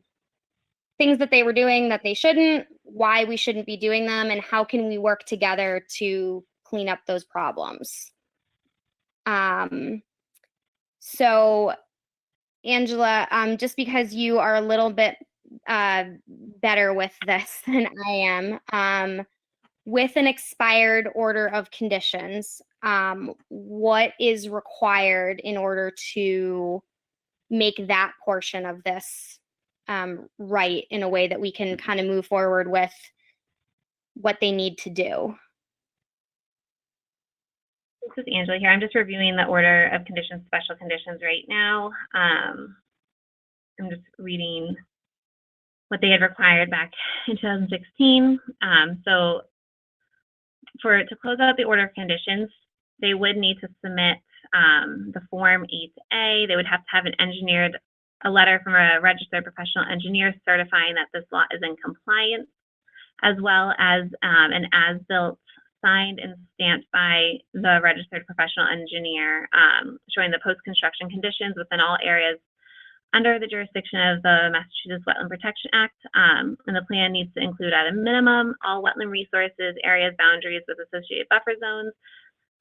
things that they were doing that they shouldn't, why we shouldn't be doing them, and how can we work together to clean up those problems. So Angela, just because you are a little bit better with this than I am, with an expired order of conditions, what is required in order to make that portion of this right in a way that we can kind of move forward with what they need to do? This is Angela here. I'm just reviewing the order of conditions, special conditions right now. I'm just reading what they had required back in 2016. So to close out the order of conditions, they would need to submit the Form 8A. They would have to have a letter from a registered professional engineer certifying that this lot is in compliance, as well as an as-built signed and stamped by the registered professional engineer, showing the post-construction conditions within all areas under the jurisdiction of the Massachusetts Wetland Protection Act. And the plan needs to include at a minimum all wetland resources, areas, boundaries with associated buffer zones,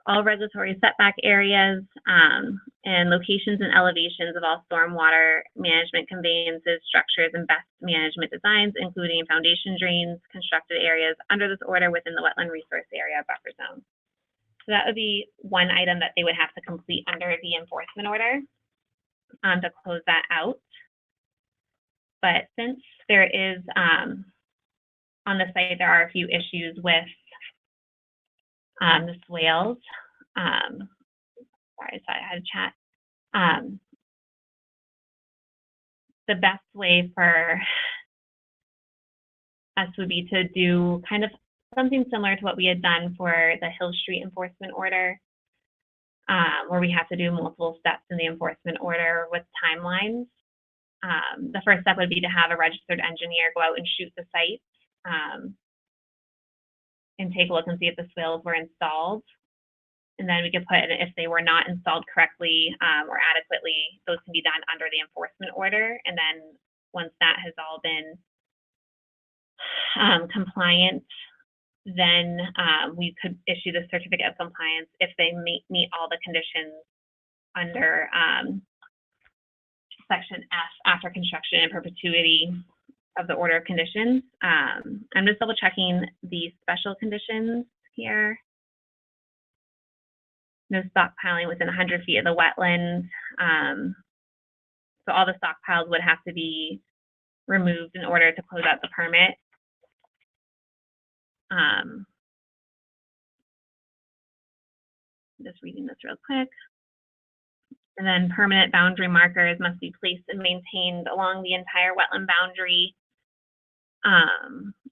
all regulatory setback areas, and locations and elevations of all stormwater management conveyances, structures, and best management designs, including foundation drains, constructed areas under this order within the wetland resource area buffer zone. So that would be one item that they would have to complete under the enforcement order to close that out. But since there is, on the site, there are a few issues with the swales. Sorry, I had a chat. The best way for us would be to do kind of something similar to what we had done for the Hill Street enforcement order, where we have to do multiple steps in the enforcement order with timelines. The first step would be to have a registered engineer go out and shoot the site and take a look and see if the swales were installed. And then we could put, if they were not installed correctly or adequately, those can be done under the enforcement order. And then once that has all been compliant, then we could issue the certificate of compliance if they meet all the conditions under Section F, after construction and perpetuity of the order of conditions. I'm just double checking the special conditions here. No stockpiling within 100 feet of the wetland. So all the stockpiles would have to be removed in order to close out the permit. Just reading this real quick. And then permanent boundary markers must be placed and maintained along the entire wetland boundary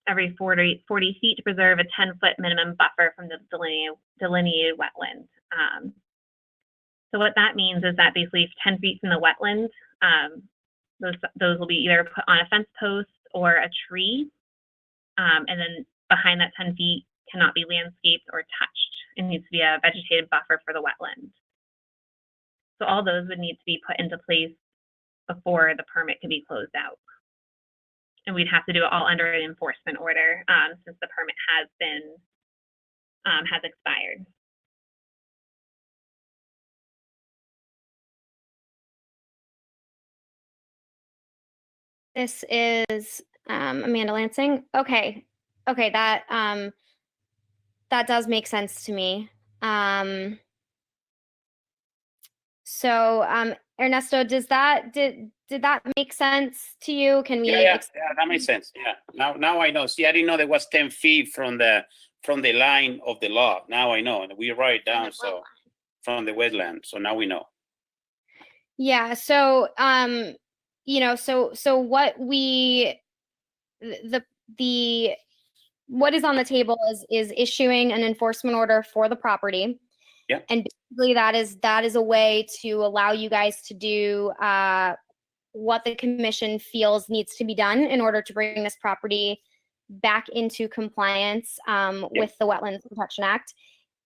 every 40 feet to preserve a 10-foot minimum buffer from the delineated wetland. So what that means is that basically 10 feet from the wetland, those will be either put on a fence post or a tree. And then behind that 10 feet cannot be landscaped or touched. It needs to be a vegetated buffer for the wetland. So all those would need to be put into place before the permit can be closed out. And we'd have to do it all under an enforcement order since the permit has expired. This is Amanda Lansing. Okay, that does make sense to me. So Ernesto, did that make sense to you? Can we? Yeah, that makes sense. Yeah, now I know. See, I didn't know there was 10 feet from the from the line of the law. Now I know, and we write it From down, the so wetland. from the wetland, so now we know. Yeah, so so what we the what is on the table is issuing an enforcement order for the property. Yeah. And basically that is a way to allow you guys to do what the commission feels needs to be done in order to bring this property back into compliance with the Wetlands Protection Act.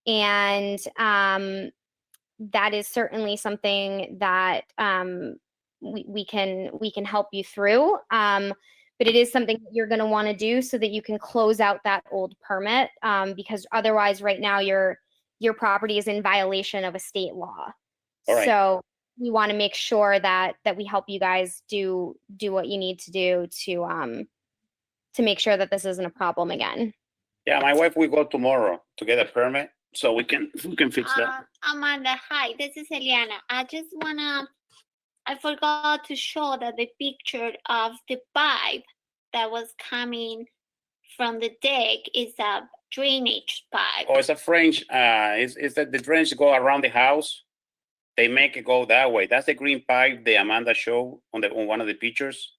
And that is certainly something that we can help you through. But it is something that you're going to want to do so that you can close out that old permit, because otherwise right now your property is in violation of a state law. All right. So we want to make sure that we help you guys do what you need to do to make sure that this isn't a problem again. Yeah, my wife will go tomorrow to get a permit, so we can fix that. Amanda, hi, this is Eliana. I forgot to show that the picture of the pipe that was coming from the deck is a drainage pipe. Oh, it's a French, is that the drainage go around the house? They make it go that way. That's the green pipe that Amanda showed on one of the pictures.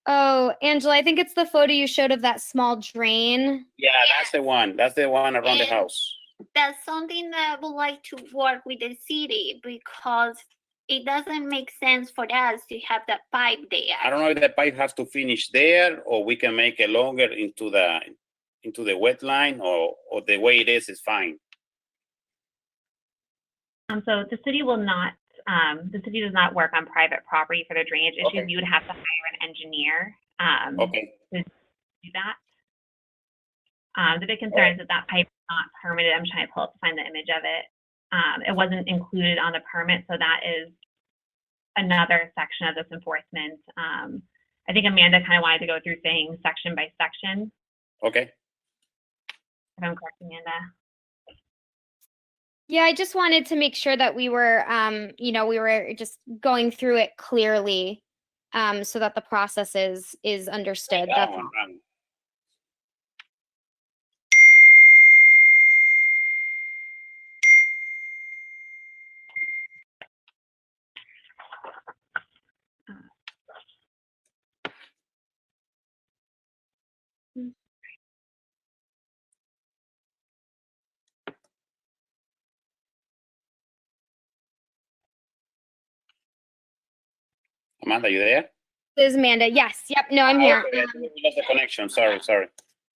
Oh, Angela, I think it's the photo you showed of that small drain. Yeah, that's the one. That's the one around the house. That's something that I would like to work with the city, because it doesn't make sense for us to have that pipe there. I don't know if the pipe has to finish there, or we can make it longer into the wetline, or the way it is fine. So the city will not, the city does not work on private property for the drainage issues. Okay. You would have to hire an engineer Okay. to do that. The big concern is that pipe is not permitted. I'm trying to pull up to find the image of it. It wasn't included on the permit, so that is another section of this enforcement. I think Amanda kind of wanted to go through things section by section. Okay. If I'm correct, Amanda. Yeah, I just wanted to make sure that we were, we were just going through it clearly, so that the process is understood. That That's one, all. Amanda, you there? This is Amanda. Yes. Yep. No, I'm here. Okay, we lost the connection. Sorry.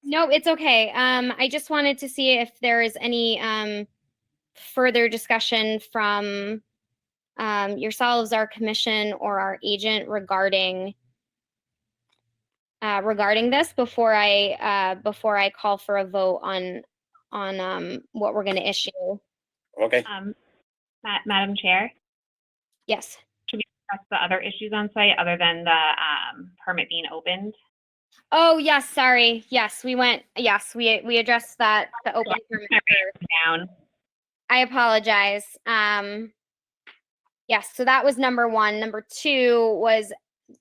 No, it's okay. I just wanted to see if there is any further discussion from yourselves, our commission, or our agent regarding this before I call for a vote on what we're going to issue. Okay. Madam Chair, Yes. should we discuss the other issues on site other than the permit being opened? Oh, yes. Sorry. Yes, we addressed that, the open permit first. Down. I apologize. Yes, so that was number one. Number two was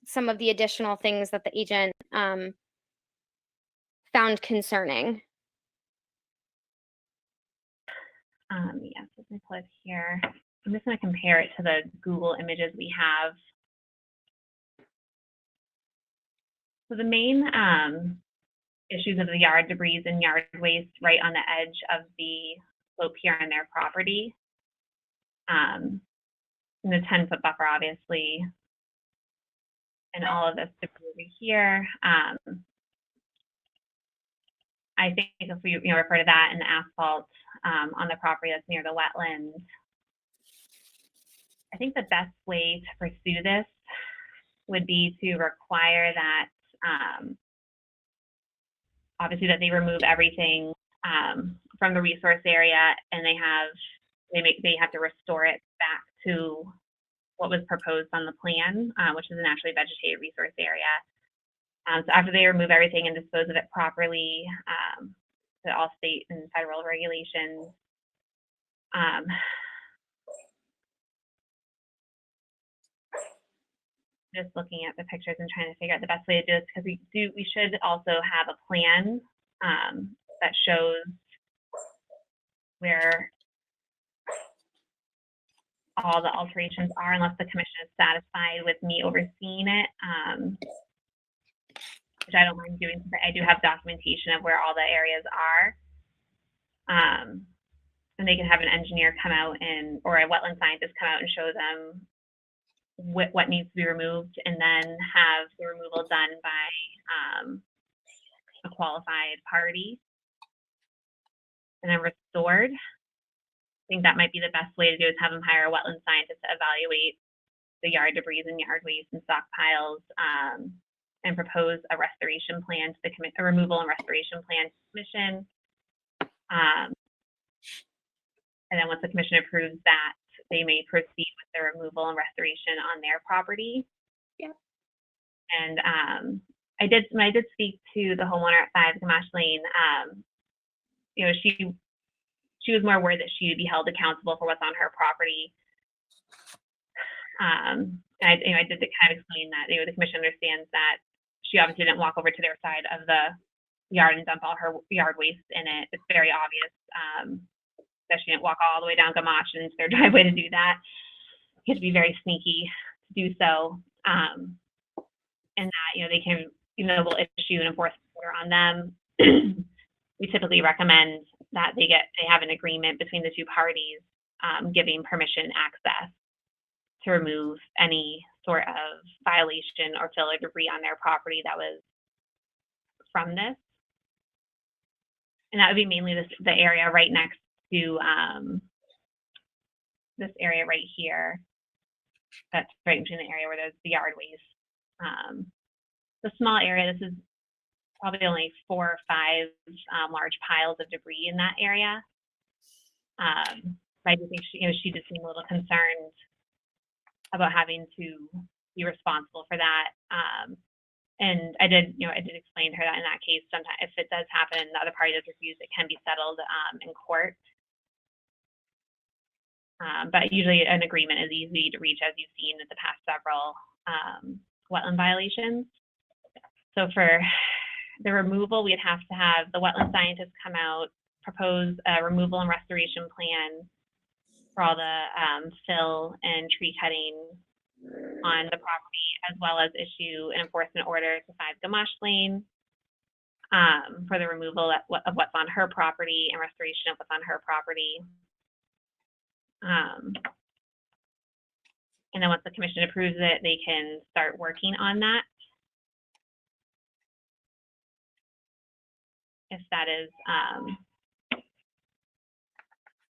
some of the additional things that the agent found concerning. Yes, let me pull it here. I'm just going to compare it to the Google images we have. So the main issues of the yard debris and yard waste right on the edge of the slope here on their property. And the 10-foot buffer, obviously, and all of this debris over here. I think if we refer to that and the asphalt on the property that's near the wetlands, I think the best way to pursue this would be to require that obviously that they remove everything from the resource area, and they have to restore it back to what was proposed on the plan, which is a naturally vegetated resource area. So after they remove everything and dispose of it properly to all state and federal regulations, just looking at the pictures and trying to figure out the best way to do this, because we should also have a plan that shows where all the alterations are, unless the commission is satisfied with me overseeing it, which I don't mind doing, but I do have documentation of where all the areas are. And they can have an engineer come out or a wetland scientist come out and show them what needs to be removed, and then have the removal done by a qualified party and then restored. I think that might be the best way to do is have them hire a wetland scientist to evaluate the yard debris and yard waste and stockpiles, and propose a restoration plan to a removal and restoration plan to the commission. And then once the commission approves that, they may proceed with the removal and restoration on their property. Yeah. And when I did speak to the homeowner at 5 Gamache Lane, you know, she was more worried that she would be held accountable for what's on her property. I did kind of explain that, you know, the commission understands that she obviously didn't walk over to their side of the yard and dump all her yard waste in it. It's very obvious that she didn't walk all the way down Gamache and into their driveway to do that. You have to be very sneaky to do so. And that, you know, they can, even though we'll issue an enforcement order on them, we typically recommend that they have an agreement between the two parties, giving permission access to remove any sort of violation or fill or debris on their property that was from this. And that would be mainly the area right next to this area right here. That's right between the area where there's the yard waste. The small area, this is probably only 4 or 5 large piles of debris in that area. I do think she did seem a little concerned about having to be responsible for that. And I did explain to her that in that case, sometimes if it does happen, the other party does refuse, it can be settled in court. But usually an agreement is easy to reach, as you've seen in the past several wetland violations. So for the removal, we'd have to have the wetland scientists come out, propose a removal and restoration plan for all the fill and tree cutting on the property, as well as issue an enforcement order to 5 Gamache Lane for the removal of what's on her property and restoration of what's on her property. And then once the commission approves it, they can start working on that. If that is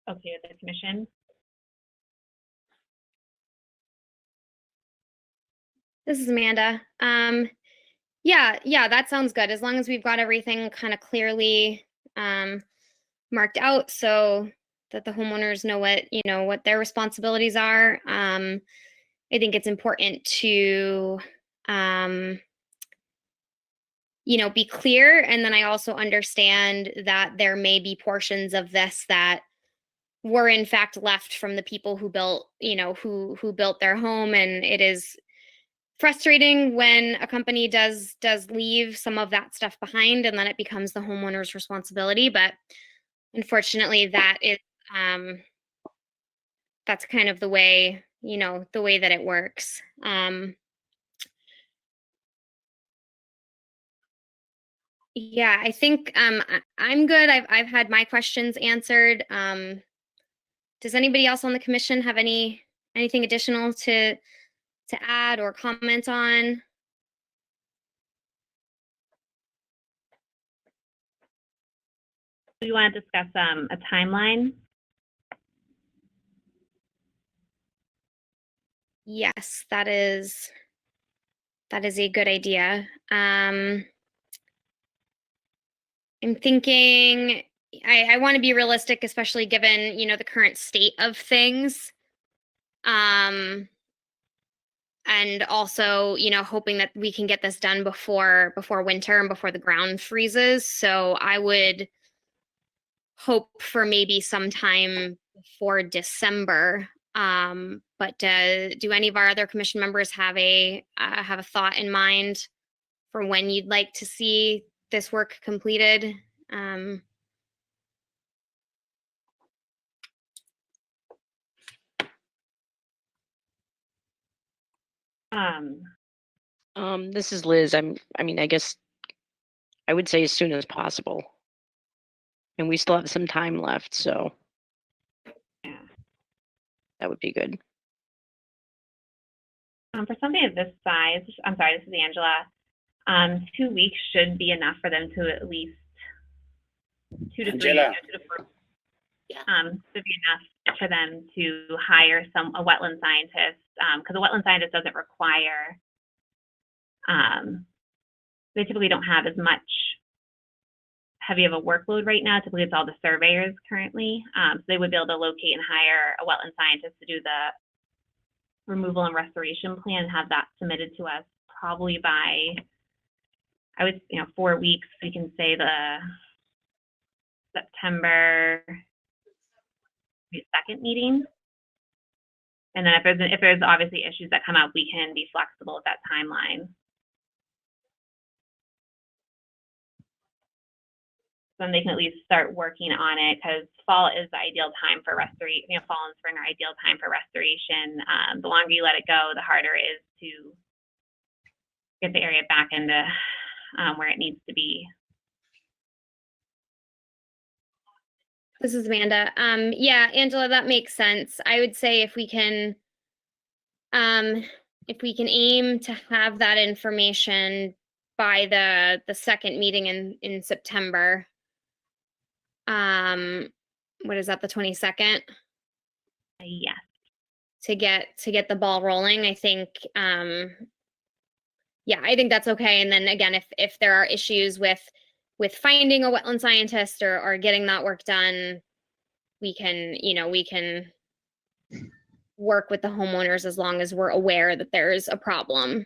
okay with the commission. This is Amanda. Yeah, that sounds good. As long as we've got everything kind of clearly marked out so that the homeowners know what their responsibilities are. I think it's important to be clear. And then I also understand that there may be portions of this that were in fact left from the people who built, who built their home. And it is frustrating when a company does leave some of that stuff behind, and then it becomes the homeowner's responsibility. But unfortunately, that is that's kind of the way that it works. Yeah, I think I'm good. I've had my questions answered. Does anybody else on the commission have anything additional to add or comment on? Do you want to discuss a timeline? Yes, that is a good idea. I'm thinking I want to be realistic, especially given, the current state of things. And also, hoping that we can get this done before winter and before the ground freezes. So I would hope for maybe sometime before December. But do any of our other commission members have a thought in mind for when you'd like to see this work completed? This is Liz. I mean, I guess I would say as soon as possible. And we still have some time left, so Yeah. that would be good. For something of this size, I'm sorry, this is Angela. 2 weeks should be enough for them to at least 2 to 3, Angela. 2 to 4, should be enough for them to hire a wetland scientist, because a wetland scientist doesn't require, they typically don't have as much heavy of a workload right now. Typically it's all the surveyors currently. So they would be able to locate and hire a wetland scientist to do the removal and restoration plan and have that submitted to us probably by, I would, 4 weeks. We can say the September 2nd meeting. And then if there's obviously issues that come up, we can be flexible with that timeline. Then they can at least start working on it, because fall is the ideal time for restoration. Fall and spring are ideal time for restoration. The longer you let it go, the harder it is to get the area back into where it needs to be. This is Amanda. Yeah, Angela, that makes sense. I would say if we can aim to have that information by the second meeting in September. What is that, the 22nd? Yes. To get the ball rolling, I think, yeah, I think that's okay. And then again, if there are issues with finding a wetland scientist or getting that work done, we can work with the homeowners as long as we're aware that there's a problem.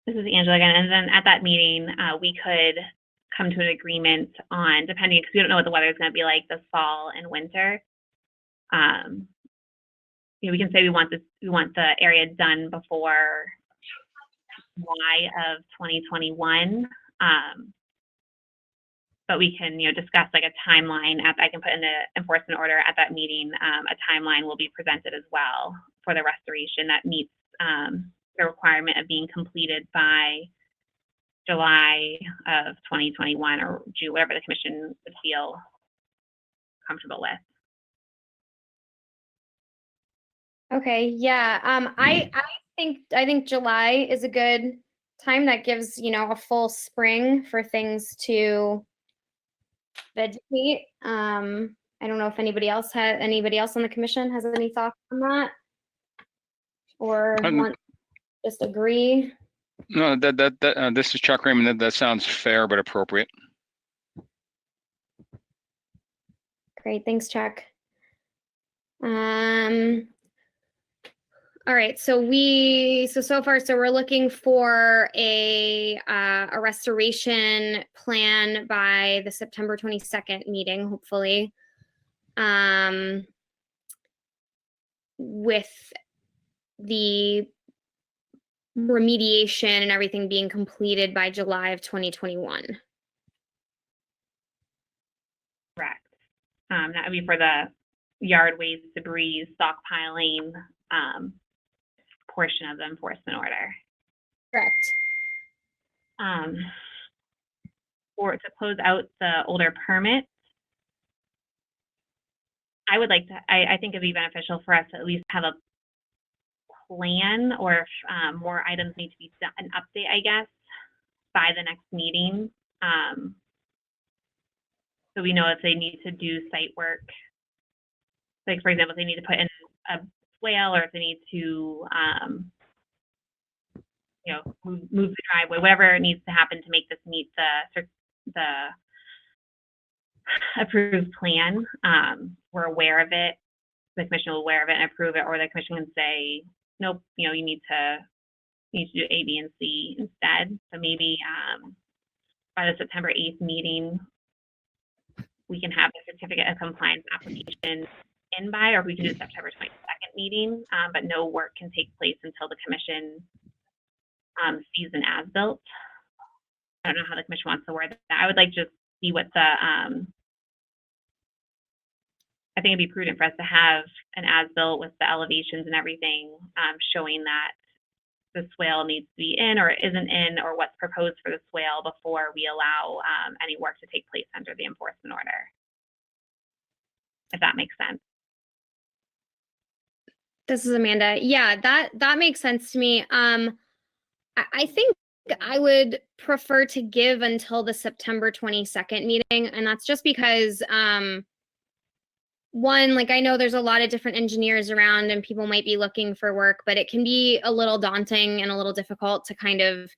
This is Angela again, and then at that meeting, we could come to an agreement on, depending, because we don't know what the weather is going to be like this fall and winter. We can say we want the area done before July of 2021. But we can, discuss like a timeline. I can put in the enforcement order at that meeting. A timeline will be presented as well for the restoration that meets the requirement of being completed by July of 2021 or June, whatever the commission would feel comfortable with. Okay, yeah. I think July is a good time. That gives, a full spring for things to vegetate. I don't know if anybody else on the commission has any thoughts on that, or want just agree. No, this is Chuck Raymond. That sounds fair but appropriate. Great, thanks, Chuck. All right, so we're looking for a restoration plan by the September 22nd meeting, hopefully, with the remediation and everything being completed by July of 2021. Correct. That would be for the yard waste, debris, stockpiling portion of the enforcement order. Correct. Or to close out the older permit, I think it'd be beneficial for us to at least have a plan, or if more items need to be done, an update, I guess, by the next meeting. So we know if they need to do site work, like for example, if they need to put in a swale, or if they need to, move the driveway, whatever needs to happen to make this meet the approved plan. We're aware of it. The commission will aware of it and approve it, or the commission can say, nope, you need to do A, B, and C instead. So maybe by the September 8th meeting, we can have the certificate of compliance application in by, or we can do the September 22nd meeting, but no work can take place until the commission sees an as-built. I don't know how the commission wants to word that. I would like to see what the, I think it'd be prudent for us to have an as-built with the elevations and everything, showing that the swale needs to be in or isn't in, or what's proposed for the swale before we allow any work to take place under the enforcement order. If that makes sense. This is Amanda. Yeah, that makes sense to me. I think I would prefer to give until the September 22nd meeting, and that's just because one, like, I know there's a lot of different engineers around and people might be looking for work, but it can be a little daunting and a little difficult to kind of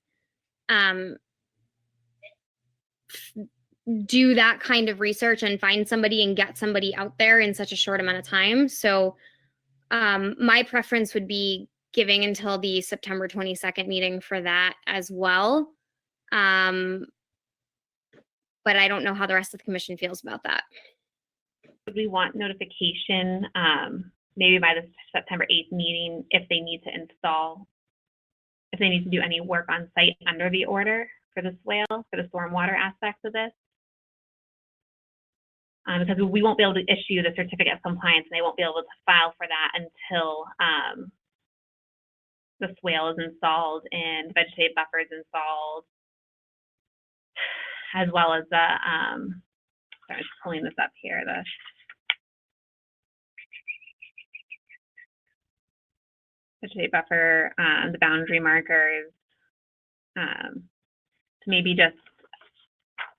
do that kind of research and find somebody and get somebody out there in such a short amount of time. So my preference would be giving until the September 22nd meeting for that as well. But I don't know how the rest of the commission feels about that. We want notification maybe by the September 8th meeting if they need to install, if they need to do any work on site under the order for the swale, for the stormwater aspects of this. Because we won't be able to issue the certificate of compliance and they won't be able to file for that until the swale is installed and vegetative buffers installed, as well as the, sorry, I'm just pulling this up here, the vegetative buffer, the boundary markers, to maybe just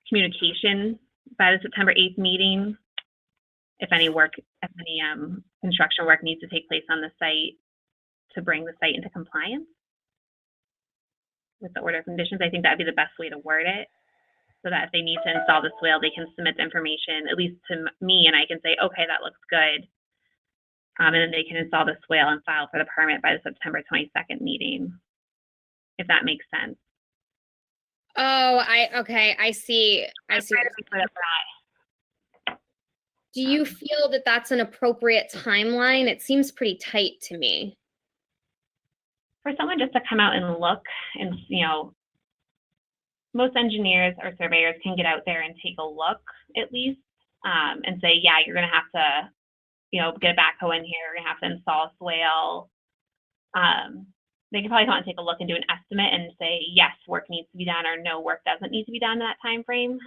communication by the September 8th meeting, if any work, if any construction work needs to take place on the site to bring the site into compliance with the order of conditions. I think that'd be the best way to word it, so that if they need to install the swale, they can submit the information, at least to me, and I can say, okay, that looks good. And then they can install the swale and file for the permit by the September 22nd meeting, if that makes sense. Oh, okay, I see. Do you feel that that's an appropriate timeline? It seems pretty tight to me. For someone just to come out and look, and most engineers or surveyors can get out there and take a look at least, and say, yeah, you're going to have to, get a backhoe in here. You're going to have to install a swale. They can probably come out and take a look and do an estimate and say, yes, work needs to be done, or no, work doesn't need to be done in that time frame.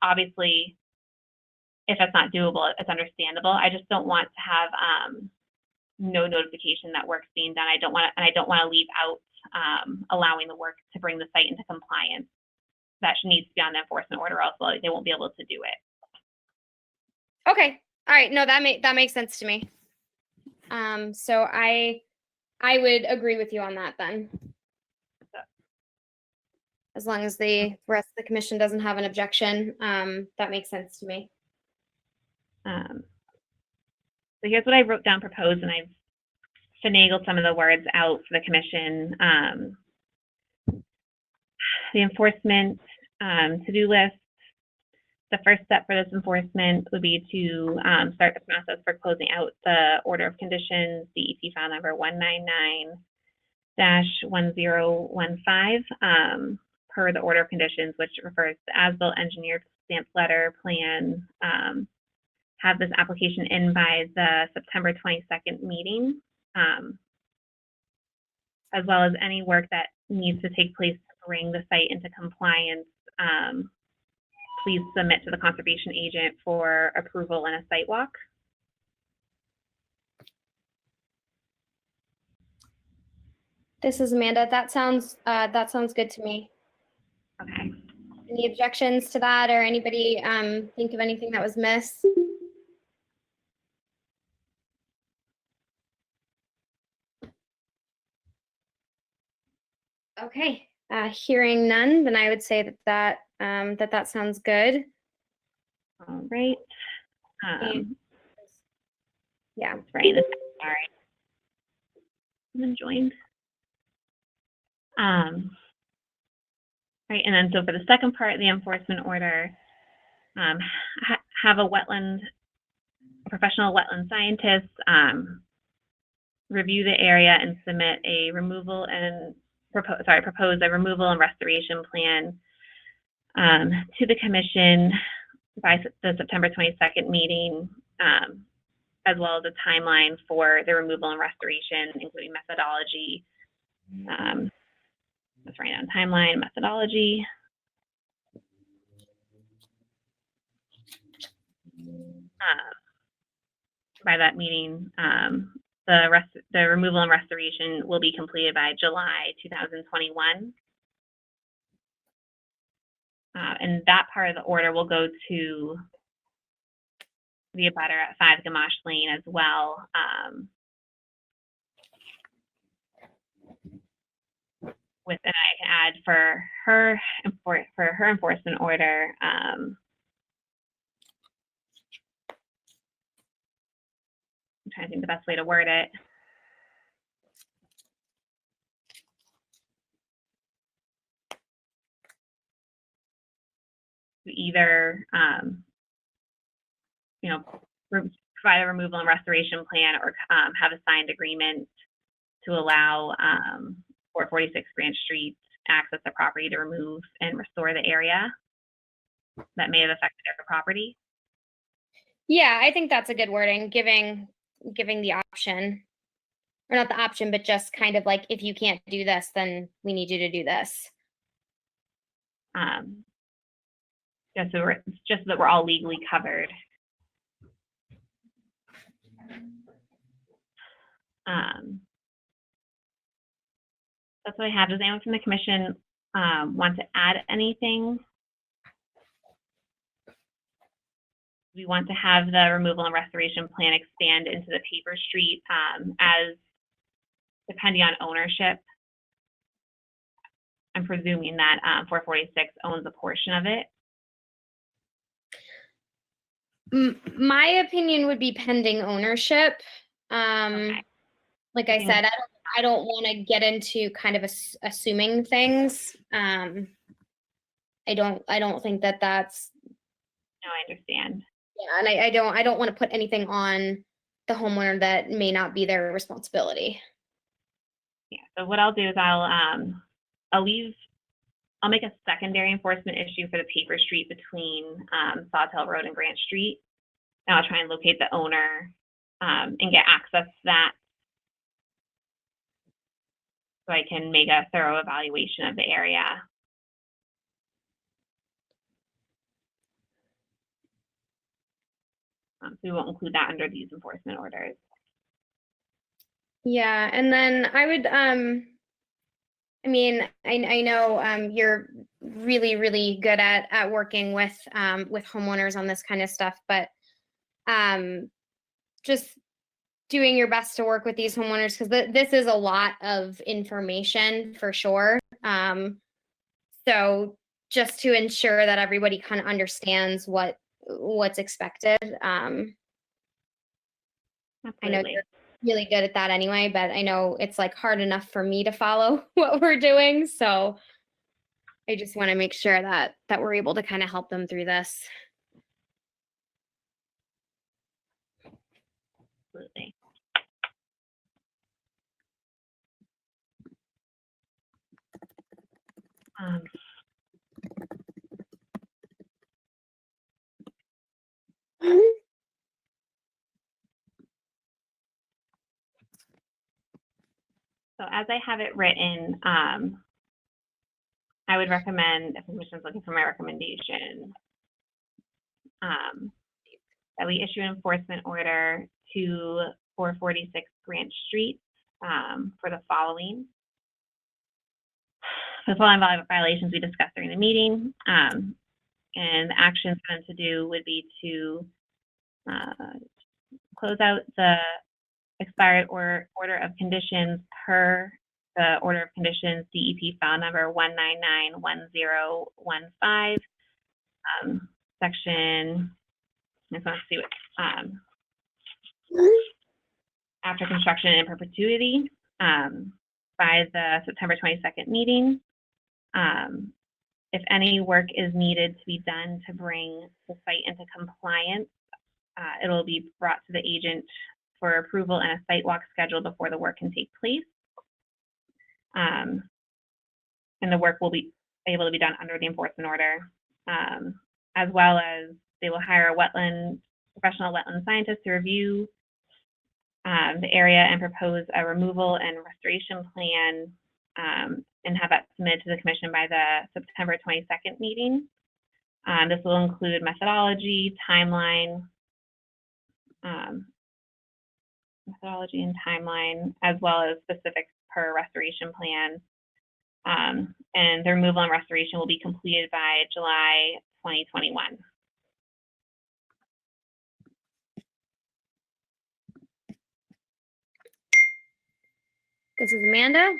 Obviously, if that's not doable, it's understandable. I just don't want to have no notification that work's being done. I don't want to leave out allowing the work to bring the site into compliance. That needs to be on the enforcement order, else they won't be able to do it. Okay, all right, no, that makes sense to me. So I would agree with you on that then. As long as the rest of the commission doesn't have an objection, that makes sense to me. So here's what I wrote down proposed, and I've finagled some of the words out for the commission. The enforcement to-do list. The first step for this enforcement would be to start the process for closing out the order of conditions, DEP file number 199-1015, per the order of conditions, which refers to as-built engineered stamped letter plan. Have this application in by the September 22nd meeting, as well as any work that needs to take place to bring the site into compliance. Please submit to the conservation agent for approval in a site walk. This is Amanda. That sounds good to me. Okay. Any objections to that, or anybody think of anything that was missed? Okay, hearing none, then I would say that sounds good. All right. Yeah. Right. Sorry. Someone joined. Right, and then so for the second part of the enforcement order, have a professional wetland scientist review the area and submit a propose a removal and restoration plan to the commission by the September 22nd meeting, as well as a timeline for the removal and restoration, including methodology. Let's write down timeline, methodology. By that meeting, the removal and restoration will be completed by July 2021. And that part of the order will go to the abutter at 5 Gamache Lane as well. And I can add for her enforcement order. I'm trying to think the best way to word it. Either provide a removal and restoration plan, or have a signed agreement to allow 446 Branch Street access the property to remove and restore the area that may have affected their property. Yeah, I think that's a good wording, giving the option, or not the option, but just kind of like, if you can't do this, then we need you to do this. Just so that we're all legally covered. That's what I have. Does anyone from the commission want to add anything? We want to have the removal and restoration plan expand into the paper street as depending on ownership. I'm presuming that 446 owns a portion of it. My opinion would be pending ownership. Okay. Like I said, I don't want to get into kind of assuming things. I don't think that that's. No, I understand. Yeah, and I don't want to put anything on the homeowner that may not be their responsibility. Yeah. So what I'll do is I'll make a secondary enforcement issue for the paper street between Sawtell Road and Grant Street. And I'll try and locate the owner and get access to that so I can make a thorough evaluation of the area. So we won't include that under these enforcement orders. Yeah, and then I would, I know you're really good at working with homeowners on this kind of stuff, but just doing your best to work with these homeowners, because this is a lot of information for sure. So just to ensure that everybody kind of understands what's expected. I know you're really good at that anyway, but I know it's like hard enough for me to follow what we're doing. So I just want to make sure that we're able to kind of help them through this. Absolutely. So as I have it written, I would recommend, if the commission is looking for my recommendation, that we issue an enforcement order to 446 Grant Street for the following. The following violations we discussed during the meeting, and the actions for them to do would be to close out the expired order of conditions per the order of conditions DEP file number 1991015, section. I just want to see what after construction in perpetuity by the September 22nd meeting. If any work is needed to be done to bring the site into compliance, it will be brought to the agent for approval and a site walk scheduled before the work can take place. And the work will be able to be done under the enforcement order, as well as they will hire a professional wetland scientist to review the area and propose a removal and restoration plan and have that submitted to the commission by the September 22nd meeting. This will include methodology, timeline, as well as specifics per restoration plan. And the removal and restoration will be completed by July 2021. This is Amanda.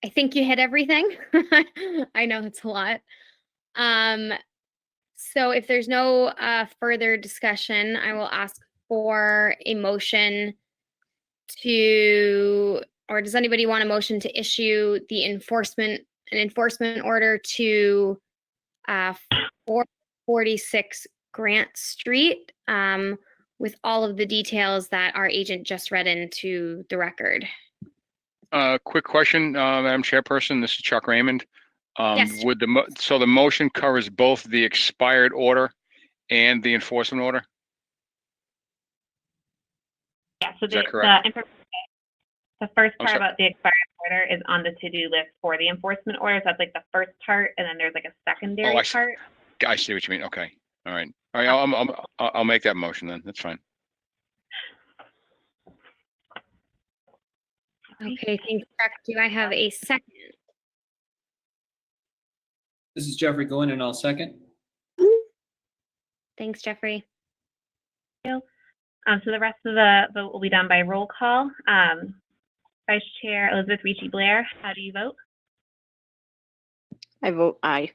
I think you hit everything. I know it's a lot. So if there's no further discussion, I will ask for a motion to, or does anybody want a motion to issue the enforcement order to 446 Grant Street with all of the details that our agent just read into the record? Quick question, Madam Chairperson, this is Chuck Raymond. Yes. Would so the motion covers both the expired order and the enforcement order? Yeah, so Is that correct? the first part sorry. about the expired order is on the to-do list for the enforcement order. So that's like the first part, and then there's like a secondary I see. part. I see what you mean. Okay. All right. All right. I'll make that motion then. That's fine. Okay, thanks, Chuck. Do I have a second? This is Jeffrey Glynn, and I'll second. Thanks, Jeffrey. So the rest of the vote will be done by roll call. Vice Chair Elizabeth Ricci Blair, how do you vote? I vote aye.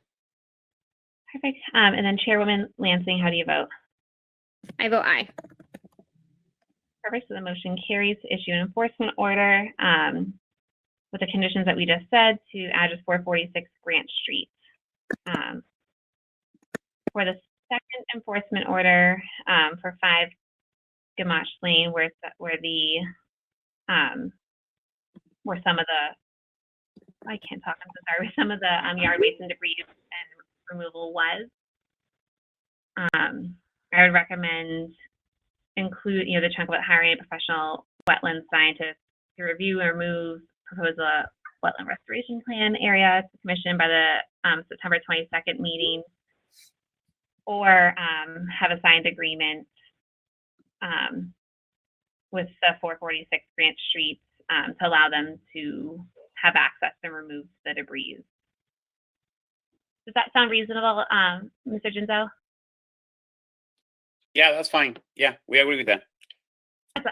Perfect. And then Chairwoman Lansing, how do you vote? I vote aye. Perfect. So the motion carries to issue an enforcement order with the conditions that we just said to address 446 Grant Street. For the second enforcement order for 5 Gamache Lane, where some of the, I can't talk, I'm so sorry, where some of the yard waste and debris and removal was. I would recommend include, the chunk about hiring a professional wetland scientist to review and propose a wetland restoration plan area to commission by the September 22nd meeting, or have a signed agreement with the 446 Grant Street to allow them to have access and remove the debris. Does that sound reasonable, Mr. Ginzo? Yeah, that's fine. Yeah, we agree with that.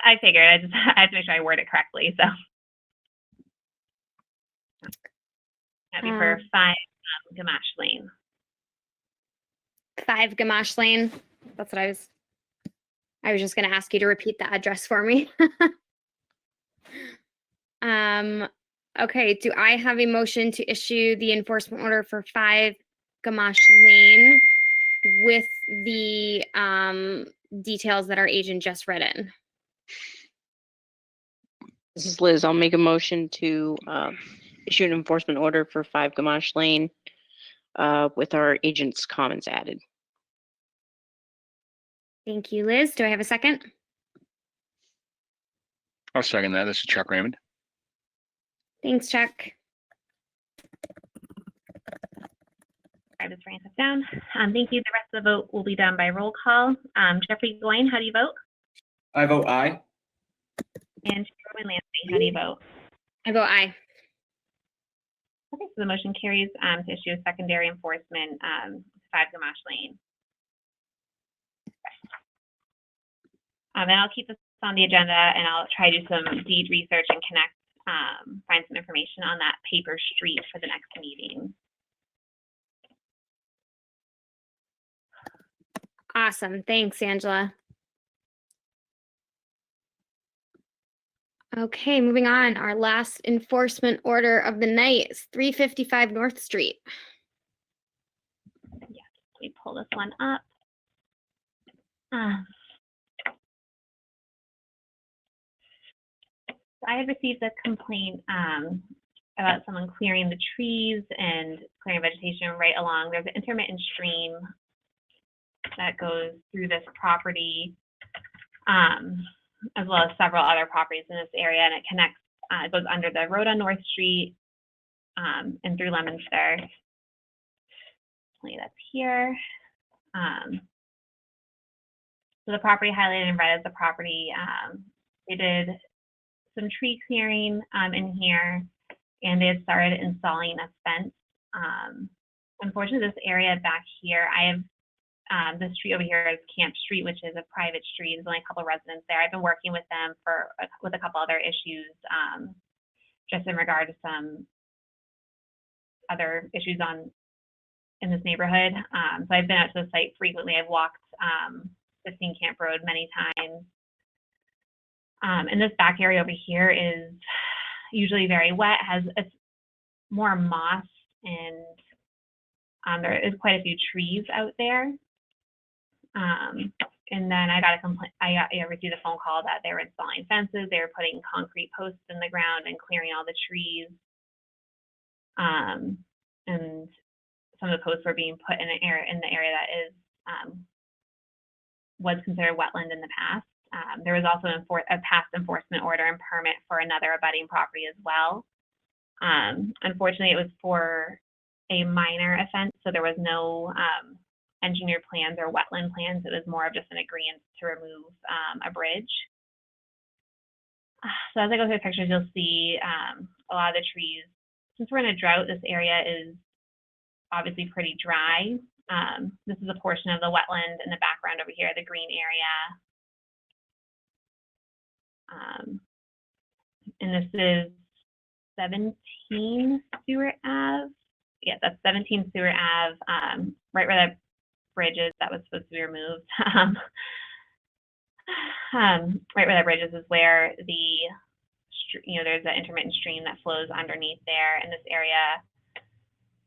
I figured. I have to make sure I word it correctly. So that'd be for 5 Gamache Lane. 5 Gamache Lane. That's what I was just going to ask you to repeat the address for me. Okay, do I have a motion to issue the enforcement order for 5 Gamache Lane with the details that our agent just read in? This is Liz. I'll make a motion to issue an enforcement order for 5 Gamache Lane with our agent's comments added. Thank you, Liz. Do I have a second? I'll second that. This is Chuck Raymond. Thanks, Chuck. I just writing this down. Thank you. The rest of the vote will be done by roll call. Jeffrey Goyne, how do you vote? I vote aye. And Chairwoman Lansing, how do you vote? I vote aye. Okay, so the motion carries to issue a secondary enforcement 5 Gamache Lane. And I'll keep this on the agenda, and I'll try to do some deed research and find some information on that paper street for the next meeting. Awesome. Thanks, Angela. Okay, moving on. Our last enforcement order of the night is 355 North Street. Yes, let me pull this one up. So I had received a complaint about someone clearing the trees and clearing vegetation right along. There's an intermittent stream that goes through this property. as well as several other properties in this area, and it connects, it goes under the road on North Street and through Leominster. That's here. So the property highlighted in red is the property. They did some tree clearing in here, and they had started installing a fence. Unfortunately, this area back here, I have the street over here is Camp Street, which is a private street. There's only a couple of residents there. I've been working with them with a couple other issues, just in regard to some other issues in this neighborhood. So I've been out to the site frequently. I've walked 15 Camp Road many times. And this back area over here is usually very wet, has more moss, and there is quite a few trees out there. And then I received a phone call that they were installing fences, they were putting concrete posts in the ground and clearing all the trees. And some of the posts were being put in the area that is was considered wetland in the past. There was also a past enforcement order and permit for another abutting property as well. Unfortunately, it was for a minor offense, so there was no engineered plans or wetland plans. It was more of just an agreement to remove a bridge. So as I go through the pictures, you'll see a lot of the trees. Since we're in a drought, this area is obviously pretty dry. This is a portion of the wetland in the background over here, the green area. And this is 17 Stewart Ave. Yeah, that's 17 Stewart Ave, right where that bridge is that was supposed to be removed. Right where that bridge is where there's an intermittent stream that flows underneath there. In this area,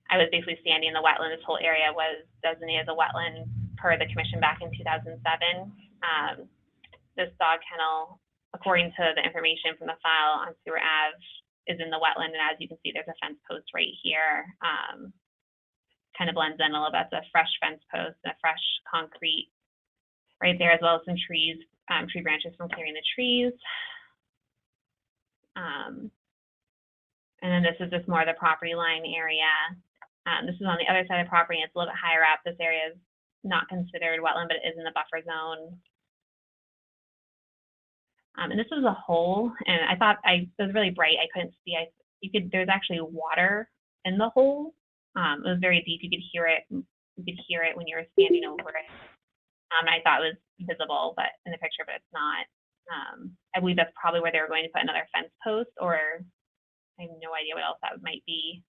I was basically standing in the wetland. This whole area was designated as a wetland per the commission back in 2007. This dog kennel, according to the information from the file on Stewart Ave, is in the wetland, and as you can see, there's a fence post right here. Kind of blends in a little bit. It's a fresh fence post and a fresh concrete right there, as well as some trees, tree branches from clearing the trees. And then this is just more of the property line area. This is on the other side of the property, and it's a little bit higher up. This area is not considered wetland, but it is in the buffer zone. And this was a hole, and I thought it was really bright. I couldn't see. There's actually water in the hole. It was very deep. You could hear it. You could hear it when you were standing over it. And I thought it was visible, but in the picture, but it's not. I believe that's probably where they were going to put another fence post, or I have no idea what else that might be.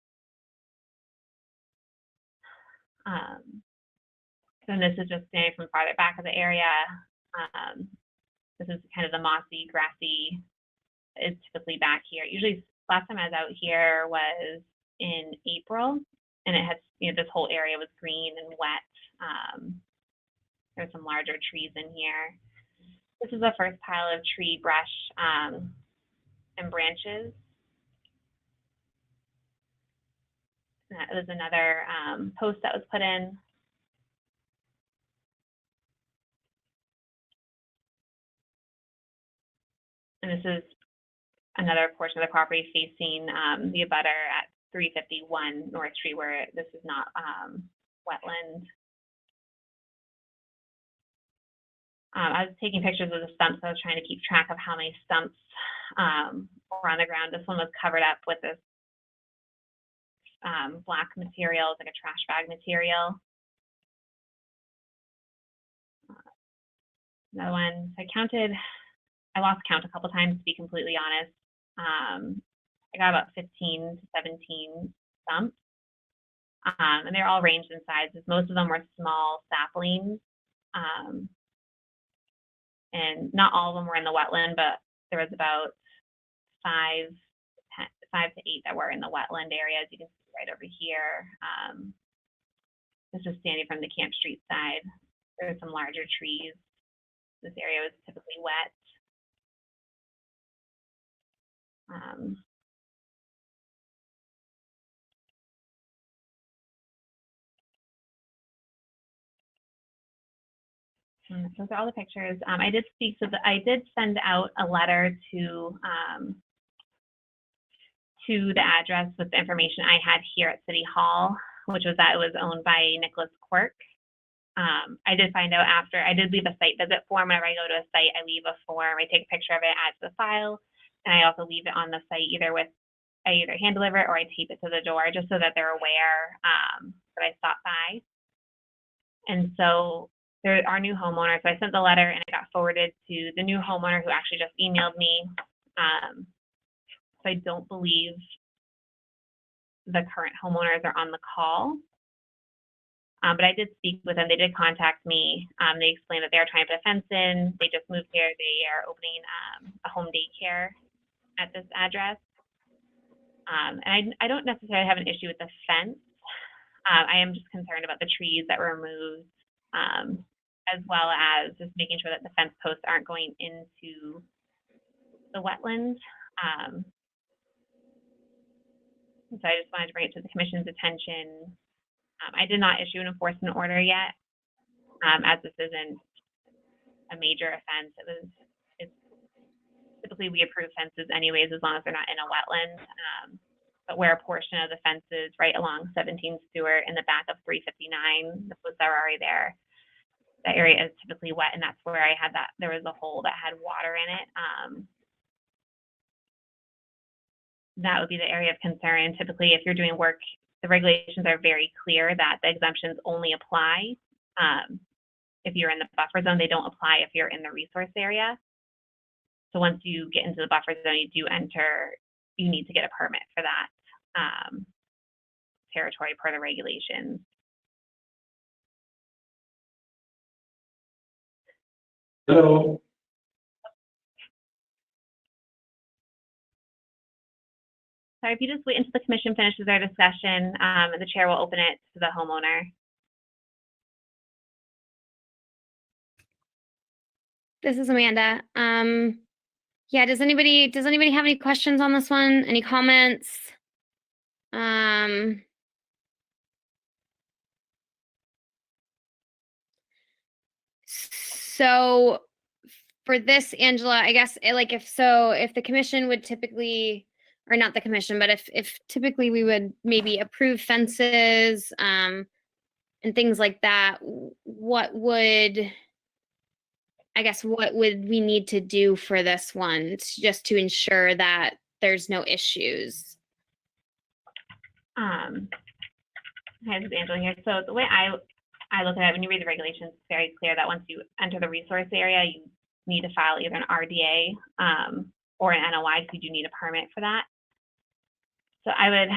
And this is just standing from farther back of the area. This is kind of the mossy, grassy, it's typically back here. Usually, last time I was out here was in April, and it had, this whole area was green and wet. There's some larger trees in here. This is the first pile of tree brush and branches. That was another post that was put in. And this is another portion of the property facing the abutter at 351 North Street, where this is not wetland. I was taking pictures of the stumps. I was trying to keep track of how many stumps were on the ground. This one was covered up with this black material, like a trash bag material. Another one, I lost count a couple times, to be completely honest. I got about 15 to 17 stumps, and they're all ranged in sizes. Most of them were small saplings, and not all of them were in the wetland, but there was about 5 to 8 that were in the wetland area, as you can see right over here. This is standing from the Camp Street side. There are some larger trees. This area was typically wet. Those are all the pictures. I did speak to I did send out a letter to the address with the information I had here at City Hall, which was that it was owned by Nicholas Quirk. I did find out after, I did leave a site visit form. Whenever I go to a site, I leave a form, I take a picture of it, add to the file, and I also leave it on the site I either hand deliver it or I tape it to the door just so that they're aware that I stopped by. And so there are new homeowners. So I sent the letter and it got forwarded to the new homeowner who actually just emailed me. So I don't believe the current homeowners are on the call. But I did speak with them. They did contact me. They explained that they're trying to put a fence in. They just moved here. They are opening a home daycare at this address. And I don't necessarily have an issue with the fence. I am just concerned about the trees that were removed, as well as just making sure that the fence posts aren't going into the wetlands. So I just wanted to bring it to the commission's attention. I did not issue an enforcement order yet, as this isn't a major offense. Typically we approve fences anyways, as long as they're not in a wetland. But where a portion of the fence is right along 17 Stewart in the back of 359, the posts are already there. That area is typically wet, and that's where I had that. There was a hole that had water in it. That would be the area of concern. And typically, if you're doing work, the regulations are very clear that the exemptions only apply if you're in the buffer zone. They don't apply if you're in the resource area. So once you get into the buffer zone, you need to get a permit for that territory per the regulations. Hello. Sorry, if you just wait until the commission finishes their discussion, and the chair will open it to the homeowner. This is Amanda. Yeah, does anybody have any questions on this one? Any comments? So for this, Angela, I guess if the commission would typically, or not the commission, but if typically we would maybe approve fences and things like that, what would we need to do for this one just to ensure that there's no issues? Hi, this is Angela here. So the way I look at it, when you read the regulations, it's very clear that once you enter the resource area, you need to file either an RDA or an NOI, because you do need a permit for that. So I would,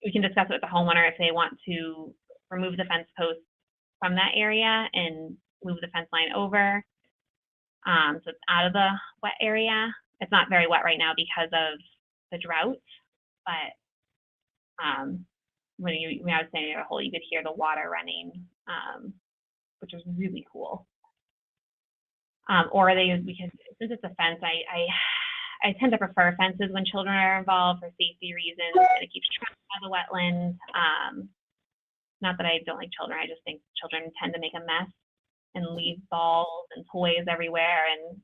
we can discuss it with the homeowner if they want to remove the fence posts from that area and move the fence line over. So it's out of the wet area. It's not very wet right now because of the drought, but when I was standing in a hole, you could hear the water running, which was really cool. Or because since it's a fence, I tend to prefer fences when children are involved for safety reasons, and it keeps track of the wetland. Not that I don't like children, I just think children tend to make a mess and leave balls and toys everywhere, and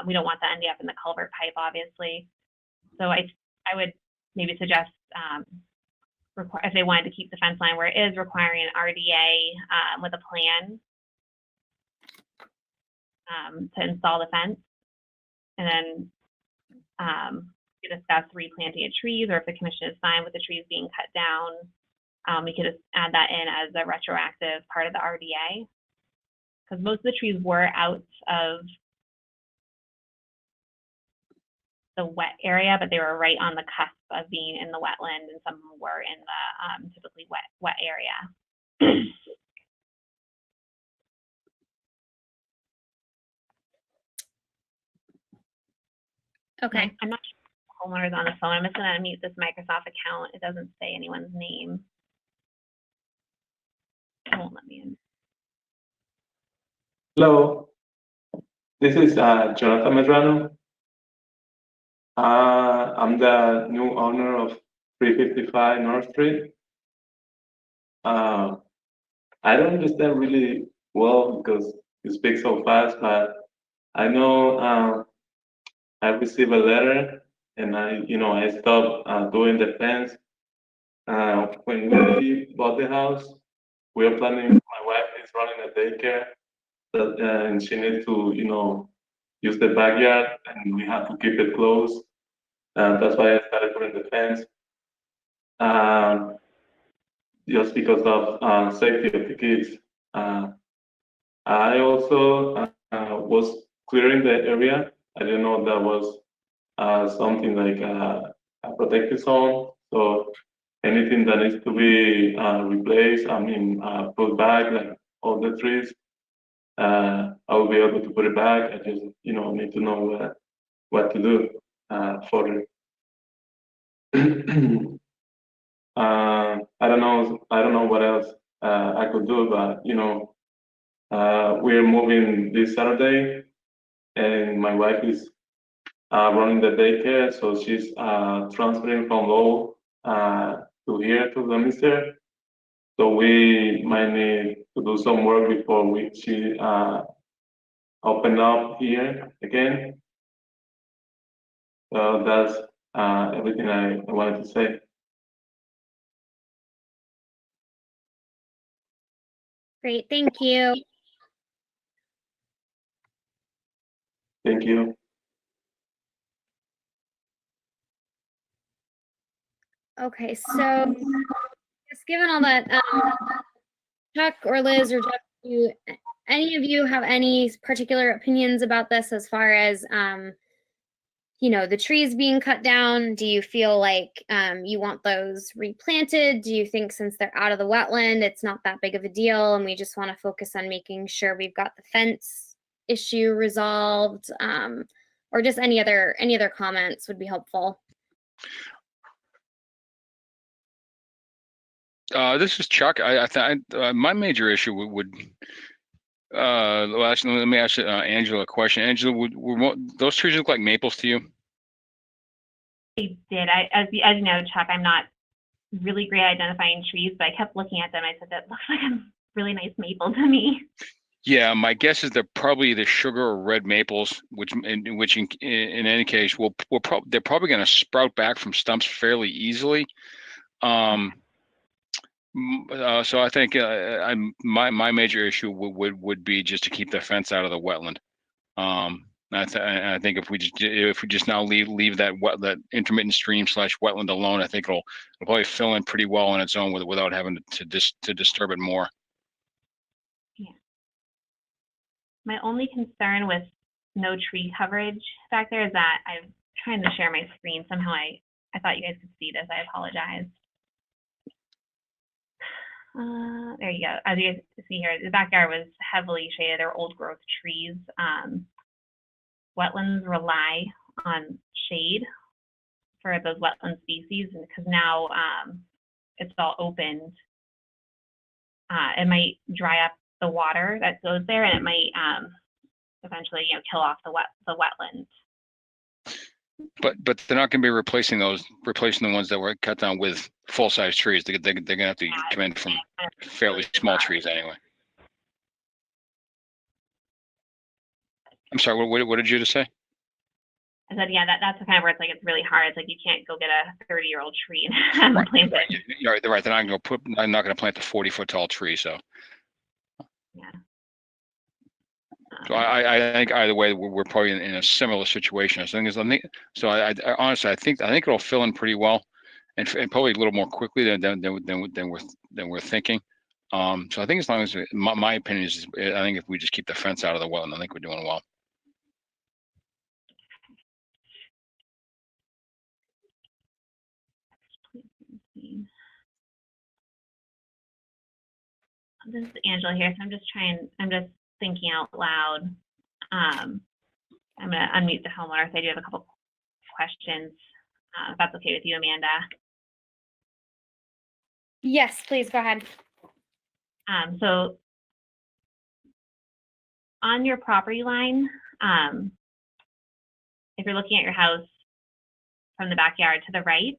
we don't want that ending up in the culvert pipe, obviously. So I would maybe suggest if they wanted to keep the fence line where it is, requiring an RDA with a plan to install the fence, and then we discuss replanting of trees, or if the commission is fine with the trees being cut down, we could just add that in as a retroactive part of the RDA, because most of the trees were out of the wet area, but they were right on the cusp of being in the wetland, and some of them were in the typically wet area. Okay. I'm not sure if the homeowner's on the phone. I'm just going to unmute this Microsoft account. It doesn't say anyone's name. It won't let me in. Hello. This is Jonathan Medrano. I'm the new owner of 355 North Street. I don't understand really well because you speak so fast, but I know I received a letter and I stopped doing the fence. When we bought the house, we are planning, my wife is running a daycare and she needs to, use the backyard and we have to keep it closed. That's why I started doing the fence. Just because of safety of the kids. I also was clearing the area. I didn't know that was something like a protected zone. So anything that needs to be replaced, put back, like all the trees, I will be able to put it back. I just, need to know what to do for it. I don't know what else I could do, but we're moving this Saturday, and my wife is running the daycare, so she's transferring from Lowell to here to Leominster. So we might need to do some work before she open up here again. So that's everything I wanted to say. Great, thank you. Thank you. Okay, so just given all that, Chuck or Liz or Jeff, do any of you have any particular opinions about this as far as, the trees being cut down? Do you feel like you want those replanted? Do you think since they're out of the wetland, it's not that big of a deal and we just want to focus on making sure we've got the fence issue resolved? Or just any other comments would be helpful. This is Chuck. My major issue would actually, let me ask Angela a question. Angela, would those trees look like maples to you? They did. As you know, Chuck, I'm not really great at identifying trees, but I kept looking at them. I said, that looks like a really nice maple to me. Yeah, my guess is they're probably the sugar or red maples, which in any case they're probably going to sprout back from stumps fairly easily. So I think my major issue would be just to keep the fence out of the wetland. I think if we just now leave that intermittent stream / wetland alone, I think it'll probably fill in pretty well on its own without having to disturb it more. Yeah. My only concern with no tree coverage back there is that I'm trying to share my screen. Somehow I thought you guys could see this. I apologize. There you go. As you guys see here, the backyard was heavily shaded. There were old growth trees. Wetlands rely on shade for those wetland species, and because now it's all opened, it might dry up the water that goes there, and it might eventually, kill off the wetlands. But they're not going to be replacing the ones that were cut down with full-size trees. They're going to have to come in from fairly small trees anyway. I'm sorry, what did you just say? I said, yeah, that's the kind of where it's really hard. It's like you can't go get a 30-year-old tree and plant it. You're right. They're not going to plant the 40-foot tall tree. So, yeah. So I think either way we're probably in a similar situation. I honestly I think it'll fill in pretty well, and probably a little more quickly than we're thinking. So I think as long as my opinion is, I think if we just keep the fence out of the wetland, I think we're doing well. This is Angela here, so I'm just thinking out loud. I'm going to unmute the homeowner, so I do have a couple questions, if that's okay with you, Amanda. Yes, please go ahead. So on your property line, if you're looking at your house from the backyard to the right,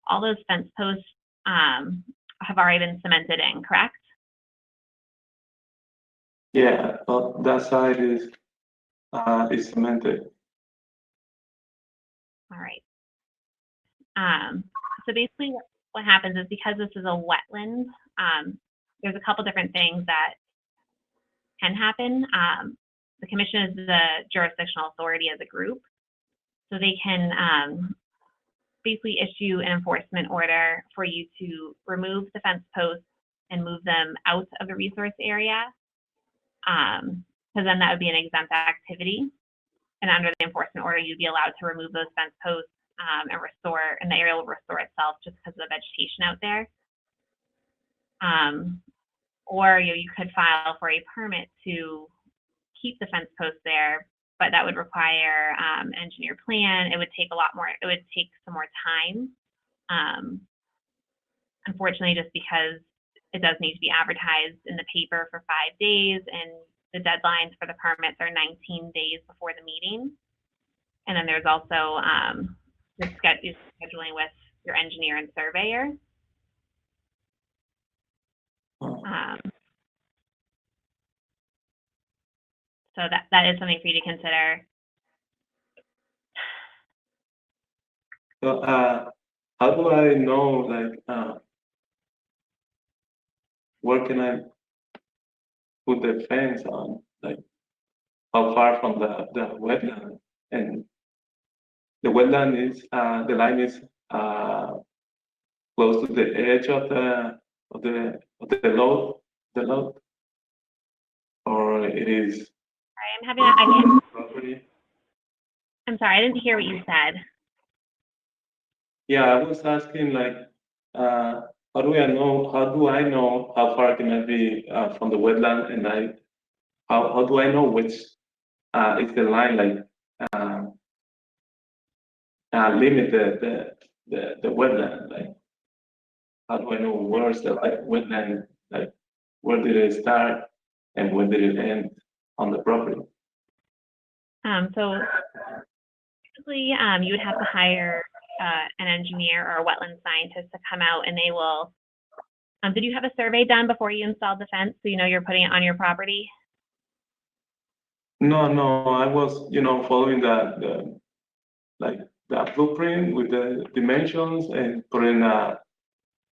all those fence posts have already been cemented in, correct? Yeah, but that side is cemented. All right. So basically what happens is because this is a wetland, there's a couple different things that can happen. The commission is the jurisdictional authority as a group. So they can basically issue an enforcement order for you to remove the fence posts and move them out of the resource area. Because then that would be an exempt activity. And under the enforcement order, you'd be allowed to remove those fence posts and restore, and the area will restore itself just because of the vegetation out there. Or you could file for a permit to keep the fence posts there, but that would require an engineer plan. It would take a lot more, it would take some more time. Unfortunately, just because it does need to be advertised in the paper for 5 days, and the deadlines for the permits are 19 days before the meeting. And then there's also the scheduling with your engineer and surveyor. So that is something for you to consider. So how do I know, like, where can I put the fence on? Like, how far from the wetland? And the wetland is the line is close to the edge of the load, or it is. I'm sorry, I didn't hear what you said. Yeah, I was asking, like, how do I know how far can I be from the wetland, and how do I know which is the line, like, limit the wetland? Like, how do I know where's the wetland? Like, where did it start and when did it end on the property? So basically, you would have to hire an engineer or a wetland scientist to come out, and they will. Did you have a survey done before you installed the fence, so you know you're putting it on your property? No, I was, following the blueprint with the dimensions and putting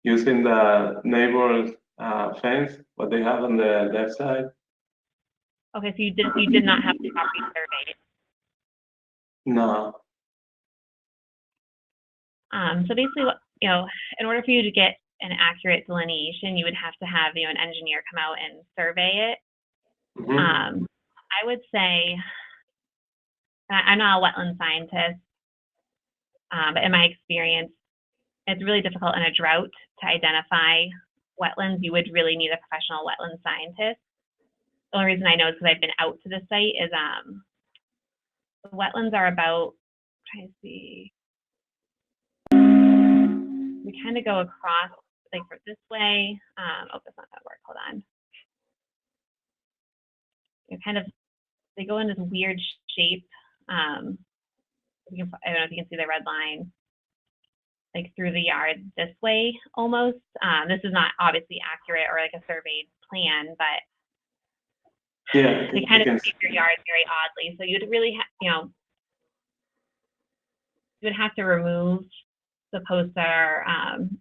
using the neighbor's fence, what they have on the left side. Okay, so you did not have the property surveyed. No. So basically, in order for you to get an accurate delineation, you would have to have an engineer come out and survey it. Mm-hmm. I would say, I'm not a wetland scientist, but in my experience, it's really difficult in a drought to identify wetlands. You would really need a professional wetland scientist. The only reason I know is because I've been out to the site is the wetlands are about, I'm trying to see, we kind of go across, like for this way. Oh, that's not gonna work, hold on. They go in this weird shape. I don't know if you can see the red line, like through the yard this way almost. This is not obviously accurate or like a surveyed plan, but yeah, they kind of shape your yard very oddly. So you'd really, you would have to remove the posts that are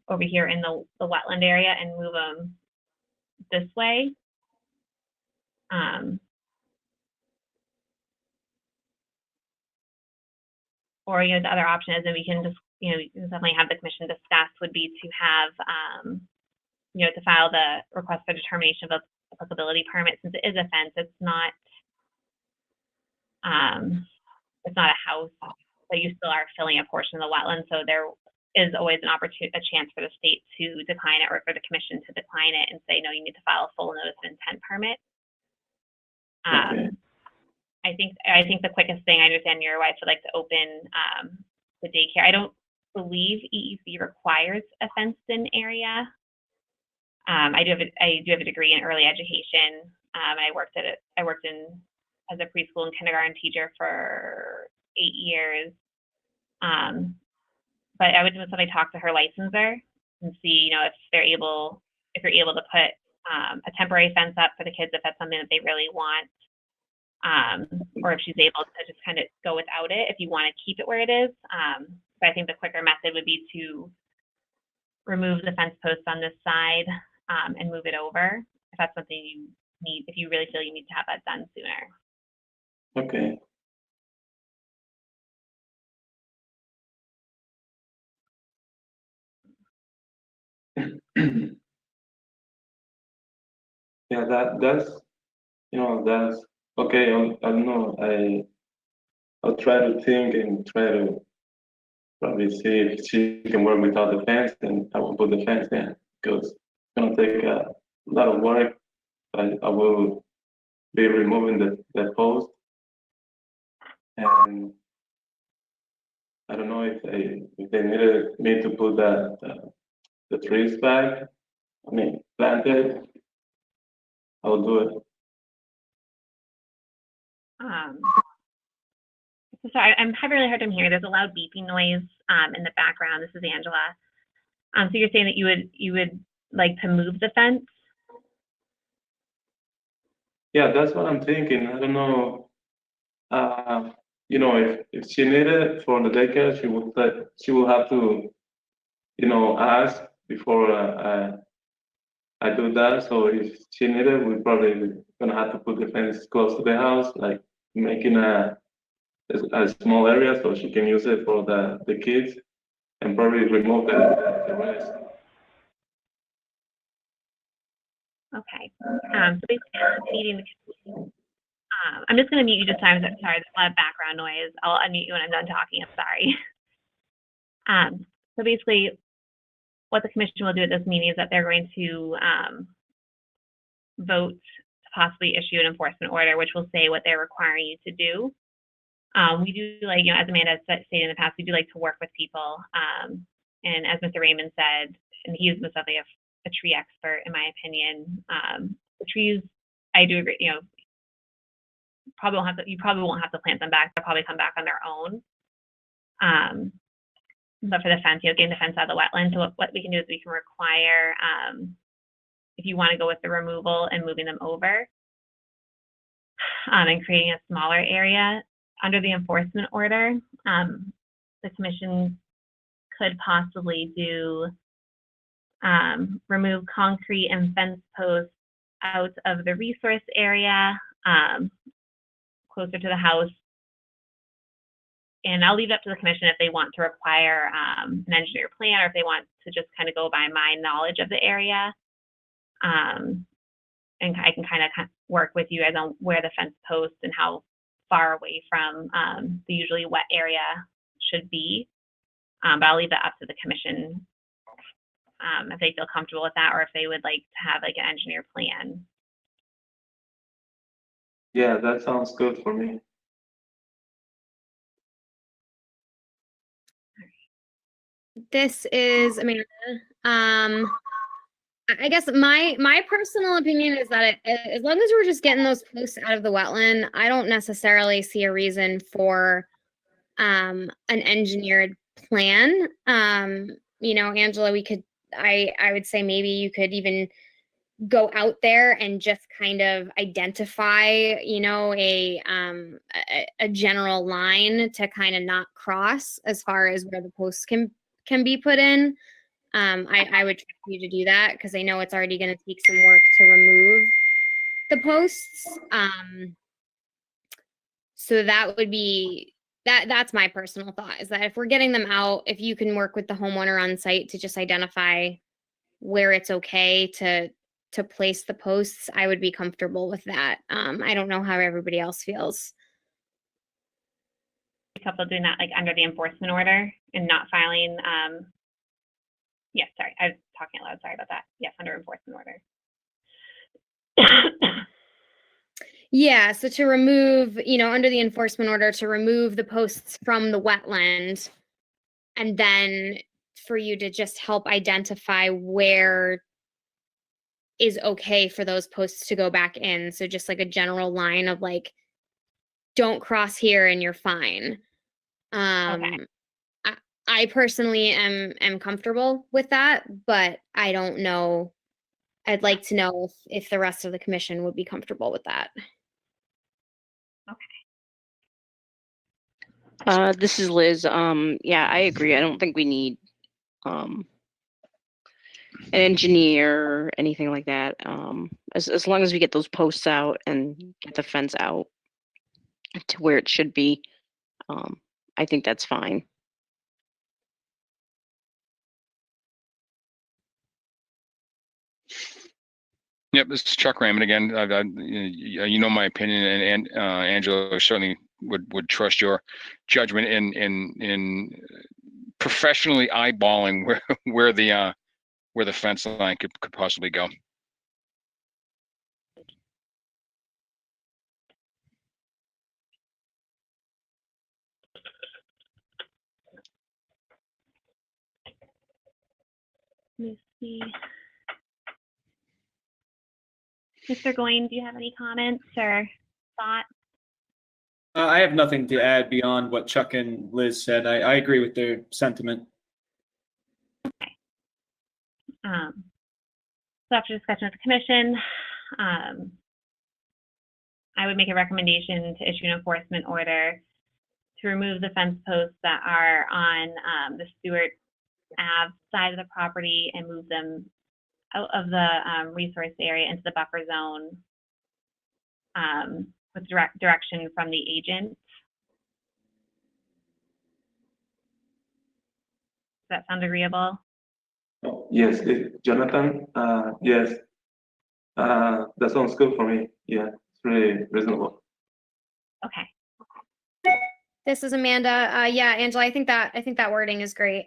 over here in the wetland area and move them this way. Or the other option is, and we can just definitely have the commission discuss, would be to have to file the request for determination of applicability permit. Since it is a fence, it's not a house, but you still are filling a portion of the wetland. So there is always a chance for the state to decline it, or for the commission to decline it and say, no, you need to file a full notice of intent permit. Okay. I think the quickest thing, I understand your wife would like to open the daycare. I don't believe EEC requires a fenced-in area. I do have a degree in early education. I worked as a preschool and kindergarten teacher for 8 years. But I would definitely talk to her licensor and see, if you're able to put a temporary fence up for the kids if that's something that they really want. Or if she's able to just kind of go without it if you want to keep it where it is. But I think the quicker method would be to remove the fence posts on this side and move it over if that's something you need, if you really feel you need to have that done sooner. Okay. Yeah, that's that's okay. I don't know. I'll try to think and try to probably see if she can work without the fence, and I will put the fence in because it's gonna take a lot of work. I will be removing the post, and I don't know if they needed me to put the trees back. I mean, planted. I'll do it. Sorry, I'm having a really hard time hearing. There's a loud beeping noise in the background. This is Angela. So you're saying that you would like to move the fence? Yeah, that's what I'm thinking. I don't know. If she needed it for the daycare, she will have to, ask before I do that. So if she needed it, we're probably gonna have to put the fence close to the house, like making a small area so she can use it for the kids, and probably remove the rest. Okay. So basically, feeding the kids. I'm just going to mute you just time. Sorry, there's a lot of background noise. I'll unmute you when I'm done talking. I'm sorry. So basically, what the commission will do at this meeting is that they're going to vote to possibly issue an enforcement order, which will say what they're requiring you to do. We do like, as Amanda stated in the past, we do like to work with people. And as Mr. Raymond said, and he is most definitely a tree expert, in my opinion. The trees, I do agree, you probably won't have to plant them back. They'll probably come back on their own. But for the fence, getting the fence out of the wetland. So what we can do is we can require, if you want to go with the removal and moving them over, and creating a smaller area under the enforcement order, the commission could possibly do remove concrete and fence posts out of the resource area, closer to the house. And I'll leave it up to the commission if they want to require an engineer plan, or if they want to just kind of go by my knowledge of the area. And I can kind of work with you guys on where the fence posts and how far away from the usually wet area should be. But I'll leave that up to the commission if they feel comfortable with that, or if they would like to have like an engineer plan. Yeah, that sounds good for me. This is Amanda. I guess my personal opinion is that as long as we're just getting those posts out of the wetland, I don't necessarily see a reason for an engineered plan. Angela, I would say maybe you could even go out there and just kind of identify, a general line to kind of not cross as far as where the posts can be put in. I would trust you to do that because I know it's already going to take some work to remove the posts. So that would be that's my personal thought, is that if we're getting them out, if you can work with the homeowner on site to just identify where it's okay to place the posts, I would be comfortable with that. I don't know how everybody else feels. Couple doing that like under the enforcement order and not filing. Yes, sorry, I was talking out loud. Sorry about that. Yes, under enforcement order. Yeah, so to remove, under the enforcement order, to remove the posts from the wetland, and then for you to just help identify where is okay for those posts to go back in. So just like a general line of like, don't cross here and you're fine. Okay. I personally am comfortable with that, but I don't know I'd like to know if the rest of the commission would be comfortable with that. This is Liz. Yeah, I agree. I don't think we need an engineer or anything like that. As long as we get those posts out and get the fence out to where it should be, I think that's fine. Yep, this is Chuck Raymond again. You know my opinion, and Angela certainly would trust your judgment in professionally eyeballing where the fence line could possibly go. Let me see. Mr. Goins, do you have any comments or thoughts? I have nothing to add beyond what Chuck and Liz said. I agree with their sentiment. So after discussion with the commission, I would make a recommendation to issue an enforcement order to remove the fence posts that are on the Stewart Ave side of the property and move them out of the resource area into the buffer zone with direction from the agent. Does that sound agreeable? Yes, Jonathan, yes, that sounds good for me. Yeah, it's really reasonable. Okay. This is Amanda. Yeah, Angela, I think that wording is great.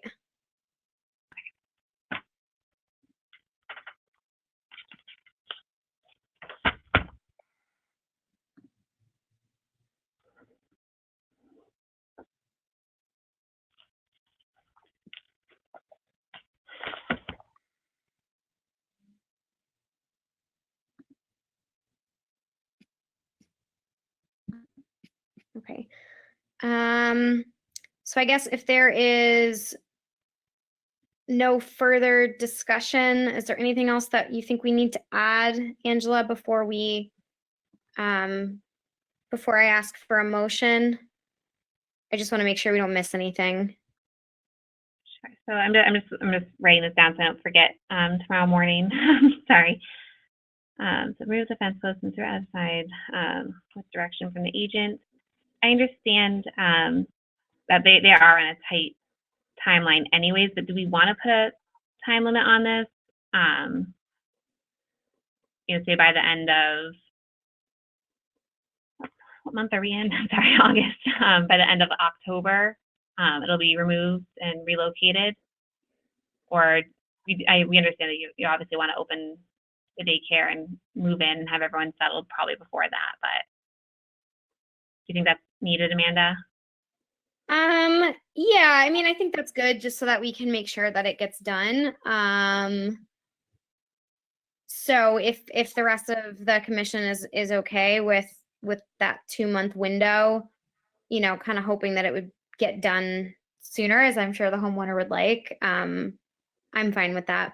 Okay. So I guess if there is no further discussion, is there anything else that you think we need to add, Angela, before I ask for a motion? I just want to make sure we don't miss anything. Sure. So I'm just writing this down so I don't forget tomorrow morning. Sorry. So remove the fence posts and through outside with direction from the agent. I understand that they are on a tight timeline anyways, but do we want to put a time limit on this? Say by the end of, what month are we in? Sorry, August. By the end of October, it'll be removed and relocated. Or we understand that you obviously want to open the daycare and move in and have everyone settled probably before that, but do you think that's needed, Amanda? Yeah, I mean, I think that's good just so that we can make sure that it gets done. So if the rest of the commission is okay with that 2-month window, kind of hoping that it would get done sooner, as I'm sure the homeowner would like, I'm fine with that.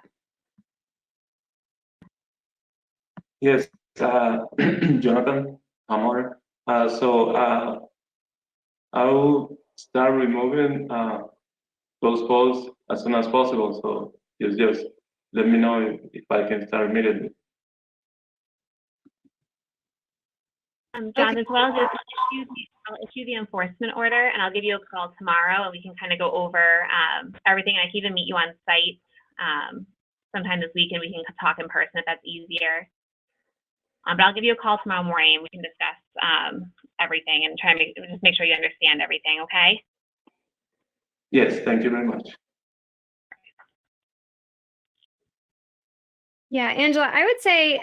Yes, Jonathan, homeowner. So I will start removing those posts as soon as possible. So just let me know if I can start immediately. John, as well, I'll issue the enforcement order and I'll give you a call tomorrow and we can kind of go over everything. I can even meet you on site sometime this week and we can talk in person if that's easier. But I'll give you a call tomorrow morning and we can discuss everything and try to just make sure you understand everything, okay? Yes, thank you very much. Yeah, Angela, I would say,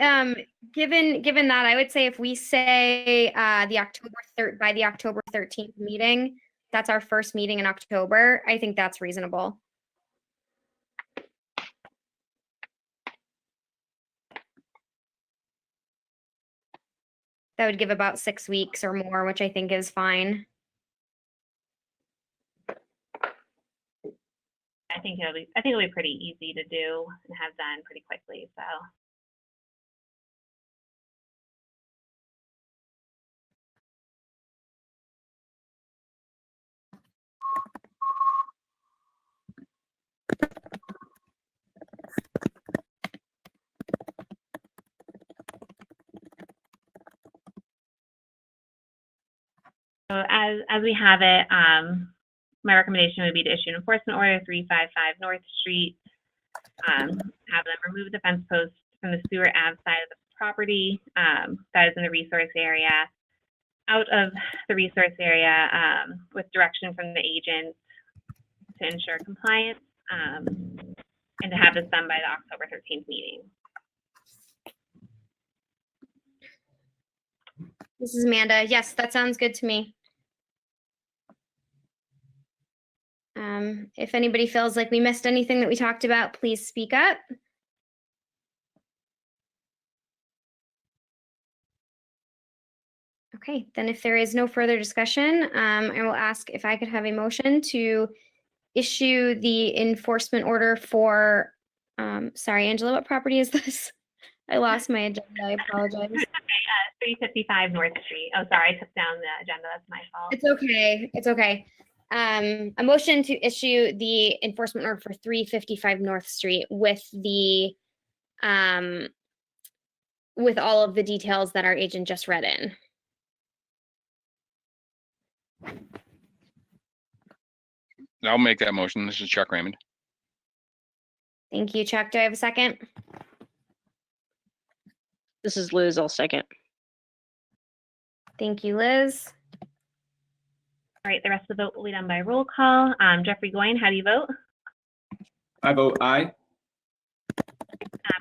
given that, I would say if we say by the October 13th meeting, that's our first meeting in October, I think that's reasonable. That would give about 6 weeks or more, which I think is fine. I think it'll be pretty easy to do and have done pretty quickly. So So as we have it, my recommendation would be to issue an enforcement order 355 North Street, have them remove the fence post from the Stewart Ave side of the property that is in the resource area, out of the resource area with direction from the agent to ensure compliance, and to have this done by the October 13th meeting. This is Amanda. Yes, that sounds good to me. If anybody feels like we missed anything that we talked about, please speak up. Okay, then if there is no further discussion, I will ask if I could have a motion to issue the enforcement order for, sorry, Angela, what property is this? I lost my agenda. I apologize. 355 North Street. Oh, sorry, I took down the agenda. That's my fault. It's okay. It's okay. A motion to issue the enforcement order for 355 North Street with the with all of the details that our agent just read in. I'll make that motion. This is Chuck Raymond. Thank you, Chuck. Do I have a second? This is Liz. I'll second. Thank you, Liz. All right, the rest of the vote will be done by roll call. Jeffrey Goyne, how do you vote? I vote aye.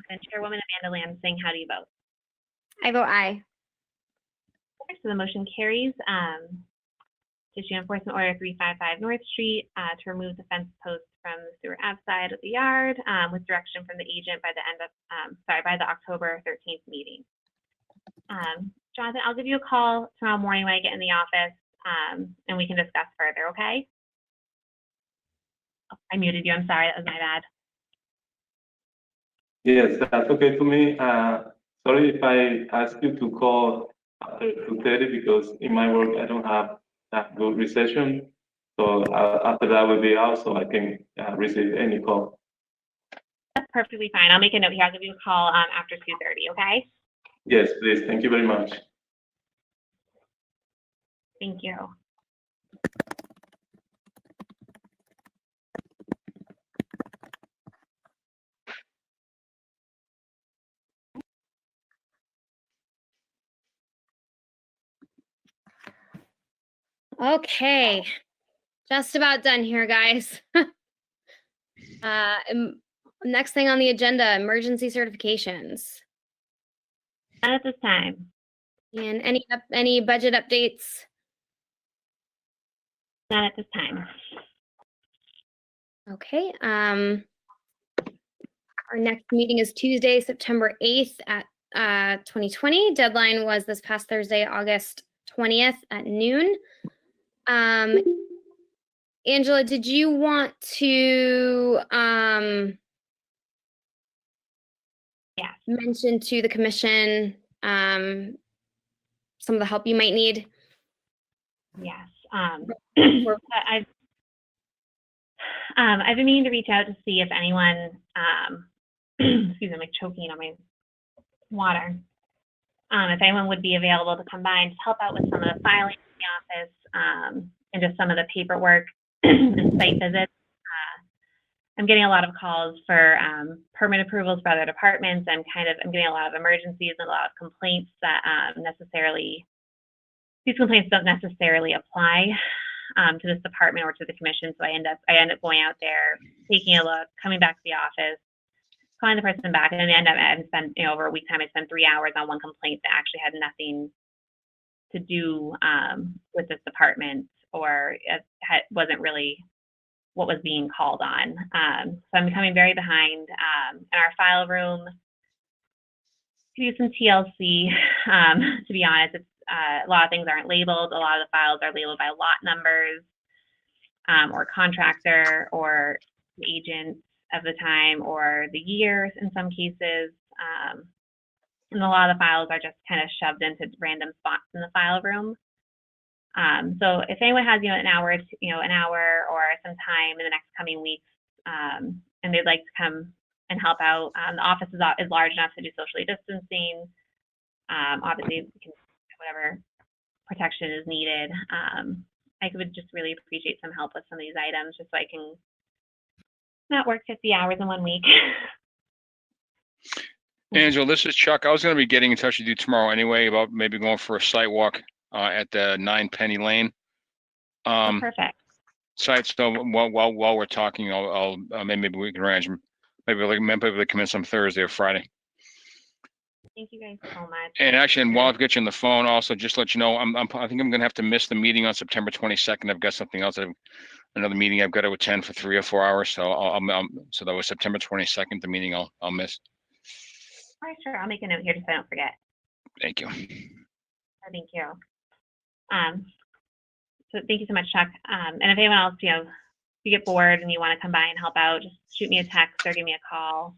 And Chairwoman Amanda Lansing, how do you vote? I vote aye. So the motion carries. To issue enforcement order 355 North Street to remove the fence post from the Stewart Ave side of the yard with direction from the agent by the end of, by the October 13th meeting. Jonathan, I'll give you a call tomorrow morning when I get in the office and we can discuss further, okay? Oh, I muted you, I'm sorry, that was my bad. Yes, that's okay to me. Sorry if I ask you to call after 2:30 because in my work I don't have that good reception. So after that will be out so I can receive any call. That's perfectly fine. I'll make a note here. I'll give you a call after 2:30, okay? Yes, please. Thank you very much. Thank you. Okay, just about done here, guys. Next thing on the agenda, emergency certifications. Not at this time. And any budget updates? Not at this time. Okay, our next meeting is Tuesday, September 8th at 2020. Deadline was this past Thursday, August 20th at noon. Angela, did you want to mention to the commission some of the help you might need? Yes. I've been meaning to reach out to see if anyone, excuse me, I'm like choking on my water. If anyone would be available to come by and help out with some of the filing in the office and just some of the paperwork and site visits. I'm getting a lot of calls for permit approvals for other departments. I'm getting a lot of emergencies and a lot of complaints that these complaints don't necessarily apply to this department or to the commission. So I end up going out there, taking a look, coming back to the office, calling the person back, and then I end up having spent over a week time. I spent 3 hours on one complaint that actually had nothing to do with this department or wasn't really what was being called on. So I'm becoming very behind in our file room. To do some TLC, to be honest, it's a lot of things aren't labeled. A lot of the files are labeled by lot numbers or contractor or the agent of the time or the years in some cases. And a lot of the files are just kind of shoved into random spots in the file room. So if anyone has, an hour or some time in the next coming weeks, and they'd like to come and help out, the office is large enough to do socially distancing. Obviously, we can do whatever protection is needed. I would just really appreciate some help with some of these items, just so I can not work 50 hours in 1 week. Angela, this is Chuck. I was going to be getting in touch with you tomorrow anyway about maybe going for a site walk at the 9 Penny Lane Perfect. site. So while we're talking, I'll maybe we can arrange. Maybe we come in some Thursday or Friday. Thank you guys so much. And actually, and while I've got you on the phone, also just to let you know, I think I'm going to have to miss the meeting on September 22nd. I've got something else. Another meeting I've got to attend for 3 or 4 hours. So so that was September 22nd. The meeting I'll miss. All right, sure. I'll make a note here just so I don't forget. Thank you. Thank you. So thank you so much, Chuck. And if anyone else, if you get bored and you want to come by and help out, just shoot me a text or give me a call.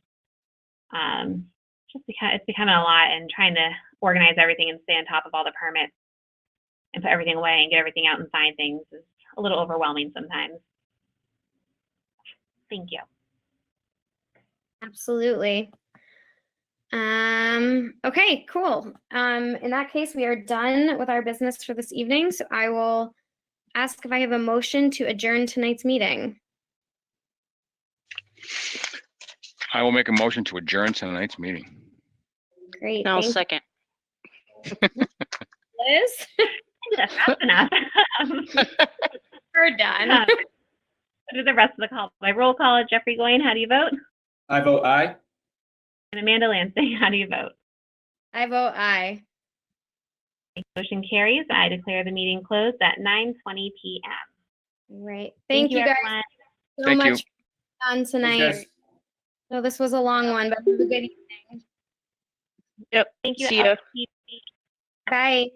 Just because it's becoming a lot, and trying to organize everything and stay on top of all the permits and put everything away and get everything out and sign things is a little overwhelming sometimes. Thank you. Absolutely. Okay, cool. In that case, we are done with our business for this evening. So I will ask if I have a motion to adjourn tonight's meeting. I will make a motion to adjourn tonight's meeting. Great. I'll thank second. Liz? That's fast enough. We're done. What are the rest of the call? By roll call, Jeffrey Goyne, how do you vote? I vote aye. And Amanda Lansing, how do you vote? I vote aye. Motion carries. I declare the meeting closed at 9:20 p.m. Right. Thank you guys everyone. so Thank you. much for being on tonight. guys. So this was a long one, but have a good evening. Yep. Thank you. See ya. LP. Bye.